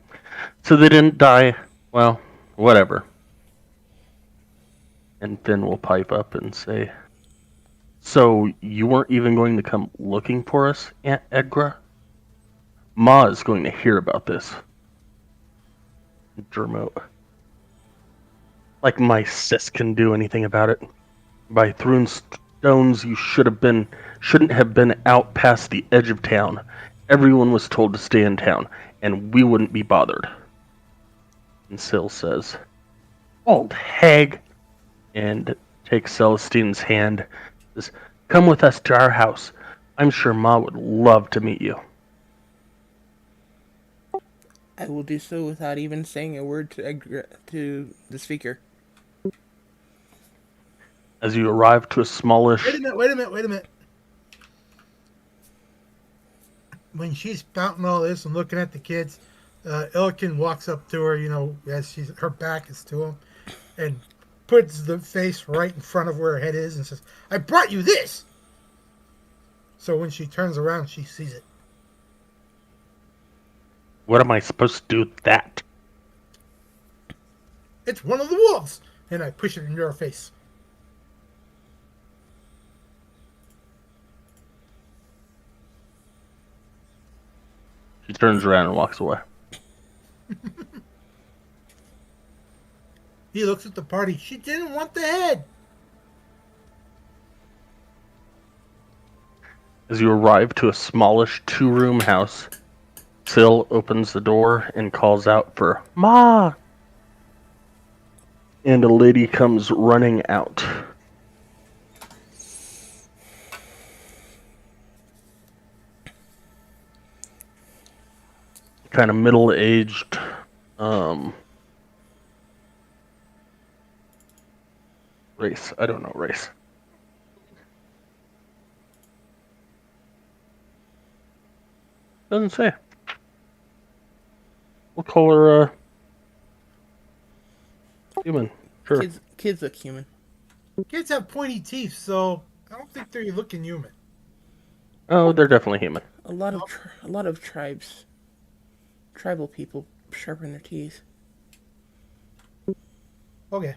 So they didn't die. Well, whatever." And Finn will pipe up and say, "So you weren't even going to come looking for us, Aunt Edgra? Ma is going to hear about this." Dermot. Like my sis can do anything about it. By throwing stones, you shouldn't have been out past the edge of town. Everyone was told to stay in town, and we wouldn't be bothered. And Syl says, "Old hag," and takes Celestine's hand. Says, "Come with us to our house. I'm sure Ma would love to meet you." I will do so without even saying a word to the speaker. As you arrive to a smallish... Wait a minute. When she's spouting all this and looking at the kids, Ilkin walks up to her, as her back is to him, and puts the face right in front of where her head is and says, "I brought you this!" So when she turns around, she sees it. What am I supposed to do with that? "It's one of the wolves!" And I push it into her face. She turns around and walks away. He looks at the party. She didn't want the head. As you arrive to a smallish 2-room house, Syl opens the door and calls out for Ma! And a lady comes running out. Kind of middle-aged, race. I don't know race. Doesn't say. We'll call her, human. Sure. Kids look human. Kids have pointy teeth, so I don't think they're looking human. Oh, they're definitely human. A lot of tribal people sharpen their teeth. Okay.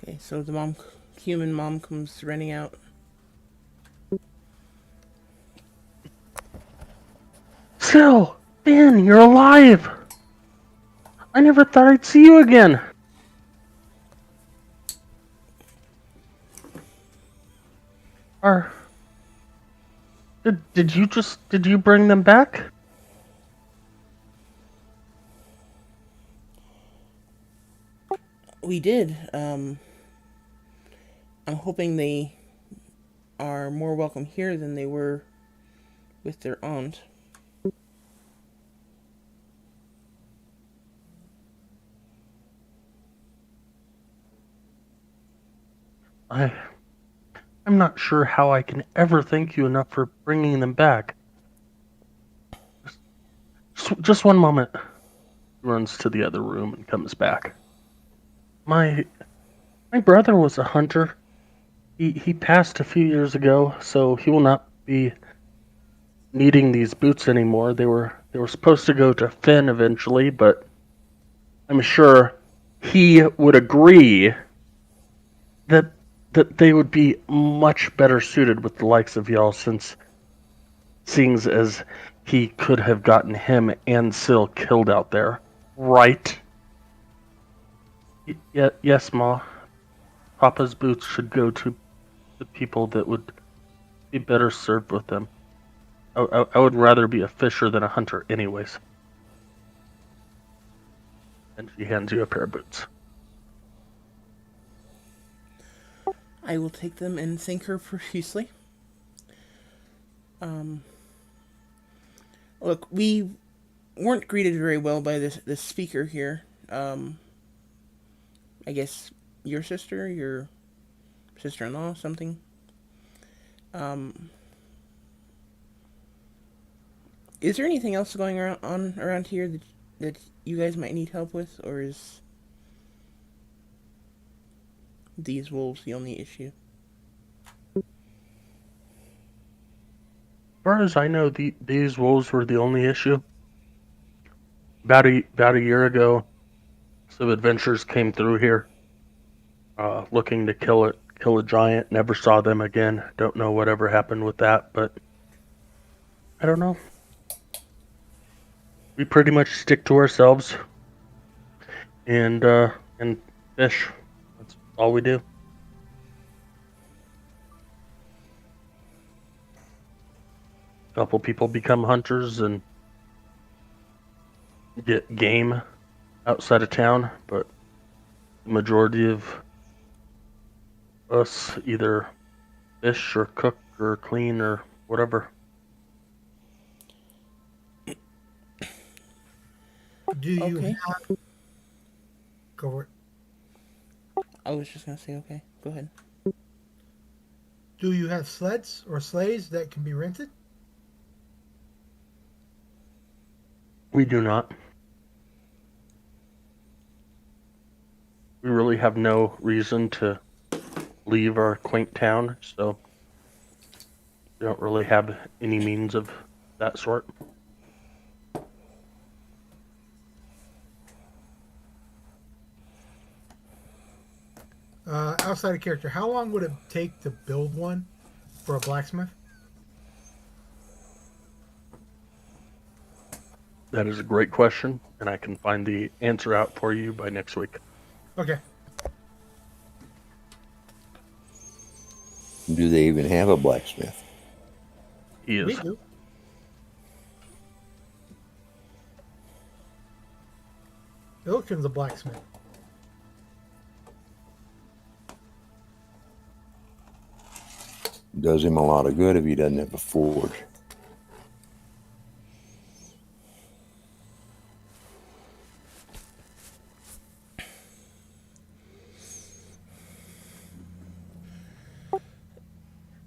Okay, so the human mom comes running out. Syl! Ben, you're alive! I never thought I'd see you again! Did you bring them back? We did. I'm hoping they are more welcome here than they were with their aunt. I'm not sure how I can ever thank you enough for bringing them back. Just one moment. He runs to the other room and comes back. My brother was a hunter. He passed a few years ago, so he will not be needing these boots anymore. They were supposed to go to Finn eventually, but I'm sure he would agree that they would be much better suited with the likes of y'all, since seeing as he could have gotten him and Syl killed out there, right? Yes, Ma. Papa's boots should go to the people that would be better served with them. I would rather be a fisher than a hunter anyways. And she hands you a pair of boots. I will take them and thank her profusely. Look, we weren't greeted very well by this speaker here. I guess your sister-in-law, something. Is there anything else going on around here that you guys might need help with, or is these wolves the only issue? As far as I know, these wolves were the only issue. About a year ago, some adventurers came through here, looking to kill a giant. Never saw them again. Don't know whatever happened with that, but I don't know. We pretty much stick to ourselves and fish. That's all we do. A couple people become hunters and get game outside of town, but the majority of us either fish or cook or clean or whatever. Do you Okay. have... Go for it. I was just gonna say, okay, go ahead. Do you have sleds or sleighs that can be rented? We do not. We really have no reason to leave our quaint town, so we don't really have any means of that sort. Outside of character, how long would it take to build one for a blacksmith? That is a great question, and I can find the answer out for you by next week. Okay. Do they even have a blacksmith? He We is. do. Ilkin's a blacksmith. Does him a lot of good if he doesn't have a forge.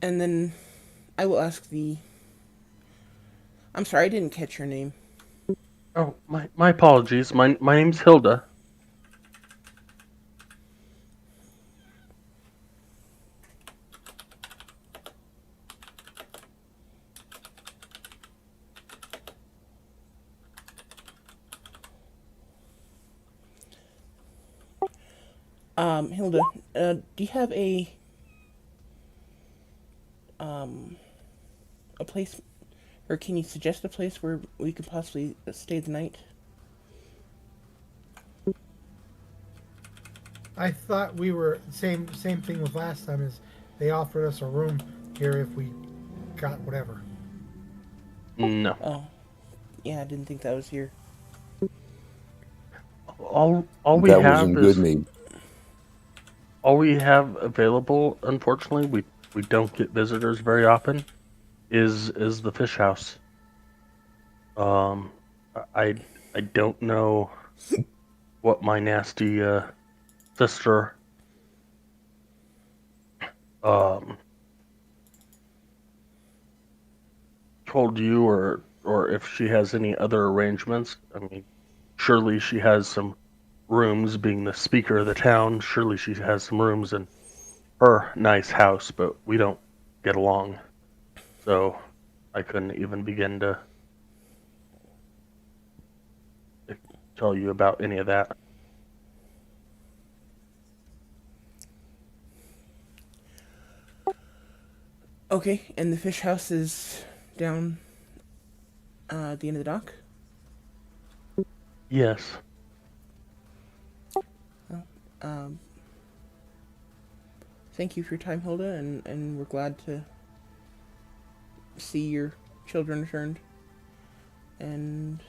And then I will ask the. I'm sorry, I didn't catch your name. Oh, my apologies. My name's Hilda. Hilda, do you have a place, or can you suggest a place where we could possibly stay the night? I thought we were same thing with last time. Is they offered us a room here if we got whatever. No. Oh, yeah, I didn't think that was here. All we That was have in is good need. all we have available. Unfortunately, we don't get visitors very often. Is the fish house. Um, I I don't know what my nasty sister um told you, or if she has any other arrangements. I mean, surely she has some rooms. Being the speaker of the town, surely she has some rooms in her nice house, but we don't get along. So I couldn't even begin to tell you about any of that. Okay, and the fish house is down at the end of the dock? Yes. Well, thank you for your time, Hilda, and we're glad to see your children returned. And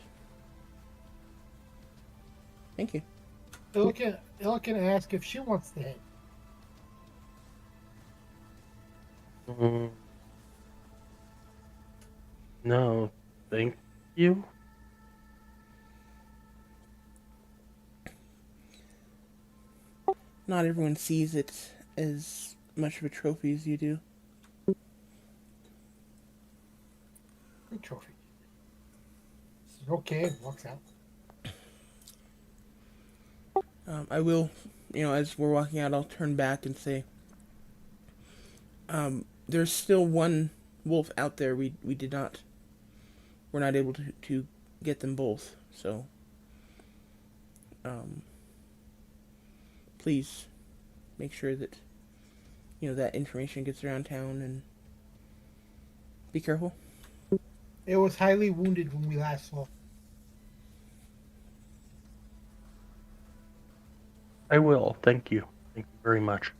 thank you. Ilkin asked if she wants to hit. Mm, no, thank you. Not everyone sees it as much of a trophy as you do. Good trophy. Okay, walks out. I will, as we're walking out, I'll turn back and say, there's still one wolf out there. We're not able to get them both. So, please make sure that, that information gets around town, and be careful. It was highly wounded when we last saw. I will. Thank you. Thank you very much.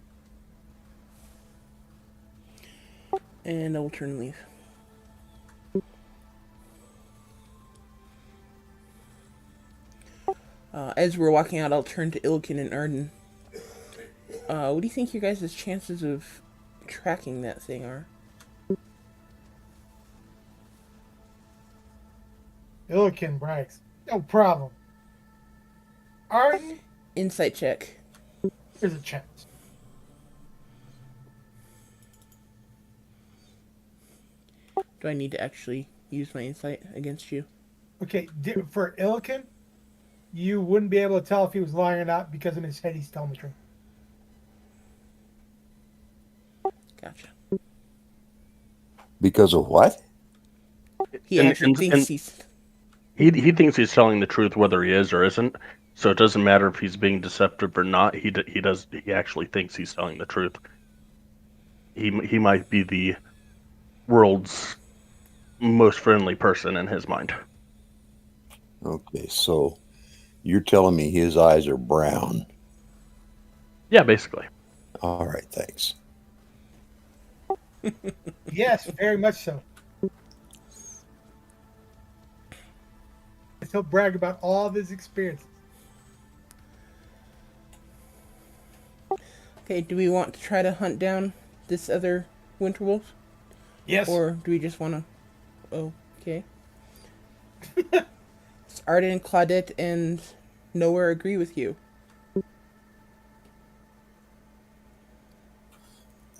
And I will turn and leave. As we're walking out, I'll turn to Ilkin and Arden. What do you think your guys' chances of tracking that thing are? Ilkin brags. No problem. Arden, Insight check. there's a chance. Do I need to actually use my insight against you? Okay, for Ilkin, you wouldn't be able to tell if he was lying or not because in his head he's telling the truth. Gotcha. Because of what? He actually thinks he's... He thinks he's telling the truth whether he is or isn't. So it doesn't matter if he's being deceptive or not. He actually thinks he's telling the truth. He might be the world's most friendly person in his mind. Okay, so you're telling me his eyes are brown. Yeah, basically. All right, thanks. Yes, very much so. He'll brag about all of his experiences. Okay, do we want to try to hunt down this other winter wolf? Yes. Or do we just want to... Okay. Arden, Claudette, and Nowhere agree with you.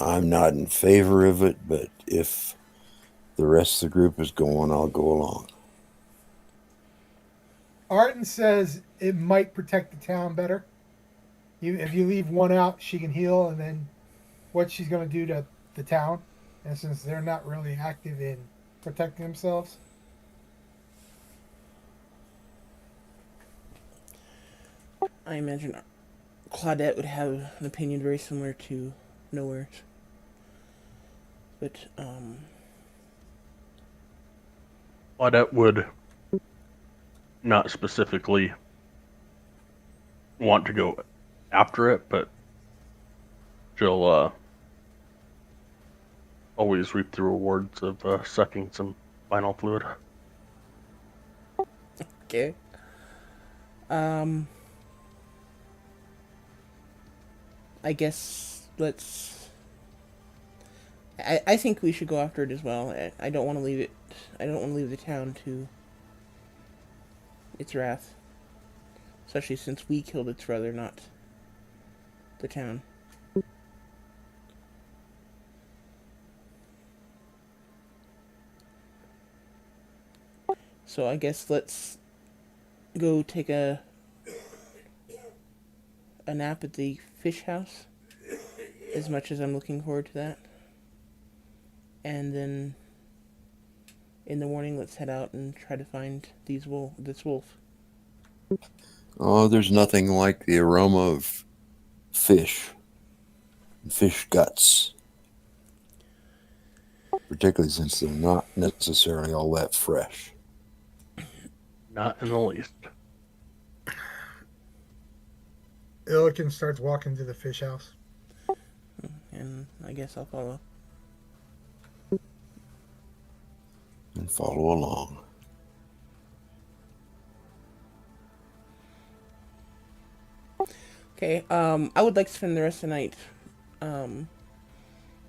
I'm not in favor of it, but if the rest of the group is going, I'll go along. Arden says it might protect the town better. If you leave one out, she can heal, and then what she's going to do to the town. And since they're not really active in protecting themselves, I imagine Claudette would have an opinion very similar to Nowhere's. But, Claudette would not specifically want to go after it, but she'll always reap the rewards of sucking some spinal fluid. okay. I guess let's... I think we should go after it as well. I don't want to leave it... I don't want to leave the town to its wrath. Especially since we killed its brother, not the town. So I guess let's go take a nap at the fish house, as much as I'm looking forward to that. And then in the morning, let's head out and try to find this wolf. Oh, there's nothing like the aroma of fish and fish guts, particularly since they're not necessarily all that fresh. Not in the least. Illiken starts walking to the fish house. And I guess I'll follow. And follow along. Okay, I would like to spend the rest of the night,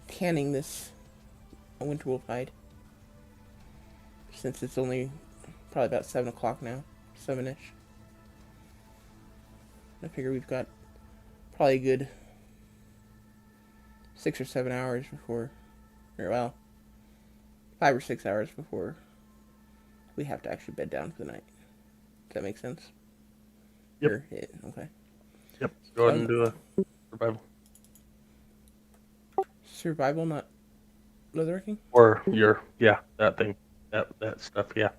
canning this winter wolf hide. Since it's only probably about 7 o'clock now. 7-ish. I figure we've got probably a good 6 or 7 hours before, or well, 5 or 6 hours before we have to actually bed down for the night. Does that make sense? Yep. Okay. Yep. Go ahead and do a survival. Survival, not leatherworking? Or that thing. That stuff, yeah.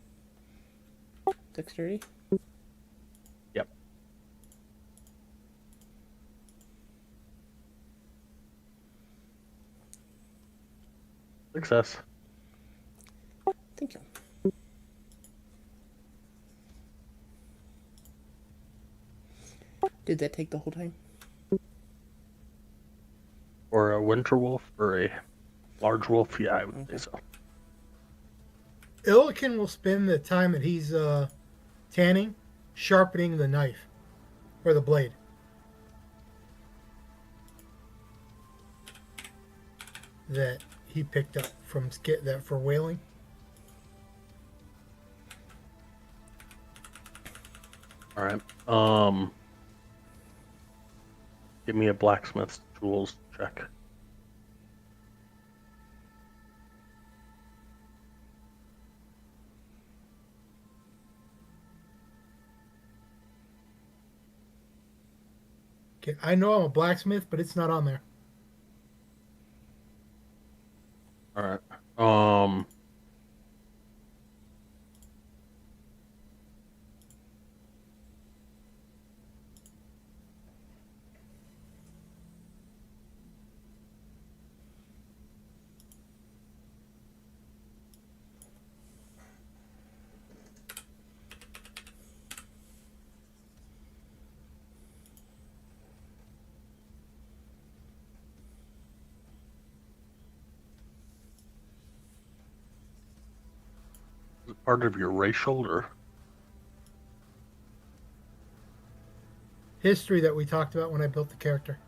Dexterity? Yep. Success. Thank you. Did that take the whole time? Or a winter wolf or a large wolf, yeah, I would say so. Illiken will spend the time that he's tanning, sharpening the knife or the blade. That he picked up from that for whaling. All right. Give me a blacksmith's tools check. Okay, I know I'm a blacksmith, but it's not on there. All right. part of your racial or History that we talked about when I built the character.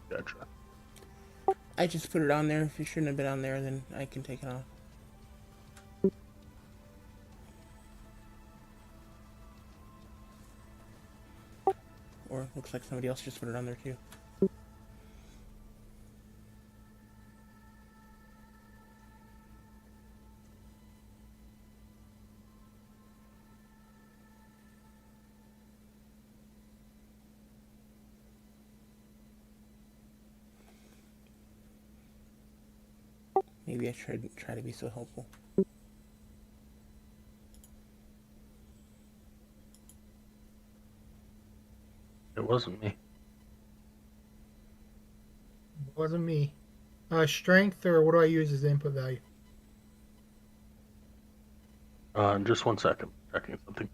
gotcha? I just put it on there. If it shouldn't have been on there, then I can take it off. Or it looks like somebody else just put it on there too. Maybe I should try to be so helpful. It wasn't me. It wasn't me. Strength, or what do I use as the input value? Just 1 second. Checking something.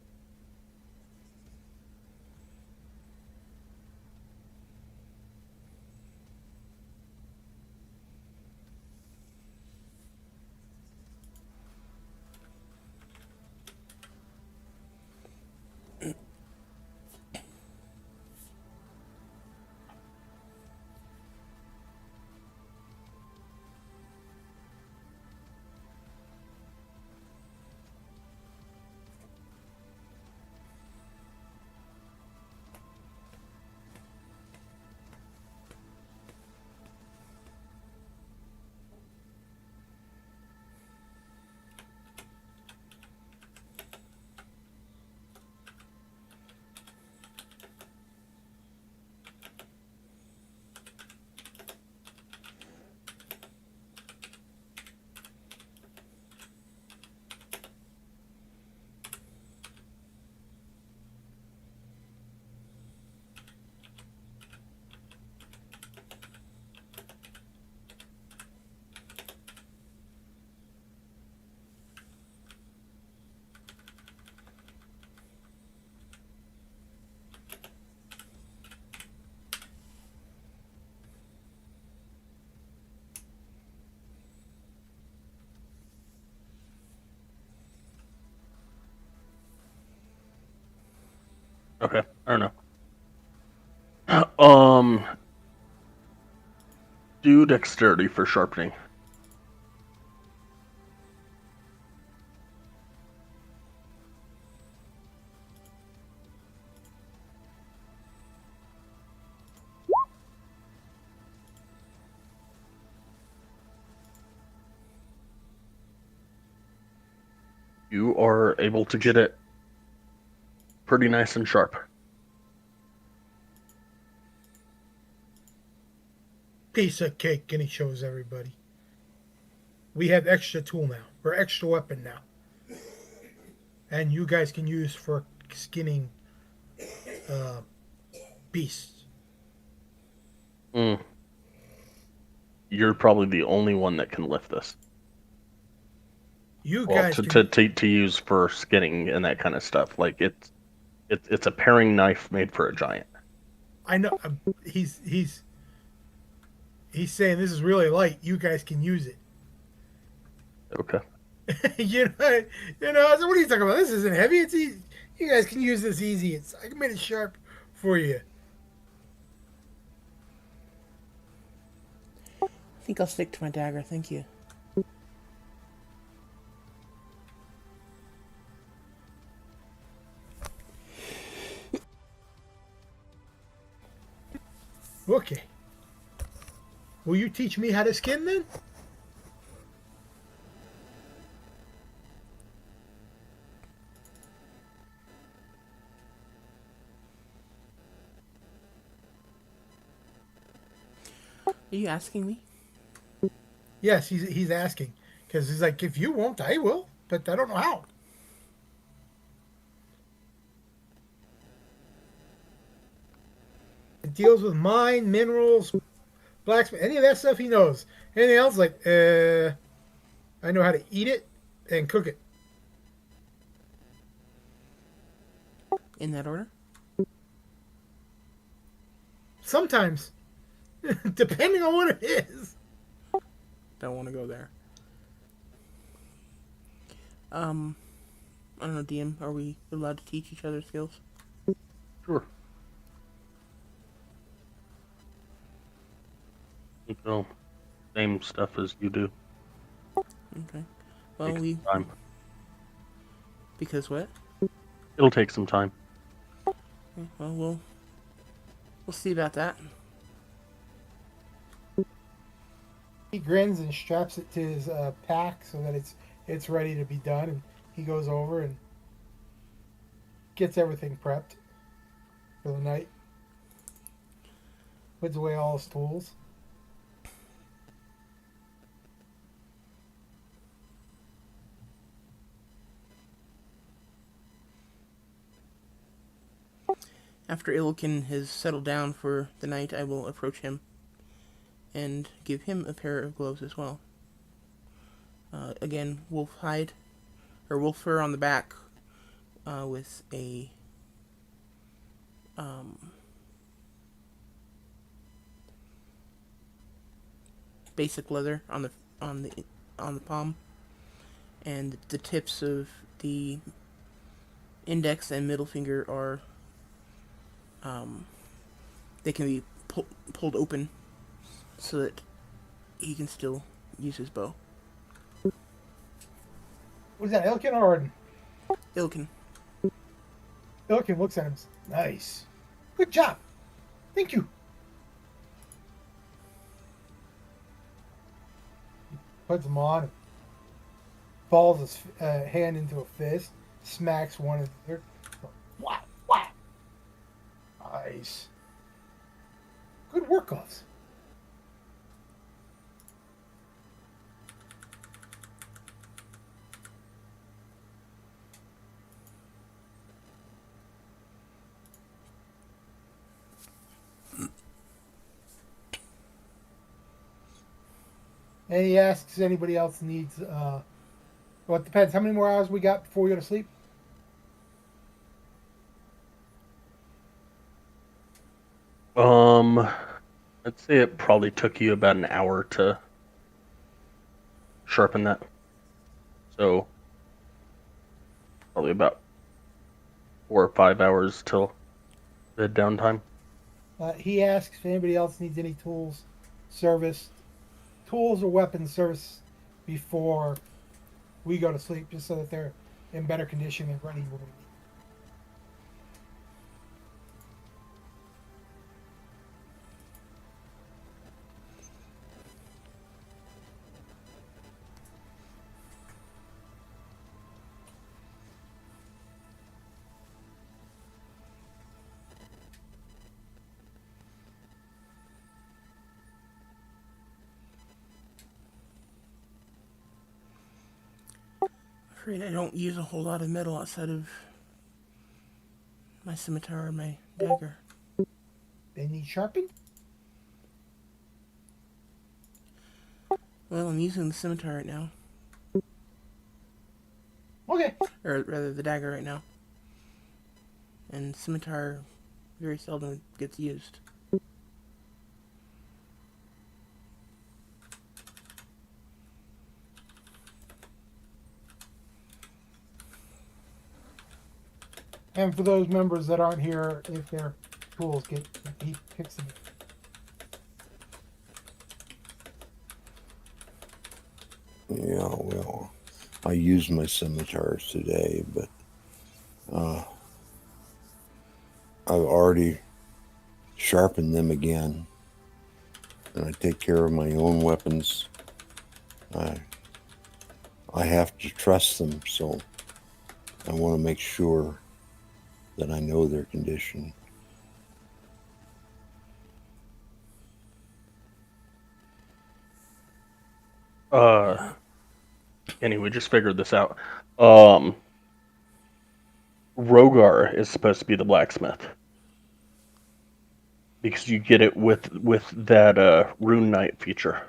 Okay, I don't know. Do dexterity for sharpening. You are able to get it pretty nice and sharp. Piece of cake, and he shows everybody. We have extra tool now, or extra weapon now. And you guys can use for skinning beasts. Mm. You're probably the only one that can lift this. You Well, guys to use for skinning and that kind of stuff. Like it's a paring knife made for a giant. I know he's saying this is really light. You guys can use it. Okay. So what are you talking about? This isn't heavy. It's easy. You guys can use this easy. I made it sharp for you. I think I'll stick to my dagger. Thank you. Okay. Will you teach me how to skin then? Are you asking me? Yes, he's asking because he's like, if you won't, I will, but I don't know how. It deals with mine, minerals, blacksmith, any of that stuff he knows. Anything else, like, I know how to eat it and cook it. In that order? Sometimes, depending on what it is. Don't want to go there. I don't know, DM, are we allowed to teach each other skills? Sure. You know, same stuff as you do. Okay. Well, Takes we... time. Because what? It'll take some time. Okay, well, we'll see about that. He grins and straps it to his pack so that it's ready to be done, and he goes over and gets everything prepped for the night. Puts away all his tools. After Illikin has settled down for the night, I will approach him and give him a pair of gloves as well. Again, wolf hide, or wolf fur on the back, with a basic leather on the palm, and the tips of the index and middle finger are they can be pulled open so that he can still use his bow. What is that, Ilkin or Arden? Ilkin. Ilkin looks at him. Nice. Good job. Thank you. He puts them on, balls his hand into a fist, smacks one of the other. Wow, wow. Nice. Good work, gloves. And he asks if anybody else needs. Well, it depends. How many more hours we got before we go to sleep? I'd say it probably took you about an hour to sharpen that. So, probably about 4 or 5 hours till the downtime. He asks if anybody else needs any tools serviced, tools or weapons serviced before we go to sleep, just so that they're in better condition and ready when we need. Afraid I don't use a whole lot of metal outside of my scimitar or my dagger. They need sharpened? Well, I'm using the scimitar right now. Okay. Or rather, the dagger right now. And scimitar very seldom gets used. And for those members that aren't here, if their tools get, he picks them. Yeah, well, I used my scimitars today, but I've already sharpened them again, and I take care of my own weapons. I have to trust them, so I want to make sure that I know their condition. Anyway, just figured this out. Rogar is supposed to be the blacksmith because you get it with that rune knight feature,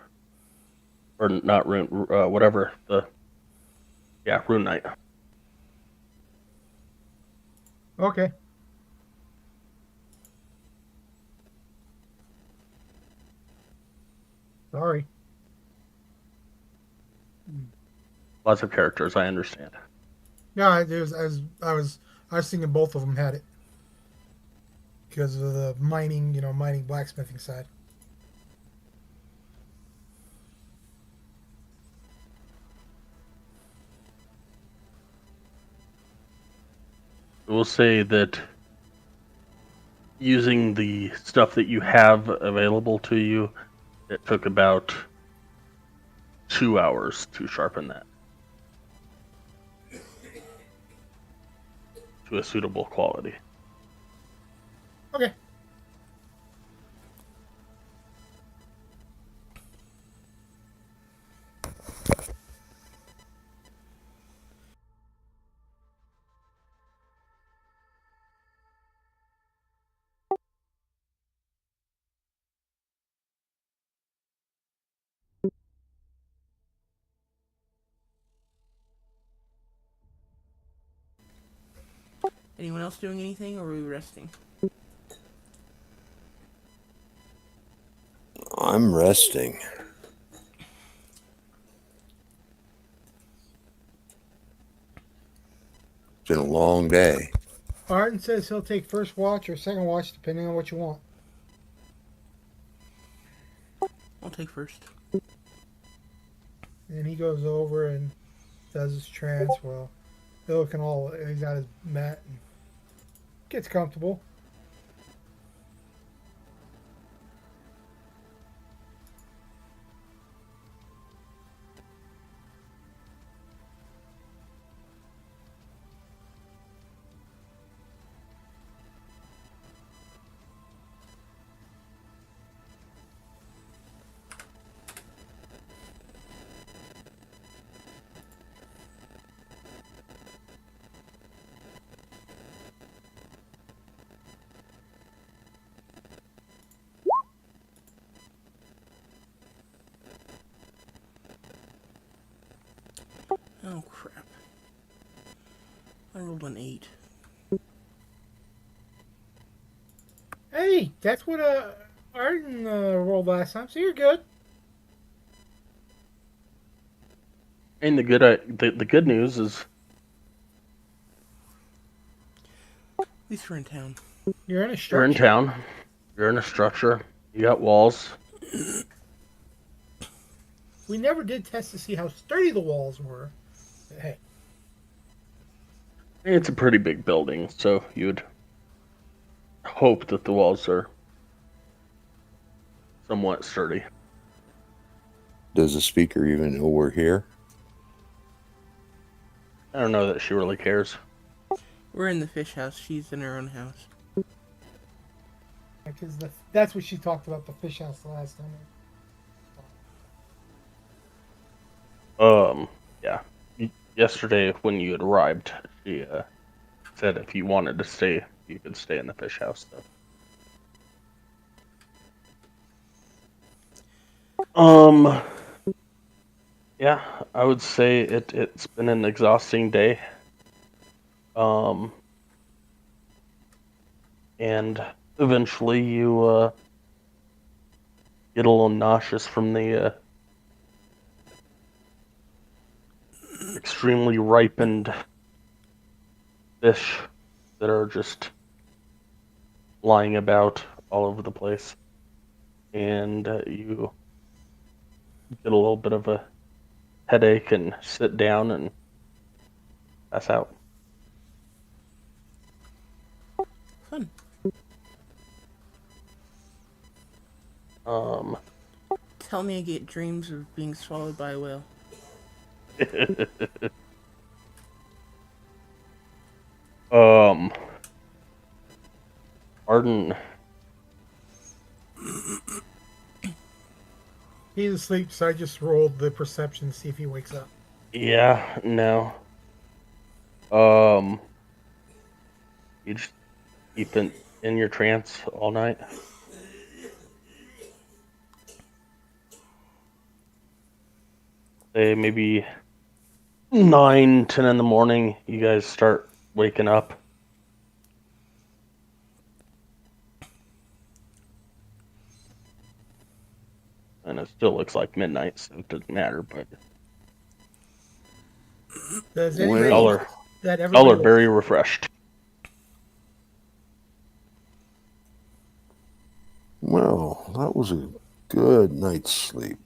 or not rune, whatever rune knight. Okay. Sorry. Lots of characters, I understand. Yeah, I was thinking both of them had it because of the mining, mining blacksmithing side. We'll say that using the stuff that you have available to you, it took about 2 hours to sharpen that to a suitable quality. Okay. Anyone else doing anything, or are we resting? I'm resting. It's been a long day. Martin says he'll take first watch or second watch, depending on what you want. I'll take first. And he goes over and does his trance. Well, they're looking all. He's got his mat and gets comfortable. Oh crap! I rolled an 8. Hey, that's what Arden rolled last time, so you're good. And the good news is At least we're in town. You're in a you're in structure. town. You're in a structure. You got walls. We never did test to see how sturdy the walls were. But hey, It's a pretty big building, so you'd hope that the walls are somewhat sturdy. Does the speaker even know we're here? I don't know that she really cares. We're in the fish house. She's in her own house. because that's what she talked about the fish house the last time. Yeah. Yesterday, when you had arrived, she said if you wanted to stay, you could stay in the fish house. So. Yeah, I would say it's been an exhausting day. And eventually you get a little nauseous from the extremely ripened fish that are just lying about all over the place, and you get a little bit of a headache and sit down and pass out. Fun. Tell me I get dreams of being swallowed by a whale. um, Arden, He's asleep, so I just rolled the perception to see if he wakes up. yeah, no. Um, you just keep in your trance all night. Say maybe 9, 10 in the morning, you guys start waking up. And it still looks like midnight, so it doesn't matter, but Does Well- anybody y'all are that Y'all everybody are very refreshed. Well, that was a good night's sleep.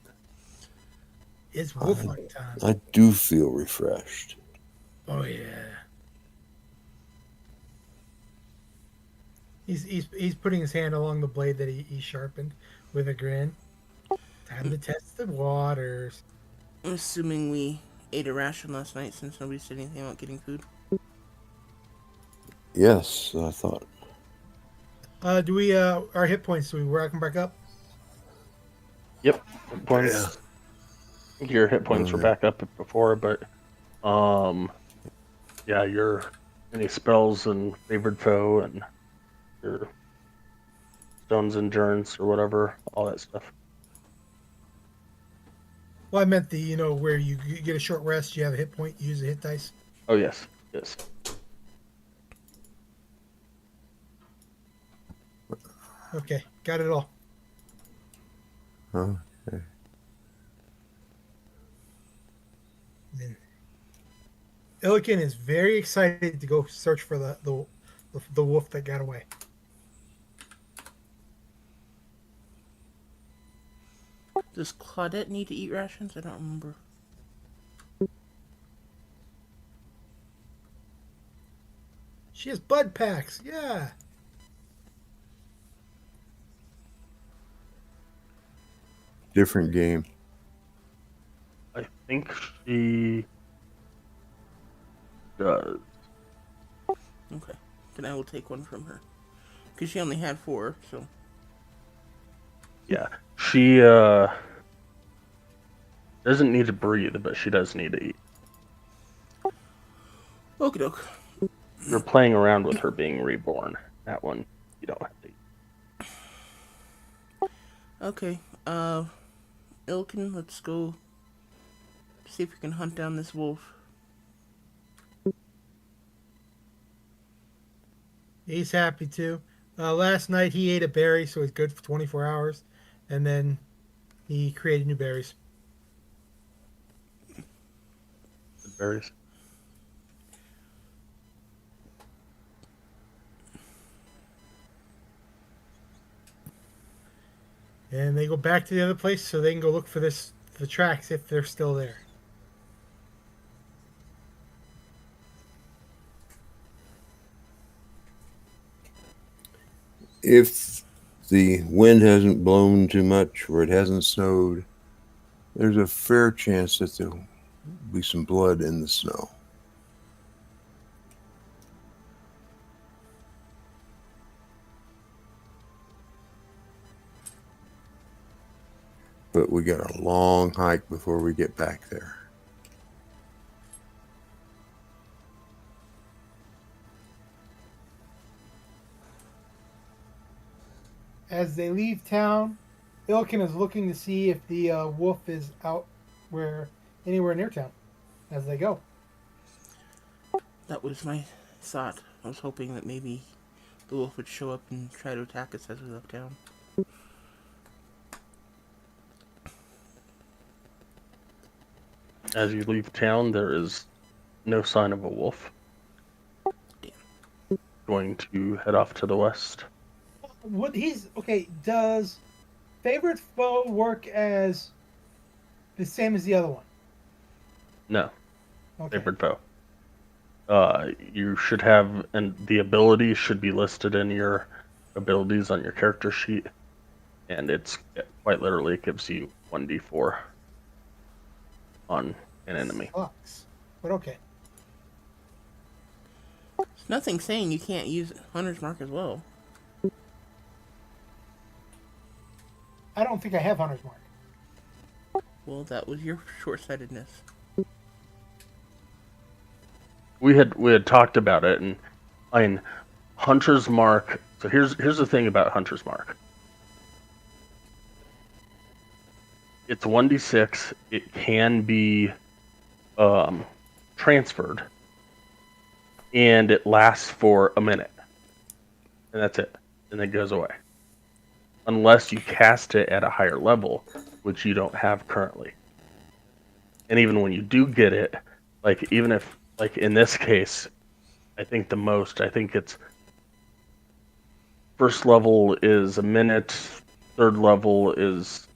it's wolf hunt time. I do feel refreshed. Oh yeah. He's putting his hand along the blade that he sharpened with a grin. Time to test the waters. I'm assuming we ate a ration last night since nobody said anything about getting food. Yes, I thought. Do we our hit points? Do we rack them back up? Yep. Hit points. Your hit points were back up before, but yeah, your any spells and favored foe and your stone's endurance or whatever, all that stuff. Well, I meant the where you get a short rest, you have a hit point, you use a hit dice. Oh yes, yes. Okay, got it all. Okay. Then Illiken is very excited to go search for the wolf that got away. Does Claudette need to eat rations? I don't remember. She has bud packs. Yeah. Different game. I think she does. Okay. Then I will take one from her. Because she only had 4, so... Yeah. She doesn't need to breathe, but she does need to eat. Okie doke. You're playing around with her being reborn. That one, you don't have to eat. Okay. Ilkin, let's go see if we can hunt down this wolf. He's happy too. Last night he ate a berry, so he's good for 24 hours, and then he created new berries. The berries. And they go back to the other place so they can go look for the tracks if they're still there. If the wind hasn't blown too much or it hasn't snowed, there's a fair chance that there'll be some blood in the snow. But we got a long hike before we get back there. As they leave town, Ilkin is looking to see if the wolf is out anywhere near town as they go. That was my thought. I was hoping that maybe the wolf would show up and try to attack us as we left town. As you leave town, there is no sign of a wolf. Damn. Going to head off to the west. Does favorite foe work as the same as the other one? No, Okay. favored foe. You should have, and the ability should be listed in your abilities on your character sheet, and it's quite literally it gives you 1d4 on an enemy. Sucks. But okay. There's nothing saying you can't use Hunter's Mark as well. I don't think I have Hunter's Mark. Well, that was your short-sightedness. We had talked about it, and I mean, Hunter's Mark. So here's the thing about Hunter's Mark. It's 1d6. It can be transferred, and it lasts for a minute, and that's it, and it goes away, unless you cast it at a higher level, which you don't have currently. And even when you do get it, like even if like in this case, I think it's first level is a minute, third level is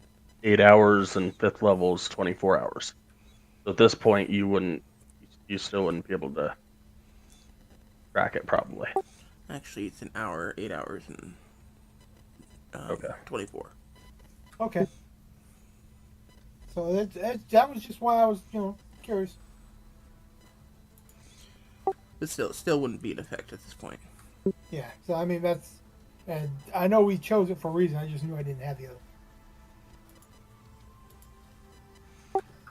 8 hours, and fifth level is 24 hours. So at this point, you still wouldn't be able to track it probably. Actually, it's an hour, 8 hours, and Okay. 24. Okay. So that was just why I was, curious. But still wouldn't be in effect at this point. Yeah. So I mean and I know we chose it for a reason. I just knew I didn't have the other.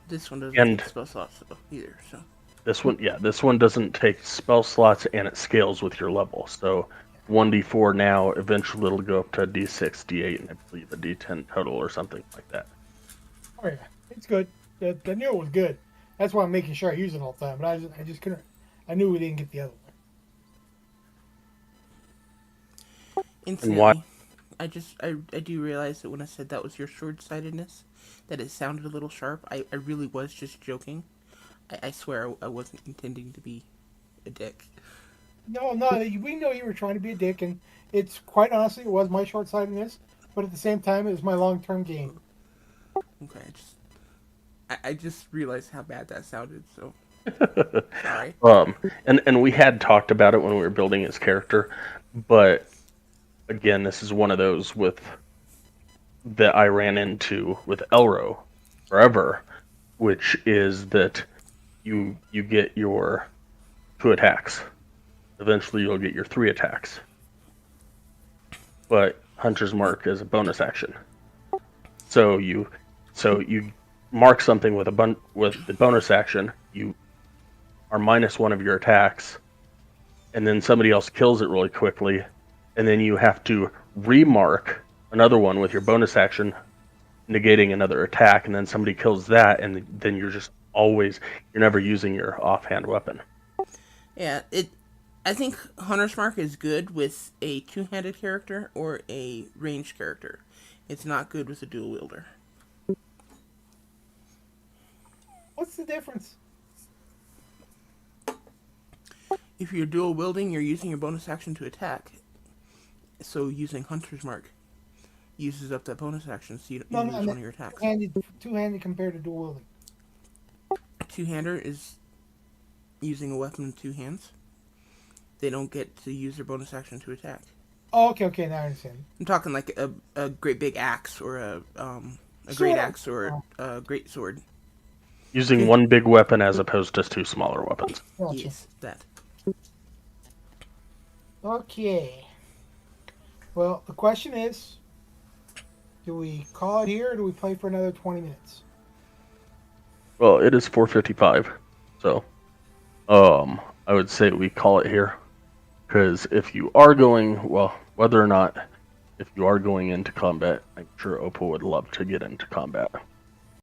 This one doesn't And- take spell slots either, so. This one doesn't take spell slots, and it scales with your level. So 1d4 now, eventually it'll go up to a d6, d8, and I believe a d10 total or something like that. Oh yeah, it's good. I knew it was good. That's why I'm making sure I use it all the time. But I just couldn't. I knew we didn't get the other one. Incidentally, I do realize that when I said that was your short-sightedness, that it sounded a little sharp. I really was just joking. I swear I wasn't intending to be a dick. No, we know you were trying to be a dick, and it's quite honestly, it was my short-sightedness. But at the same time, it was my long-term gain. Okay, I just realized how bad that sounded, so sorry. And we had talked about it when we were building his character, but again, this is one of those that I ran into with Elro forever, which is that you get your 2 attacks. Eventually, you'll get your 3 attacks. But Hunter's Mark is a bonus action. So you mark something with the bonus action. You are -1 of your attacks, and then somebody else kills it really quickly, and then you have to remark another one with your bonus action, negating another attack, and then somebody kills that, and then you're never using your offhand weapon. Yeah, I think Hunter's Mark is good with a two-handed character or a ranged character. It's not good with a dual wielder. What's the difference? If you're dual wielding, you're using your bonus action to attack. So using Hunter's Mark uses up that bonus action, so you don't use one of your attacks. Two-handed compared to dual wielding. Two-hander is using a weapon in 2 hands. They don't get to use their bonus action to attack. Oh, okay, now I understand. I'm talking like a great big axe or a great axe or a great sword. Using one big weapon as opposed to 2 smaller weapons. Gotcha. Yes, that. Okay. Well, the question is, do we call it here or do we play for another 20 minutes? Well, it is 4:55, so I would say we call it here, because if you are going into combat, I'm sure Opal would love to get into combat.